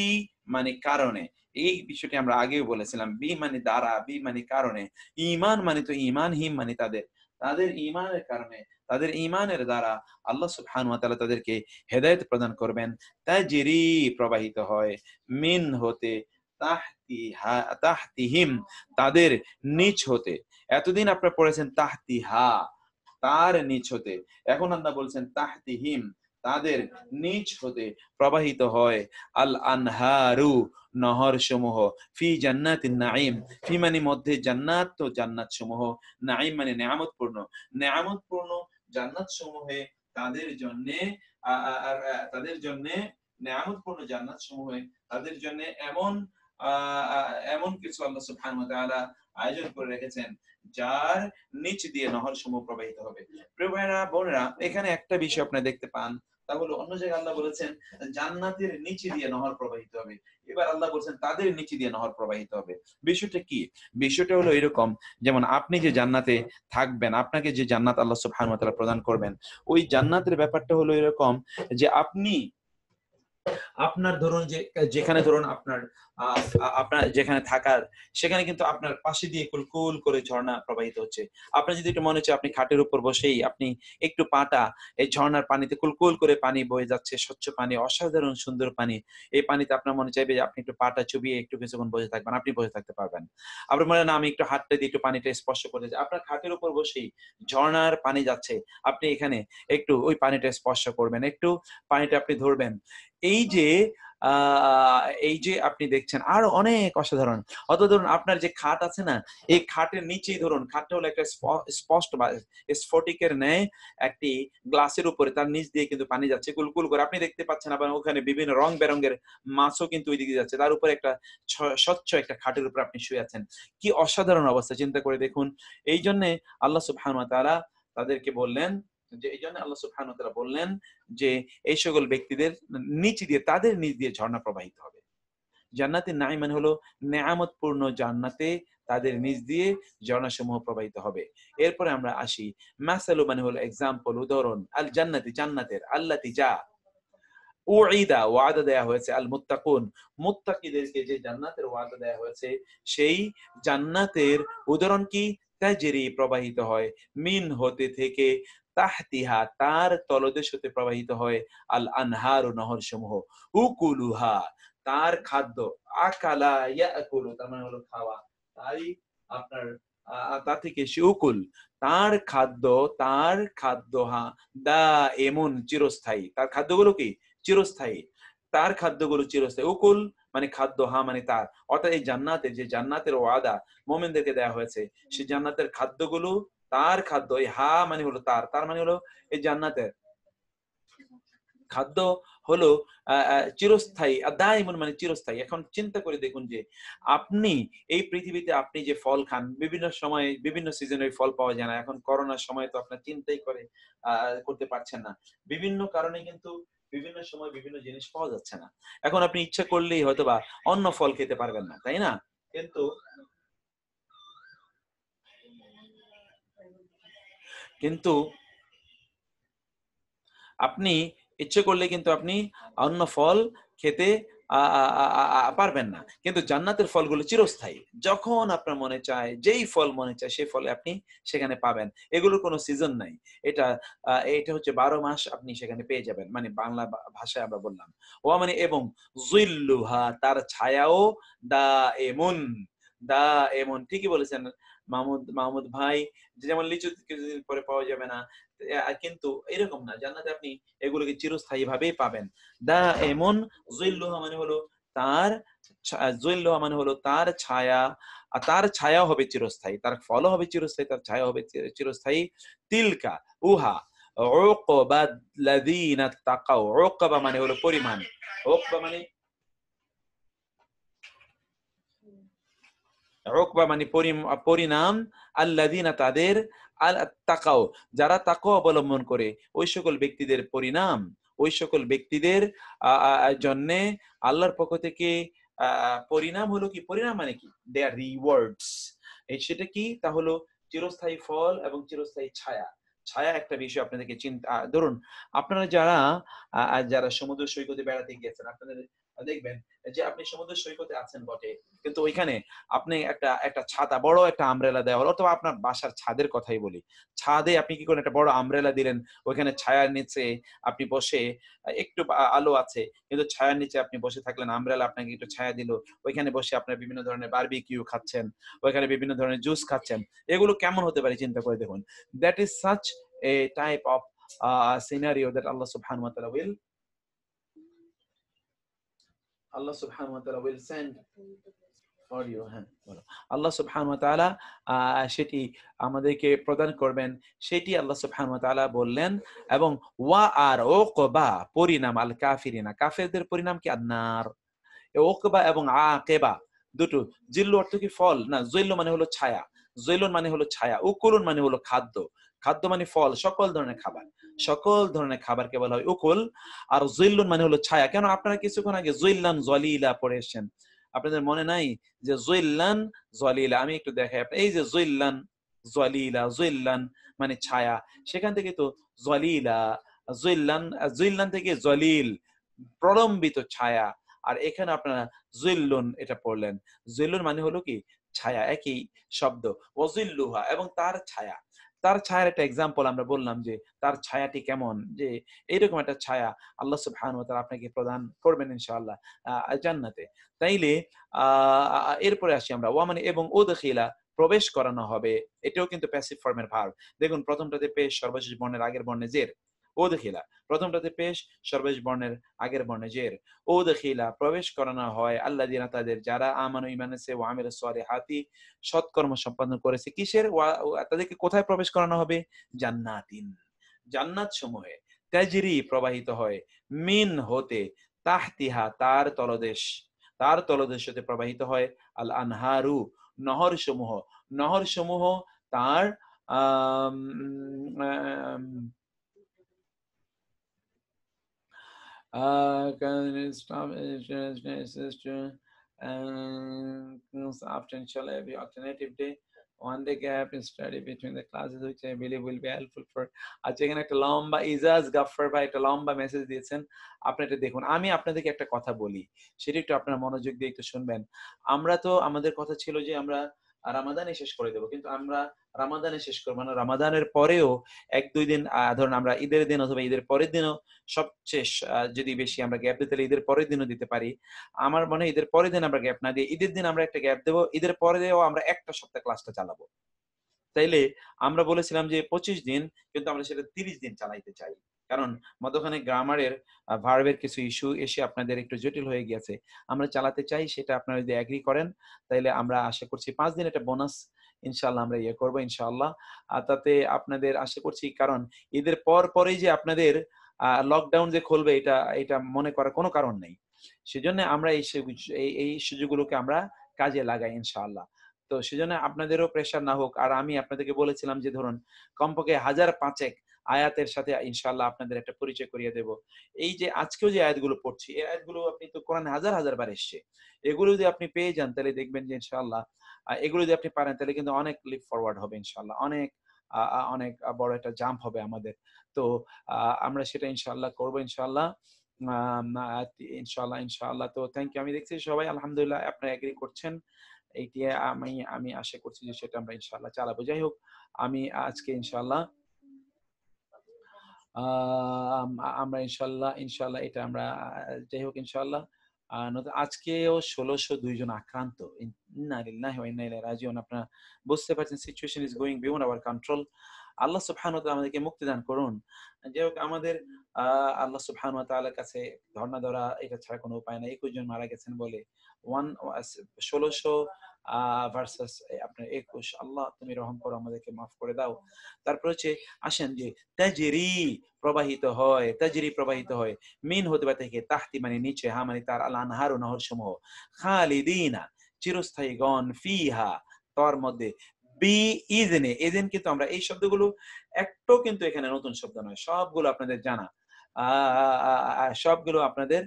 মানে কারণে, এই বিষয়টি আমরা আগেও বলেছিলাম। বি মানে দ্বারা, বি মানে কারণে। ঈমান মানে তো ঈমান, হিম মানে তাদের, তাদের ঈমানের কারণে, তাদের ঈমানের দ্বারা আল্লাহ সুবহানাহু ওয়া তাআলা তাদেরকে হেদায়েত প্রদান করবেন। তাজরি প্রবাহিত হয়, মিন হতে, তাহতিহা তাহতিহিম তাদের নিচ হতে। এতদিন আপনারা পড়েছেন তাহতিহা তার নিচ হতে, এখন আল্লাহ বলছেন তাহতিহিম তাদের নিচ হতে প্রবাহিত হয়, আল আনহারু নহর সমূহ, ফি জান্নাতিন নাঈম, ফি মানে মধ্যে, জান্নাত তো জান্নাত সমূহ, নাঈম মানে নেয়ামতপূর্ণ, নেয়ামতপূর্ণ জান্নাত সমূহে তাদের জন্য, তাদের জন্য নেয়ামতপূর্ণ জান্নাত সমূহে তাদের জন্য এমন এমন কিছু আল্লাহ সুবহানাহু ওয়া তাআলা আয়োজন করে রেখেছেন যার নিচ দিয়ে নহর সমূহ প্রবাহিত হবে। প্রিয় ভাইরা বোনেরা, এখানে একটা বিষয় আপনি দেখতে পান, তা হলো অন্য জায়গায় আল্লাহ বলেছেন জান্নাতের নিচে দিয়ে নহর প্রবাহিত হবে, এবার আল্লাহ বলছেন তাদের নিচে দিয়ে নহর প্রবাহিত হবে। বিষয়টা কি? বিষয়টা হলো এরকম, যেমন আপনি যে জান্নাতে থাকবেন, আপনাকে যে জান্নাত আল্লাহ সুবহানাহু ওয়া তাআলা প্রদান করবেন, ওই জান্নাতের ব্যাপারটা হলো এরকম যে আপনি, আপনার ধরুন যে যেখানে ধরুন আপনার আপনার যেখানে থাকার সেখানে কিন্তু আপনার পাশে দিয়ে কুলকুল করে ঝর্ণা প্রবাহিত হচ্ছে। আপনার যদি একটু মনে হচ্ছে আপনি খাটের উপর বসেই আপনি একটু পাটা এই ঝর্ণার পানিতে কুলকুল করে পানি বয়ে যাচ্ছে, স্বচ্ছ পানি, অসাধারণ সুন্দর পানি। এই পানিতে আপনার মনে চাইবে যে আপনি একটু পাটা চুবিয়ে একটু কিছুক্ষণ বসে থাকবেন, আপনি বসে থাকতে পারবেন। আপনার মনে হয় না আমি একটু হাতটা দিয়ে একটু পানিটা স্পর্শ করতে চাই। আপনার খাটের উপর বসেই ঝর্ণার পানি যাচ্ছে। আপনি এখানে একটু ওই পানিটা স্পর্শ করবেন, একটু পানিটা আপনি ধরবেন। এই যে আ এই যে আপনি দেখছেন আরো অনেক অসাধারণ। অথবা ধরুন আপনার যে খাট আছে না, এই খাটের নিচেই ধরুন খাটটা হলো একটা স্পষ্ট বা স্ফটিকের ন্যায় একটি গ্লাসের উপরে তার নিচ দিয়ে কিন্তু পানি যাচ্ছে কুলকুল করে। আপনি দেখতে পাচ্ছেন আবার ওখানে বিভিন্ন রং-বেরঙের মাছও কিন্তু ওইদিকে যাচ্ছে। তার উপরে একটা স্বচ্ছ একটা খাটের উপরে আপনি শুয়ে আছেন। কি অসাধারণ অবস্থা চিন্তা করে দেখুন। এইজন্যে আল্লাহ সুবহানাহু ওয়া তাআলা তাদেরকে বললেন যে এইজন্য আল্লাহ সুবহানাহু ওয়া তাআলা বললেন যে এই সকল ব্যক্তিদের নিচ দিয়ে তাদের নিচ দিয়ে ঝর্ণা প্রবাহিত হবে। জান্নাতুন নাঈম মানে হলো নেয়ামতপূর্ণ জান্নাতে তাদের নিচ দিয়ে ঝর্ণাসমূহ প্রবাহিত হবে। এরপরে আমরা আসি মাসালু মানে হলো এক্সাম্পল, উদাহরণ, আল জান্নাতি জান্নাতের, আল্লাতি যা উইদা ওয়াদা দেয়া হয়েছে আল মুত্তাকুন মুত্তাকিদেরকে যে জান্নাতের ওয়াদা দেয়া হয়েছে সেই জান্নাতের উদাহরণ কি? তাজরি প্রবাহিত হয় মিন হতে থেকে তাহতিহা তার তলদেশ হতে প্রবাহিত হয় আল আনহার ও নহর সমূহ উকুলুহা তার খাদ্য আকালা ইয়াকুলু তার মানে হলো খাওয়া তাই আপনার তা থেকে সে উকুল তার খাদ্য হা দা এমন চিরস্থায়ী তার খাদ্যগুলো কি চিরস্থায়ী তার খাদ্যগুলো চিরস্থায়ী উকুল মানে খাদ্য হা মানে তার অর্থাৎ এই জান্নাতের যে জান্নাতের ওয়াদা মোমেনদেরকে দেয়া হয়েছে সেই জান্নাতের খাদ্যগুলো তার খাদ্য এই হা মানে হলো তার মানে হলো এই জান্নাতের খাদ্য হলো চিরস্থায়ী দাইমুন মানে চিরস্থায়ী। এখন চিন্তা করে দেখুন যে আপনি এই পৃথিবীতে আপনি যে ফল খান বিভিন্ন সময়ে বিভিন্ন সিজনে ফল পাওয়া যায় না। এখন করোনার সময় তো আপনার চিন্তাই করতে পারছেন না। বিভিন্ন কারণে কিন্তু বিভিন্ন সময় বিভিন্ন জিনিস পাওয়া যাচ্ছে না। এখন আপনি ইচ্ছা করলেই হয়তোবা অন্য ফল খেতে পারবেন না, তাই না? কিন্তু কিন্তু আপনি ইচ্ছে করলে কিন্তু আপনি অন্য ফল খেতে পারবেন না। কিন্তু জান্নাতের ফলগুলো চিরস্থায়ী। যখন আপনার মনে চায়, যেই ফল মনে চায় সেই ফল আপনি সেখানে পাবেন। এগুলোর কোনো সিজন নাই। এটা হচ্ছে ১২ মাস আপনি সেখানে পেয়ে যাবেন। মানে বাংলা ভাষায় আমরা বললাম। মানে এবং যিল্লুহা তার ছায়াও দাএমুন, দাএমুন ঠিকই বলেছেন মাহমুদ ভাই। যেমন লিচু কিছুদিন পরে পাওয়া যাবে না। কিন্তু এরকম না। জান্নাতে আপনি এগুলোকে চিরস্থায়ী ভাবেই পাবেন। এমন যিল্লুহা মানে হলো তার যিল্লুহা মানে হলো তার ছায়া, তার ছায়াও হবে চিরস্থায়ী, তার ফলও হবে চিরস্থায়ী, তার ছায়া হবে চিরস্থায়ী। তিলকা উহা উকবাদ লাযিনা তাকাও উকবা মানে হলো পরিমাণ। উকবা মানে উকবা মানে পরিণাম আল্লাযিনা তাদের তাকাও যারা তাকওয়া অবলম্বন করে ওই সকল ব্যক্তিদের পরিণাম ওই সকল ব্যক্তিদের জন্য আল্লাহর পক্ষ থেকে পরিণাম হলো কি পরিণাম মানে কি দেয়ার রিওয়ার্ডস সেটা কি তা হলো চিরস্থায়ী ফল এবং চিরস্থায়ী ছায়া ছায়া একটা বিষয় আপনাদেরকে চিন্তা ধরুন আপনারা যারা সমুদ্র সৈকতে বেড়াতে গিয়েছেন আপনাদের দেখবেন যে আপনি সমুদ্র সৈকতে আছেন বটে কিন্তু ওইখানে আপনি একটা ছাতা বড় একটা আমব্রেলা দেওয়া হলো অথবা আপনার বাসার ছাদের কথাই বলি ছাদে আপনি কি করেন একটা বড় আমব্রেলা দিলেন ওইখানে ছায়ার নিচে আপনি বসে একটু আলো আছে কিন্তু ছায়ার নিচে আপনি বসে থাকলেন আমব্রেলা আপনাকে একটু ছায়া দিল ওইখানে বসে আপনার বিভিন্ন ধরনের বারবিকিউ খাচ্ছেন ওইখানে বিভিন্ন ধরনের জুস খাচ্ছেন এগুলো কেমন হতে পারে চিন্তা করে দেখুন that is such a type of scenario that Allah সুবহানাহু ওয়া তাআলা will send for you হ্যাঁ বলো আল্লাহ সুবহানাহু ওয়া তাআলা সেটি আমাদেরকে প্রদান করবেন সেটি আল্লাহ সুবহানাহু ওয়া তাআলা বললেন এবং ওয়া আর উকবা পরিণাম আল কাফিরিনা কাফেরদের পরিণাম কি আন্নার উকবা এবং আকিবা দুটো জিল্লু অর্থ কি ফল না জিল্লু মানে হলো ছায়া জিল্লুন মানে হলো ছায়া উকুলুন মানে হলো খাদ্য খাদ্য মানে ফল সকল ধরনের খাবারকে বলা হয় উকুল আর জিল্লুন মানে হলো ছায়া কেন আপনারা কিছুক্ষণ আগে জিল্লান জলিলা পড়ে এসেছেন আপনাদের মনে নাই যে জিল্লান জলিলা আমি একটু দেখাই আপনি এই যে জিল্লান মানে ছায়া সেখান থেকে তো জলিলা জিল্লান থেকে জলিল প্রলম্বিত ছায়া আর এখানে আপনারা জিল্লুন এটা পড়লেন। জিল্লুন মানে হলো কি ছায়া, একই শব্দ। ওয়াজিল্লুহা এবং তার ছায়া। তার ছায়ার একটা এক্সাম্পল আমরা বললাম যে তার ছায়াটি কেমন, যে এইরকম একটা ছায়া আল্লাহ সুবহানাহু ওয়া তাআলা আপনাকে প্রদান করবেন ইনশাআল্লাহ জান্নাতে। তাইলে এরপরে আসি আমরা ওয়া মানে এবং উদখিলা প্রবেশ করানো হবে। এটাও কিন্তু প্যাসিভ ফর্মের ভার্ব। দেখুন প্রথমটাতে পেশ, সর্বশেষ বর্ণের আগের বর্ণে জের। উদখিলা প্রথমটাতে পেশ, সর্বশেষ বর্ণের আগের বর্ণে জের। উদখিলা প্রবেশ করানো হয় আল্লাযিনা তাদের যারা আমানু ঈমান এনেছে ওয়া আমিলুস সলিহাতি সৎকর্ম সম্পাদন করেছে। কিসের তাদেরকে কোথায় প্রবেশ করানো হবে? জান্নাতিন জান্নাত সমূহে তাজরি প্রবাহিত হয় মিন হতে তাহতিহা তার তলদেশ হতে প্রবাহিত হয় আল আনহারু নহর সমূহ। নহর সমূহ তার আম, আম, can stop sister and after inshallah every alternative day 1 day gap in study between the classes which I believe will be helpful for আচ্ছা এখানে একটা লম্বা ইজাজ গাফফার ভাই একটা লম্বা মেসেজ দিয়েছেন আপনি এটা দেখুন আমি আপনাদেরকে একটা কথা বলি সেটা একটু আপনারা মনোযোগ দিয়ে একটু শুনবেন আমরা তো আমাদের কথা ছিল যে আমরা রামাদানে শেষ করে দেব কিন্তু আমরা রামাদানে শেষ করবো না রামাদানের পরেও 1-2 দিন ধরুন আমরা ঈদের দিন অথবা ঈদের পরের দিনও সবচেয়ে যদি বেশি আমরা গ্যাপ দিতে ঈদের পরের দিনও দিতে পারি আমার মনে হয় ঈদের পরের দিন আমরা গ্যাপ না দিয়ে ঈদের দিন আমরা একটা গ্যাপ দেবো ঈদের পরেও আমরা একটা সপ্তাহ ক্লাসটা চালাবো তাইলে আমরা বলেছিলাম যে 25 দিন কিন্তু আমরা সেটা 30 দিন চালাইতে চাই কারণ মধ্যখানে গ্রামারের ভার্বের কিছু ইস্যু এসে আপনাদের একটু জটিল হয়ে গেছে আমরা চালাতে চাই সেটা আপনারা যদি এগ্রি করেন তাইলে আমরা আশা করছি 5 দিন একটা বোনাস ইনশাআল্লাহ আমরা ইয়ে করবো ইনশাআল্লাহ আর তাতে আপনাদের আশা করছি কারণ ঈদের পরেই যে আপনাদের লকডাউন যে খুলবে এটা এটা মনে করার কোনো কারণ নেই সেজন্য আমরা এই সুযোগগুলোকে আমরা কাজে লাগাই ইনশাআল্লাহ তো সেজন্য আপনাদেরও প্রেশার না হোক আর আমি আপনাদেরকে বলেছিলাম যে ধরুন কমপক্ষে 1005 আয়াতের সাথে ইনশাআল্লাহ আপনাদের একটা পরিচয় করিয়ে দেব এই যে আজকেও যে আয়াতগুলো পড়ছি এই আয়াতগুলো আপনি তো কোরআনে হাজার হাজার বার এসছে এগুলো যদি আপনি পেয়ে যান তাহলে দেখবেন যে ইনশাআল্লাহ এগুলো যদি আপনি পারেন তাহলে কিন্তু অনেক লিপ ফরওয়ার্ড হবে ইনশাআল্লাহ অনেক অনেক বড় একটা জাম্প হবে আমাদের তো আমরা সেটা ইনশাআল্লাহ করবো ইনশাআল্লাহ ইনশাআল্লাহ ইনশাআল্লাহ তো থ্যাংক ইউ আমি দেখছি সবাই আলহামদুলিল্লাহ আপনারা এগ্রি করছেন এইটি আমি আশা করছি যে সেটা আমরা ইনশাআল্লাহ চালাবো যাই হোক আমি আজকে ইনশাআল্লাহ আমরা ইনশাআল্লাহ এটা আমরা যাই হোক ইনশাআল্লাহ আজকেও 1602 জন আক্রান্ত ইন্না লিল্লাহি ওয়া ইন্না ইলাইহি রাজিউন আপনারা বুঝতে পারছেন situation is going beyond our control Allah সুবহানাহু ওয়া তাআলা আমাদেরকে মুক্তি দান করুন যাই হোক আমাদের আল্লাহ সুবহানাহু ওয়া তাআলার কাছে ধর্ণা ধরা এটা ছাড়া কোনো উপায় নাই 21 জন মারা গেছেন বলে 1600 ভার্সাস আপনার 21 আল্লাহ তুমি রহম করো আমাদেরকে মাফ করে দাও তারপর হচ্ছে আসেন যে তাজরি প্রবাহিত হয় মিন হতে বা থেকে তাহতি মানে নিচে হা মানে তার আল আনহার ও নহর সমূহ খালিদিনা চিরস্থায়ীগণ ফিহা তার মধ্যে বি ইজনে ইজেন কিন্তু আমরা এই শব্দগুলো একটাও কিন্তু এখানে নতুন শব্দ নয় সবগুলো আপনাদের জানা সবগুলো আপনাদের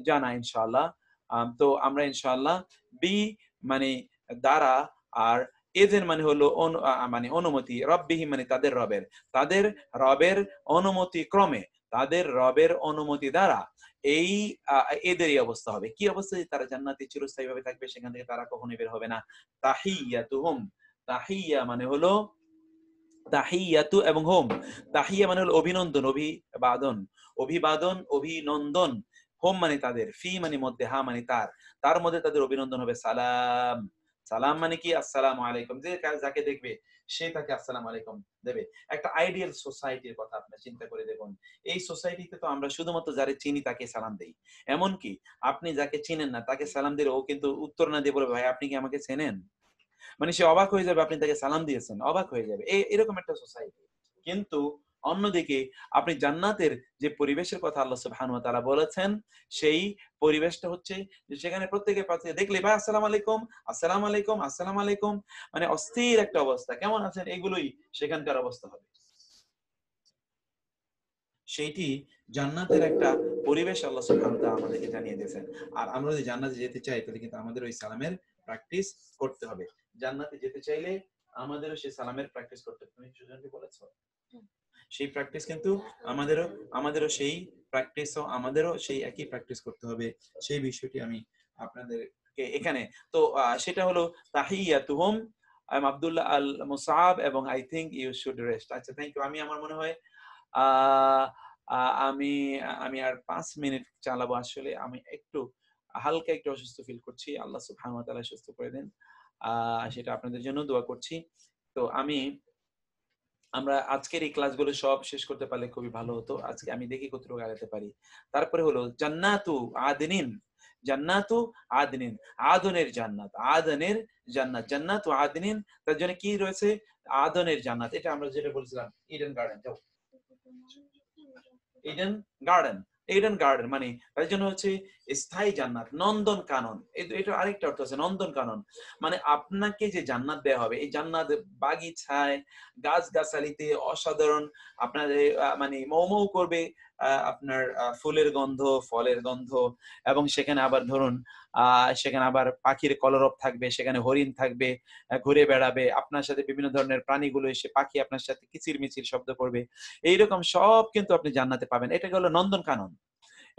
জানা ইনশাআল্লাহ তো আমরা ইনশাআল্লাহ বি মানে দ্বারা আর এদের মানে হলো মানে অনুমতি রব্বিহি মানে তাদের রবের অনুমতি ক্রমে তাদের রবের অনুমতি দ্বারা এই এদেরই অবস্থা হবে কি অবস্থা তারা জান্নাতে চিরস্থায়ী ভাবে থাকবে সেখান থেকে তারা কখনোই বের হবে না তাহিয়াতুহুম তাহিয়া মানে হলো তাহিয়াতু এবং হোম তাহিয়া মানে হলো অভিনন্দন অভিনন্দন হোম মানে তাদের ফি মানে মধ্যে হা মানে তার মধ্যে তাদের অভিনন্দন হবে সালাম সালাম মানে কি আসসালামু আলাইকুম যে যাকে দেখবে সে তাকে আসসালামু আলাইকুম দেবে একটা আইডিয়াল সোসাইটির কথা আপনি চিন্তা করে দেখুন এই সোসাইটিতে তো আমরা শুধুমাত্র যারে চিনি তাকে সালাম দেই এমনকি আপনি যাকে চিনেন না তাকে সালাম দিলে ও কিন্তু উত্তর না দিয়ে বলবে ভাই আপনি কি আমাকে চেনেন মানে সে অবাক হয়ে যাবে আপনি তাকে সালাম দিয়েছেন অবাক হয়ে যাবে এরকম একটা সোসাইটি কিন্তু অন্যদিকে আপনি জান্নাতের যে পরিবেশের কথা আল্লাহ সুবহানাহু ওয়া তাআলা বলেছেন সেই পরিবেশটা হচ্ছে যে সেখানে প্রত্যেকে পাশে দেখলে ভাই আসসালামু আলাইকুম আসসালামু আলাইকুম আসসালামু আলাইকুম মানে অস্থির একটা অবস্থা কেমন আছেন এগুলোই সেখানকার অবস্থা হবে সেইটি জান্নাতের একটা পরিবেশ আল্লাহ সুবহানাহু ওয়া তাআলা আমাদেরকে জানিয়ে দিয়েছেন আর আমরা যদি জান্নাতে যেতে চাই তাহলে কিন্তু আমাদের ওই সালামের প্র্যাকটিস করতে হবে জান্নাতে যেতে চাইলে আমাদেরও সেই সালামের প্র্যাকটিস করতে হবে তুমি সুজনকে বলেছো সেই প্র্যাকটিস কিন্তু আমাদেরও সেই প্র্যাকটিসও আমাদেরও সেই একই প্র্যাকটিস করতে হবে, সেই বিষয়টি আমি আপনাদেরকে এখানে তো সেটা হলো তাহিয়াতুহুম। আই এম আব্দুল্লাহ আল মুসাব এবং I think you should rest. আচ্ছা, থ্যাংক ইউ। আমি আমার মনে হয় আহ, আমি আমি আর 5 মিনিট চালাবো। আসলে আমি একটু হালকা একটু অসুস্থ ফিল করছি, আল্লাহ সুবহানাহু ওয়া তাআলা সুস্থ করে দেন। সেটা আপনাদের জন্য দোয়া করছি। তো আমরা আজকের এই ক্লাসগুলো সব শেষ করতে পারলে খুবই ভালো হতো। আজকে আমি দেখি কতটুকু আগাতে পারি। তারপরে হলো জান্নাতু আদনিন, জান্নাতু আদনিন, আদনের জান্নাত, আদনের জান্নাত, জান্নাতু আদনিন। তার জন্য কি রয়েছে? আদনের জান্নাত। এটা আমরা যেটা বলছিলাম ইডেন গার্ডেন। যাও, ইডেন গার্ডেন, ইডেন গার্ডেন মানে তার জন্য হচ্ছে স্থায়ী জান্নাত, নন্দন কানন। এটা আরেকটা অর্থ আছে, নন্দন কানন মানে আপনাকে যে জান্নাত দেওয়া হবে, এই জান্নাত বাগিচায় গাছ গাছালিতে অসাধারণ আপনাদের মানে মৌ মৌ করবে আপনার ফুলের গন্ধ, ফলের গন্ধ, এবং সেখানে আবার ধরুন সেখানে আবার পাখির কলরব থাকবে, সেখানে হরিণ থাকবে, ঘুরে বেড়াবে আপনার সাথে, বিভিন্ন ধরনের প্রাণীগুলো এসে পাখি আপনার সাথে কিচির মিচির শব্দ করবে। এইরকম সব কিন্তু আপনি জান্নাতে পাবেন। এটা হলো নন্দন কানন,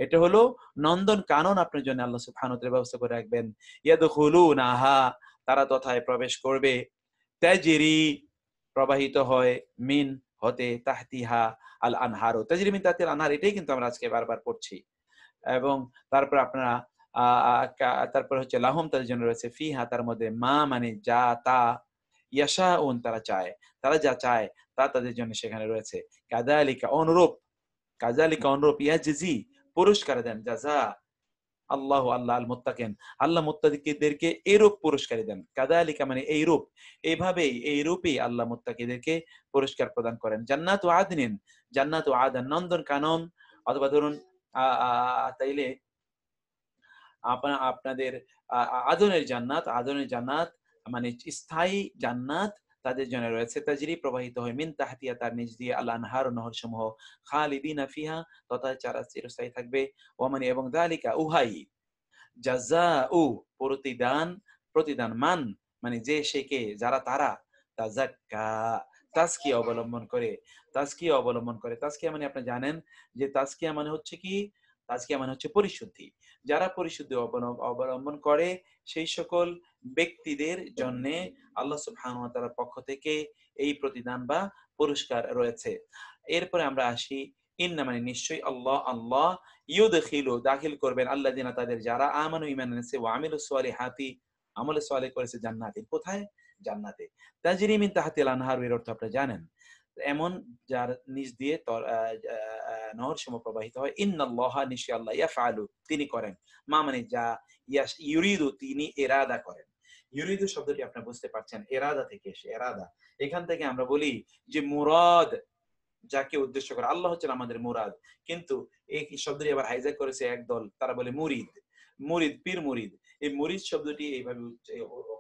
এটা হলো নন্দন কানন আপনার জন্য আল্লাহ সুবহানাহু ওয়া তাআলা ব্যবস্থা করে রাখবেন। ইয়াদখুলুনাহা, তারা তথায় প্রবেশ করবে, তাজরি, প্রবাহিত হয়, মিন, হতে, তাহতিহা আল আনহারু, তাজরি মিন তাহতিল আনহার। এটাই কিন্তু আমরা আজকে বারবার পড়ছি। এবং তারপর আপনারা তারপর হচ্ছে লাহুম, তাদের জন্য রয়েছে ফিহা, তার মধ্যে মা মানে যা, তা, ইয়াশাউন, তারা চায়, তারা যা চায় তা তাদের জন্য সেখানে রয়েছে। কাযালিকা, অনুরূপ, কাযালিকা অনুরূপ, ইয়াজজি, পুরস্কার দেন, জাযা আল্লাহু, আল্লাহ আল মুত্তাকিন, আল্লাহ মুত্তাকিদেরকে এরূপ পুরস্কার দেন। কাযালিকা মানে এইরূপ, এইভাবেই, এইরূপই আল্লাহ মুত্তাকিদেরকে পুরস্কার প্রদান করেন। জান্নাতু আদনিন, জান্নাতু আদন, নন্দন কানন, অথবা ধরুন তাইলে আপনাদের আদনের জান্নাত, আদনের জান্নাত মানে স্থায়ী জান্নাত তাদের জন্য রয়েছে। তাজরি, প্রবাহিত হয়, মিন তাহতিহা, তার নিচ দিয়ে, আল আনহার, নহর সমূহ, খালিদিনা ফিহা, তথা যারা চিরস্থায়ী থাকবে। ওমানি, এবং যালিকা, উহাই, জাযাউ, প্রতিদান, প্রতিদান, মান মানে যে, সে, কে, যারা, তারা, তাযাক্কা, তাজকিয়া অবলম্বন করে, তাজকিয়া অবলম্বন করে। তাজকিয়া মানে আপনি জানেন যে তাজকিয়া মানে হচ্ছে কি? তাজকিয়া মানে হচ্ছে পরিশুদ্ধি। যারা পরিশুদ্ধি অবলম্বন করে সেই সকল ব্যক্তিদের জন্য আল্লাহ সুবহানাহু ওয়া তাআলার পক্ষ থেকে এই প্রতিদান বা পুরস্কার রয়েছে। এরপরে আমরা আসি, ইন্না মানে নিশ্চয়ই, আল্লাহ, আল্লাহ, ইউদখিলু, দাখিল করবেন, আল্লাযিনা, তাদের যারা, আমানু, ঈমান এনেছে, ওয়া আমিলুস সালিহাতি, আমলে সালেহ করেছে, জান্নাতে, কোথায়? জান্নাতে। তাজরি মিন তাহতিল আনহার, এর অর্থ আপনারা জানেন, এমন যার নিচ দিয়ে নহর সমূহ প্রবাহিত হয়। ইন্নাল্লাহা, নিশ্চয়ই আল্লাহ, ইয়াফআলু, তিনি করেন, মা মানে যা, ইউরিদু, তিনি এরাদা করেন। ইউরিদু শব্দটি আপনারা বুঝতে পারছেন, এরাদা থেকে এসে, এরাদা। এখান থেকে আমরা বলি যে মুরাদ, যাকে উদ্দেশ্য করে, আল্লাহ হচ্ছেন আমাদের মুরাদ। কিন্তু এই শব্দটি আবার হাইজ্যাক করেছে একদল, তারা বলে মুরিদ, মুরিদ, পীর মুরিদ। এই মুরিদ শব্দটি এইভাবে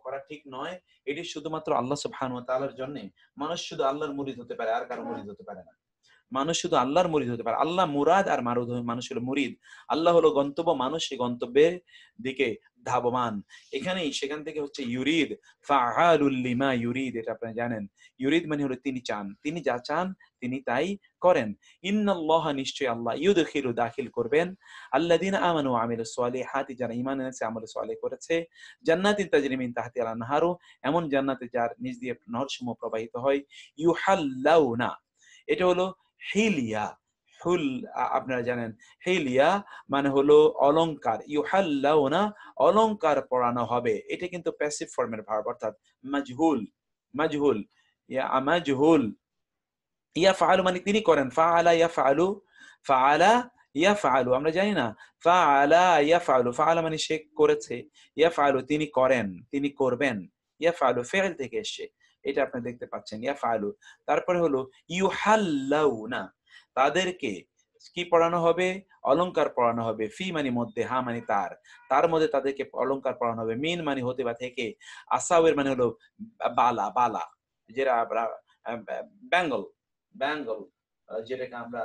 করা ঠিক নয়। এটি শুধুমাত্র আল্লাহ সুবহানাহু ওয়া তাআলার জন্য। মানুষ শুধু আল্লাহর মুরিদ হতে পারে, আর কারো মুরিদ হতে পারে না। মানুষ শুধু আল্লাহর মুরিদ হতে পারে। আল্লাহ মুরাদ আর মানুষ হলো মুরিদ। আল্লাহ হলো গন্তব্য, মানুষ সেই গন্তব্যের দিকে ধাবমান। এখানেই সেখান থেকে হচ্ছে ইউরিদ, ফাআলুল লিমা ইউরিদ, এটা আপনারা জানেন। ইউরিদ মানে হলো তিনি চান, তিনি যা চান তিনি তাই করেন। ইন্নাল্লাহা, নিশ্চয়ই আল্লাহ, ইউদখিলু, দাখিল করবেন, আল্লাযিনা আমানু ওয়া আমিলুস সালিহাতি, যারা ঈমান এনেছে, আমল সালেহ করেছে, জান্নাতিন তাজরি মিন তাহতিহা আল আনহারু, এমন জান্নাতে যার নিচ দিয়ে নহরসমূহ প্রবাহিত হয়। ইউহাল্লাউনা, এটা হলো হিলিয়া, হুল, আপনারা জানেন হিলিয়া মানে হলো অলংকার। ইউহাল্লাউনা, অলংকার পরানো হবে। এটা কিন্তু প্যাসিভ ফর্মের ভার্ব, অর্থাৎ মাজহুল, মাজহুল, মাজহুল। ইয়াফআলু মানে তিনি করেন, ফাআলা ইয়াফআলু, ফাআলা ইয়াফআলু, আমরা জানি না, ফাআলা ইয়াফআলু, ফাআলা মানে সে করেছে, ইয়াফআলু তিনি করেন, তিনি করবেন, ইয়াফআলু ফি'ল থেকে এসেছে, এটা আপনি দেখতে পাচ্ছেন, ইয়াফআলু। তারপরে হলো ইউহাল্লাউনা, তাদেরকে কি পড়ানো হবে? অলংকার পড়ানো হবে। ফি মানে মধ্যে, হা মানে তার, তার মধ্যে তাদেরকে অলংকার পড়ানো হবে। মিন মানে হতে বা থেকে, আসাওয়ের মানে হলো বালা, বালা, যেটা আমরা ব্যাঙ্গল, ব্যাঙ্গল, যেটাকে আমরা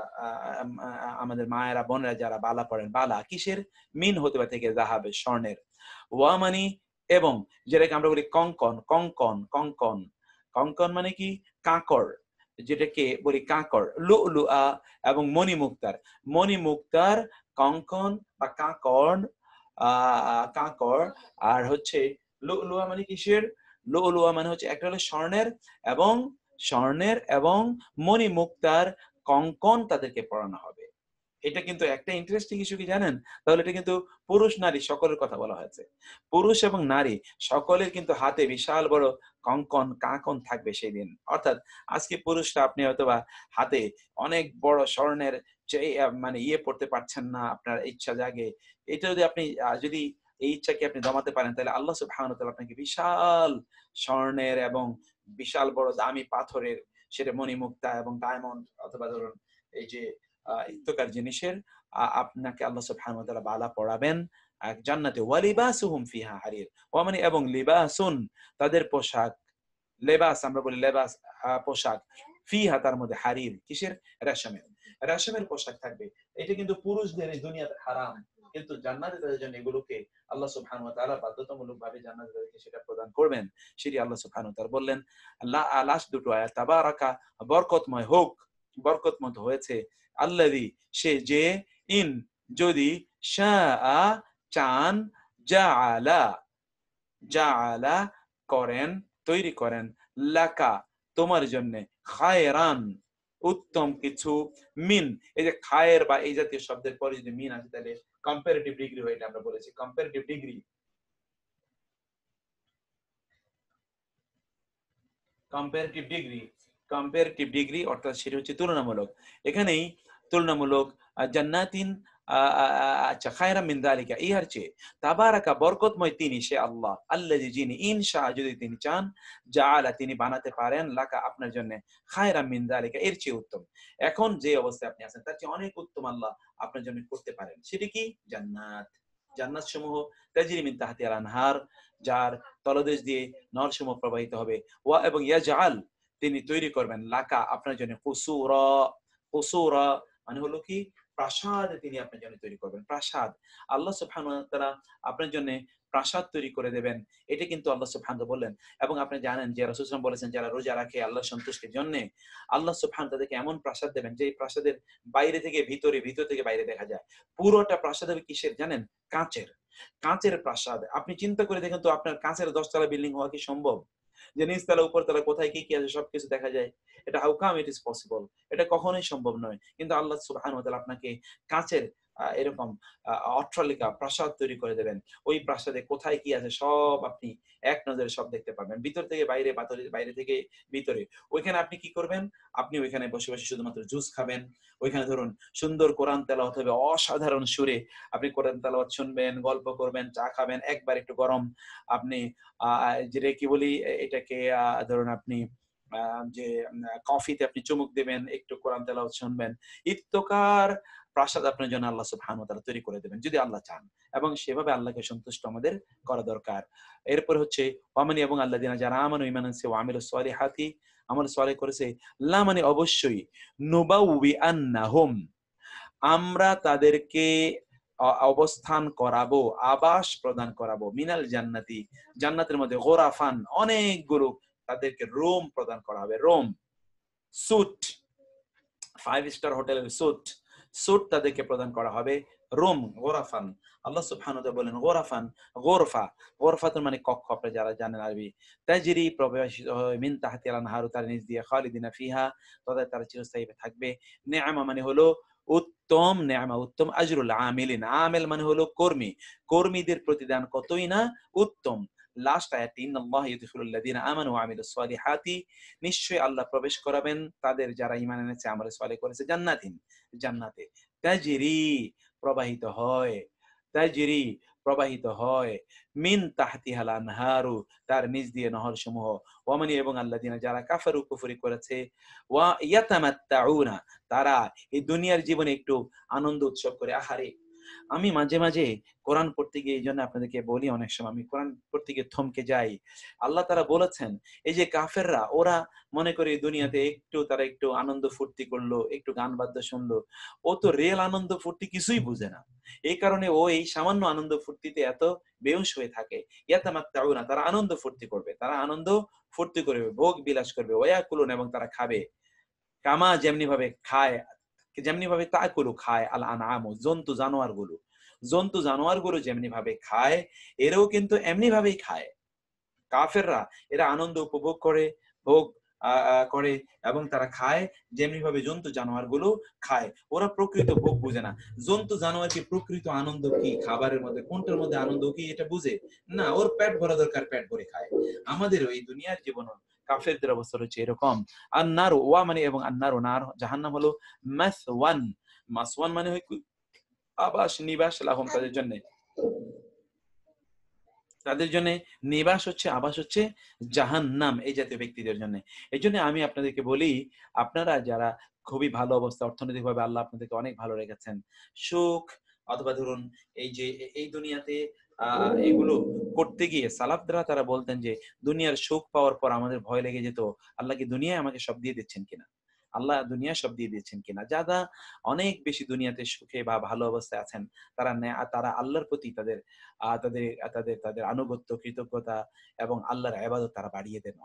আমাদের মায়েরা বোনেরা যারা বালা পড়েন, বালা কিসের? মিন হতে বা থেকে, যাহাবে, স্বর্ণের। ওয়া মানে এবং, যেটাকে আমরা বলি কঙ্কন, কঙ্কন, কঙ্কন, কঙ্কন মানে কি? কাঁকর। যেটাকে বলি কাঁকড়, লুআলুআ এবং মণিমুক্তার। মণিমুক্তার কঙ্কন বা কাঁকড়, কাঁকড়। আর হচ্ছে লুআলুআ মানে কিসের? লুআলুআ মানে হচ্ছে একটা হলো স্বর্ণের এবং মণিমুক্তার কঙ্কন তাদেরকে পরানো হবে। এটা কিন্তু একটা ইন্টারেস্টিং ইস্যু কি জানেন? তাহলে এটা কিন্তু পুরুষ নারী সকলের কথা বলা হয়েছে। পুরুষ এবং নারী সকলের কিন্তু হাতে বিশাল বড় কাঁকন থাকবে সেই দিন। অর্থাৎ আজকে পুরুষরা আপনি হয়তোবা হাতে অনেক বড় স্বর্ণের যে মানে পড়তে পারছেন না, আপনার ইচ্ছা জাগে। এটা যদি আপনি যদি এই ইচ্ছাকে আপনি দমাতে পারেন, তাহলে আল্লাহ সুবহানাহু ওয়া তাআলা আপনাকে বিশাল স্বর্ণের এবং বিশাল বড় দামি পাথরের, সেটা মণিমুক্তা এবং ডায়মন্ড অথবা ধরুন এই যে ইত্যকার জিনিসের আপনাকে আল্লাহ সুবহানাহু ওয়া তাআলা বালা পড়াবেন জান্নাতে। ওয়া লিবাসুহুম ফিহা হারির। ওয়া মানে এবং লিবাসুন তাদের পোশাক, লেবাস আমরা বলি লেবাস পোশাক, ফিহা তার মধ্যে হারির কিসের? রেশমের পোশাক থাকবে। এটা কিন্তু পুরুষদের এই দুনিয়াতে হারাম, কিন্তু জান্নাতে তাদের জন্য এগুলোকে আল্লাহ সুবহানাহু ওয়া তাআলা বাধ্যতামূলকভাবে জান্নাতে তাদেরকে সেটা প্রদান করবেন। সেটি আল্লাহ সুবহানাহু ওয়া তাআলা বললেন। লাস্ট দুটো আয়াত, তাবারাকা বরকতময় হোক, বরকতময় হয়েছে, আল্লাযী সে যে, ইন যদি, শাআ চান, জাআলা জাআলা করেন, তৈরি করেন, লাকা তোমার জন্য, খায়রান উত্তম কিছু, মিন এই যে খায়ের বা এই জাতীয় শব্দের পরে যদি মিন আছে তাহলে কম্পারেটিভ ডিগ্রি হয়। এটা আমরা বলেছি comparative degree. Comparative degree comparative degree অর্থাৎ সেটা হচ্ছে তুলনামূলক। এখানেই তুলনামূলক জান্নাতিন, আচ্ছা খায়রাম মিন যালিকা ইহার চেয়ে, তাবারাকা বরকতময় তিনি সে আল্লাহ, আল্লাযী যিনি, ইনশা যদি তিনি চান, জাআলা তিনি বানাতে পারেন, লাকা আপনার জন্য, খায়রাম মিন যালিকা এর চেয়ে উত্তম। এখন যে অবস্থায় আপনি আছেন তার চেয়ে অনেক উত্তম আল্লাহ আপনার জন্য করতে পারেন। সেটি কি? জান্নাত। জান্নাত সমূহ তাজরি মিন তাহতিহাল আনহার, যার তলদেশ দিয়ে নহরসমূহ প্রবাহিত হবে। ওয়া এবং ইয়াজআল তিনি তৈরি করবেন, লাকা আপনার জন্য, কুসুরা। কুসুরা মানে হলো কি? প্রাসাদ তিনি আপনার জন্য তৈরি করবেন। প্রাসাদ আল্লাহ সুবহানাহু ওয়া তাআলা আপনার জন্য প্রাসাদ তৈরি করে দেবেন। এটা কিন্তু আল্লাহ সুবহানাহু ওয়া তাআলা বললেন। এবং আপনি জানেন যে রাসূল সাল্লাল্লাহু আলাইহি ওয়াসাল্লাম বলেছেন, যারা রোজা রাখে আল্লাহর সন্তুষ্টির জন্য, আল্লাহ সুবহানাহু ওয়া তাআলা তাদেরকে এমন প্রাসাদ দেবেন যে প্রাসাদের বাইরে থেকে ভিতরে, ভিতর থেকে বাইরে দেখা যায়। পুরোটা প্রাসাদ হবে কিসের জানেন? কাঁচের। কাঁচের প্রাসাদ। আপনি চিন্তা করে দেখেন তো, আপনার কাঁচের 10 তলা বিল্ডিং হওয়া কি সম্ভব? যে নিচতলা উপরতলা কোথায় কি কি আছে সবকিছু দেখা যায়। এটা how come it is possible? এটা কখনোই সম্ভব নয়। কিন্তু আল্লাহ সুবহানাহু ওয়া তাআলা আপনাকে কাঁচের এরকম অট্টালিকা প্রাসাদ তৈরি করে দেবেন। ওই প্রাসাদে কোথায় কি আছে সব আপনি এক নজরে সব দেখতে পাবেন। ভিতর থেকে বাইরে, বাইরে থেকে ভিতরে। ওইখানে আপনি কি করবেন? আপনি ওইখানে বসে, বসে শুধুমাত্র জুস খাবেন। ওইখানে ধরুন সুন্দর কোরআন তেলাওয়াত হবে অসাধারণ সুরে। আপনি কোরআন তেলাওয়াত শুনবেন, গল্প করবেন, চা খাবেন, একবার একটু গরম আপনি যেটা কি বলি এটাকে ধরুন আপনি যে কফিতে আপনি চুমুক দিবেন, একটু কোরআন তেলাওয়াত শুনবেন। ইত্তকার প্রাসাদ আপনার জন্য আল্লাহ সুবহানাহু ওয়া তাআলা তৈরি করে দেবেন যদি আল্লাহ চান। এবং সেভাবে আল্লাহকে সন্তুষ্ট আমাদের করা দরকার। এরপর হচ্ছে ওয়ামানি এবং আল্লাযিনা যারা আমানু ঈমান আনছে ওয়া আমিলুস সলিহাতি আমল সালেহ করেছে, লা মানে অবশ্যই, নুবাউবি আন্নাহুম আমরা তাদেরকে অবস্থান করাবো, আবাস প্রদান করাবো, মিনাল জান্নাতি জান্নাতের মধ্যে, গোরাফান অনেকগুলো তাদেরকে রুম প্রদান করা হবে। রুম, সুট, 5 স্টার হোটেলের সুট তাদেরকে প্রদান করা হবে। রুম, গোরাফান। আল্লাহ সুবহানাহু ওয়া তাআলা বলেন গোরাফান, গোরফা, গোরফাতুন মানে কক্ষ, আপনি যারা জানেন আরবি। তাজরি প্রবাহিত হয়, মিন তাহতিহাল আনহার তার নিচ দিয়ে, খালিদিনা ফিহা তারা চিরস্থায়ী থাকবে। নিআমা মানে হলো উত্তম, নেয়ামা উত্তম, আজরুল আমিলিন আমেল মানে হলো কর্মী, কর্মীদের প্রতিদান কতই না উত্তম। লাস্ট আয়াতটি, ইন্নাল্লাহা ইউদখিলুল লাযিনা আমানু ওয়া আমিলুস সলিহাতি নিশ্চয়ই আল্লাহ প্রবেশ করাবেন তাদের যারা ঈমান এনেছে আমল সালেহ করেছে, জান্নাতে তাজরি প্রবাহিত হয়, তাজরি প্রবাহিত হয়, মিন তাহতিহাল আনহারু তার নিচ দিয়ে নহর সমূহ, ওয়ামানি এবং আল্লাযিনা যারা কাফারু কুফরি করেছে, ওয়া ইয়াতামাত্তাউনা তারা এই দুনিয়ার জীবনে একটু আনন্দ উৎসব করে। আহারে আমি মাঝে মাঝে কোরআন পড়তে গিয়ে, এই জন্য আপনাদেরকে বলি অনেক সময় আমি কোরআন পড়তে গিয়ে থমকে যাই। আল্লাহ তারা বলেছেন এই যে কাফেররা, ওরা মনে করে দুনিয়াতে তারা একটু আনন্দ ফুর্তি করলো, একটু গান বাদ্য শুনলো, ও তো রিয়েল আনন্দ ফুর্তি কিছুই বুঝে না। এই কারণে ও এই সামান্য আনন্দ ফুর্তিতে এত বেহুশ হয়ে থাকে। ইয়াতামাত্তাউনা তারা আনন্দ ফুর্তি করবে, তারা আনন্দ ফুর্তি করবে, ভোগ বিলাস করবে, ওয়ায়াকুলুন এবং তারা খাবে। কামা যেমনি ভাবে খায়, যেমনি ভাবে তাকুলু খায় আল আনআমু, জন্তু জানোয়ার গুলো যেমনি ভাবে খায়, এরাও কিন্তু এমনি ভাবেই খায়। কাফেররা এরা আনন্দ উপভোগ করে, ভোগ করে এবং তারা খায় যেমনি ভাবে জন্তু জানোয়ার গুলো খায়। ওরা প্রকৃত ভোগ বুঝে না। জন্তু জানোয়ার কি প্রকৃত আনন্দ কি, খাবারের মধ্যে কোনটার মধ্যে আনন্দ কি এটা বুঝে না। ওর পেট ভরা দরকার, পেট ভরে খায়। আমাদের ওই দুনিয়ার জীবন কাফেরদের অবস্থা হচ্ছে এরকম। আন্নার ওয়া মানে এবং আন্নার ও নার জাহান্নাম হলো মাসওয়ান। মাসওয়ান মানে হয় আবাস, নিবাস লাহুম তাদের জন্য। তাদের জন্য নিবাস হচ্ছে, আবাস হচ্ছে জাহান্নাম, এই জাতীয় ব্যক্তিদের জন্য। এই জন্য আমি আপনাদেরকে বলি, আপনারা যারা খুবই ভালো অবস্থা, অর্থনৈতিকভাবে আল্লাহ আপনাদেরকে অনেক ভালো রেখেছেন, সুখ অথবা ধরুন এই যে এই দুনিয়াতে এগুলো করতে গিয়ে সালাফরা তারা বলতেন যে দুনিয়ার সুখ পাওয়ার পর আমাদের ভয় লেগে যেত, আল্লাহ কি দুনিয়ায় আমাকে সব দিয়ে দিচ্ছেন কিনা, আল্লাহ দুনিয়া সব দিয়ে দিচ্ছেন কিনা। যারা অনেক বেশি দুনিয়াতে সুখে বা ভালো অবস্থায় আছেন, তারা আল্লাহর প্রতি তাদের তাদের তাদের তাদের আনুগত্য, কৃতজ্ঞতা এবং আল্লাহর ইবাদত তারা বাড়িয়ে দেন,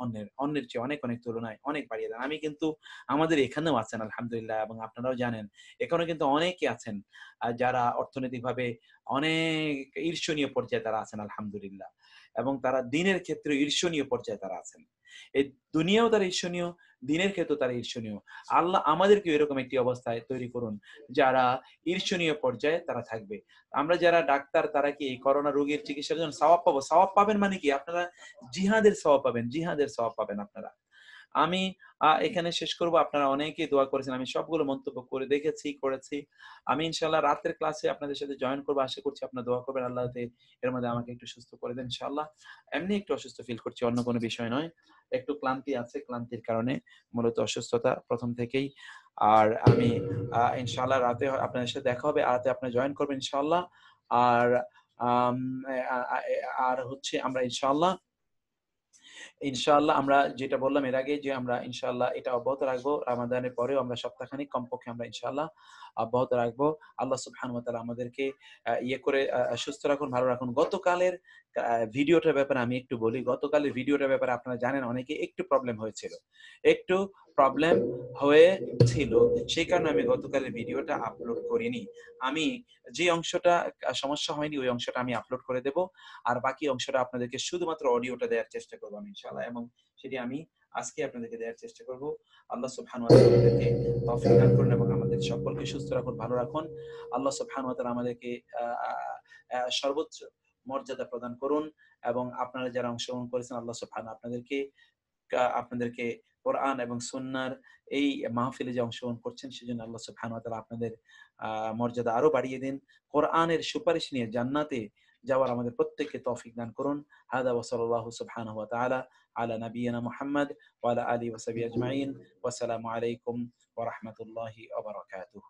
অন্যের চেয়ে অনেক অনেক তুলনায় অনেক বাড়িয়ে দেন। আমি কিন্তু আমাদের এখানেও আছেন আলহামদুলিল্লাহ, এবং আপনারাও জানেন এখানে কিন্তু অনেকে আছেন যারা অর্থনৈতিকভাবে অনেক ঈর্ষণীয় পর্যায়ে তারা আছেন আলহামদুলিল্লাহ, এবং তারা দিনের ক্ষেত্রে ঈর্ষণীয় পর্যায়ে তারা আছেন। এই দুনিয়াও তারা ঈর্ষণীয়, দিনের ক্ষেত্রে তারা ঈর্ষণীয়। আল্লাহ আমাদেরকে এরকম একটি অবস্থায় তৈরি করুন যারা ঈর্ষণীয় পর্যায়ে তারা থাকবে। আমরা যারা ডাক্তার তারা কি এই করোনা রোগীর চিকিৎসার জন্য সওয়াব পাবো? সওয়াব পাবেন মানে কি, আপনারা জিহাদের সওয়াব পাবেন, জিহাদের সওয়াব পাবেন আপনারা। আমি এখানে শেষ করব। আপনারা অনেকেই দোয়া করেছেন, আমি সবগুলো মন্তব্য করে দেখেছি, করেছি। আমি ইনশাআল্লাহ রাতের ক্লাসে আপনাদের সাথে জয়েন করবো, আশা করছি আপনারা দোয়া করবেন আল্লাহ যাতে এর মধ্যে আমাকে একটু সুস্থ করে দেন ইনশাআল্লাহ। এমনি একটু অসুস্থ ফিল করছি, অন্য কোনো বিষয় নয়। একটু ক্লান্তি আছে, ক্লান্তির কারণে মূলত অসুস্থতা প্রথম থেকেই। আর আমি ইনশাআল্লাহ রাতে আপনাদের সাথে দেখা হবে, রাতে আপনি জয়েন করবেন ইনশাআল্লাহ। আর আম, আর হচ্ছে আমরা ইনশাআল্লাহ আমরা যেটা বললাম এর আগে যে আমরা ইনশাআল্লাহ এটা অব্যাহত রাখবো, রমাদানের পরেও আমরা সপ্তাহখানিক কমপক্ষে আমরা ইনশাআল্লাহ অব্যাহত রাখবো। আল্লাহ সুবহানাহু ওয়া তাআলা আমাদেরকে ইয়ে করে সুস্থ রাখুন, ভালো রাখুন। গতকালের ভিডিওটার ব্যাপারে আমি একটু বলি। গতকালের ভিডিওটার ব্যাপারে আপনারা জানেন অনেকে একটু প্রবলেম হয়েছিল, একটু প্রবলেম হয়েছিল, সেই কারণে আমি গতকালের ভিডিওটা আপলোড করিনি। আমি যে অংশটা সমস্যা হয়নি ওই অংশটা আমি আপলোড করে দেব, আর বাকি অংশটা আপনাদেরকে শুধুমাত্র অডিওটা দেওয়ার চেষ্টা করবো আমি ইনশাআল্লাহ, এবং সেটি আমি আজকে আপনাদেরকে দেওয়ার চেষ্টা করব। আল্লাহ সুবহানাহু ওয়া তাআলা আমাদেরকে তৌফিক দান করুন এবং আমাদের সকলকে সুস্থ রাখুন, ভালো রাখুন। আল্লাহ সুবহানাহু ওয়া তাআলা আমাদেরকে সর্বোচ্চ মর্যাদা প্রদান করুন, এবং আপনারা যারা অংশগ্রহণ করেছেন আল্লাহ সুবহানাহু আপনাদেরকে কোরআন এবং সুন্নাহর এই মাহফিলে যে অংশগ্রহণ করছেন সেজন্য আল্লাহ সুবহানাহু ওয়া তাআলা আপনাদের মর্যাদা আরো বাড়িয়ে দিন। কোরআনের সুপারিশ নিয়ে জান্নাতে যাওয়ার আমাদের প্রত্যেককে তৌফিক দান করুন। হাদা ওয়া সাল্লাল্লাহু সুবহানাহু ওয়া তাআলা আলা নাবিয়িনা মুহাম্মদ ওয়া আলা আলিহি ওয়া সাহবিহি আজমাইন। ওয়া আসসালামু আলাইকুম ওয়া রাহমাতুল্লাহি ওয়া বারাকাতুহু।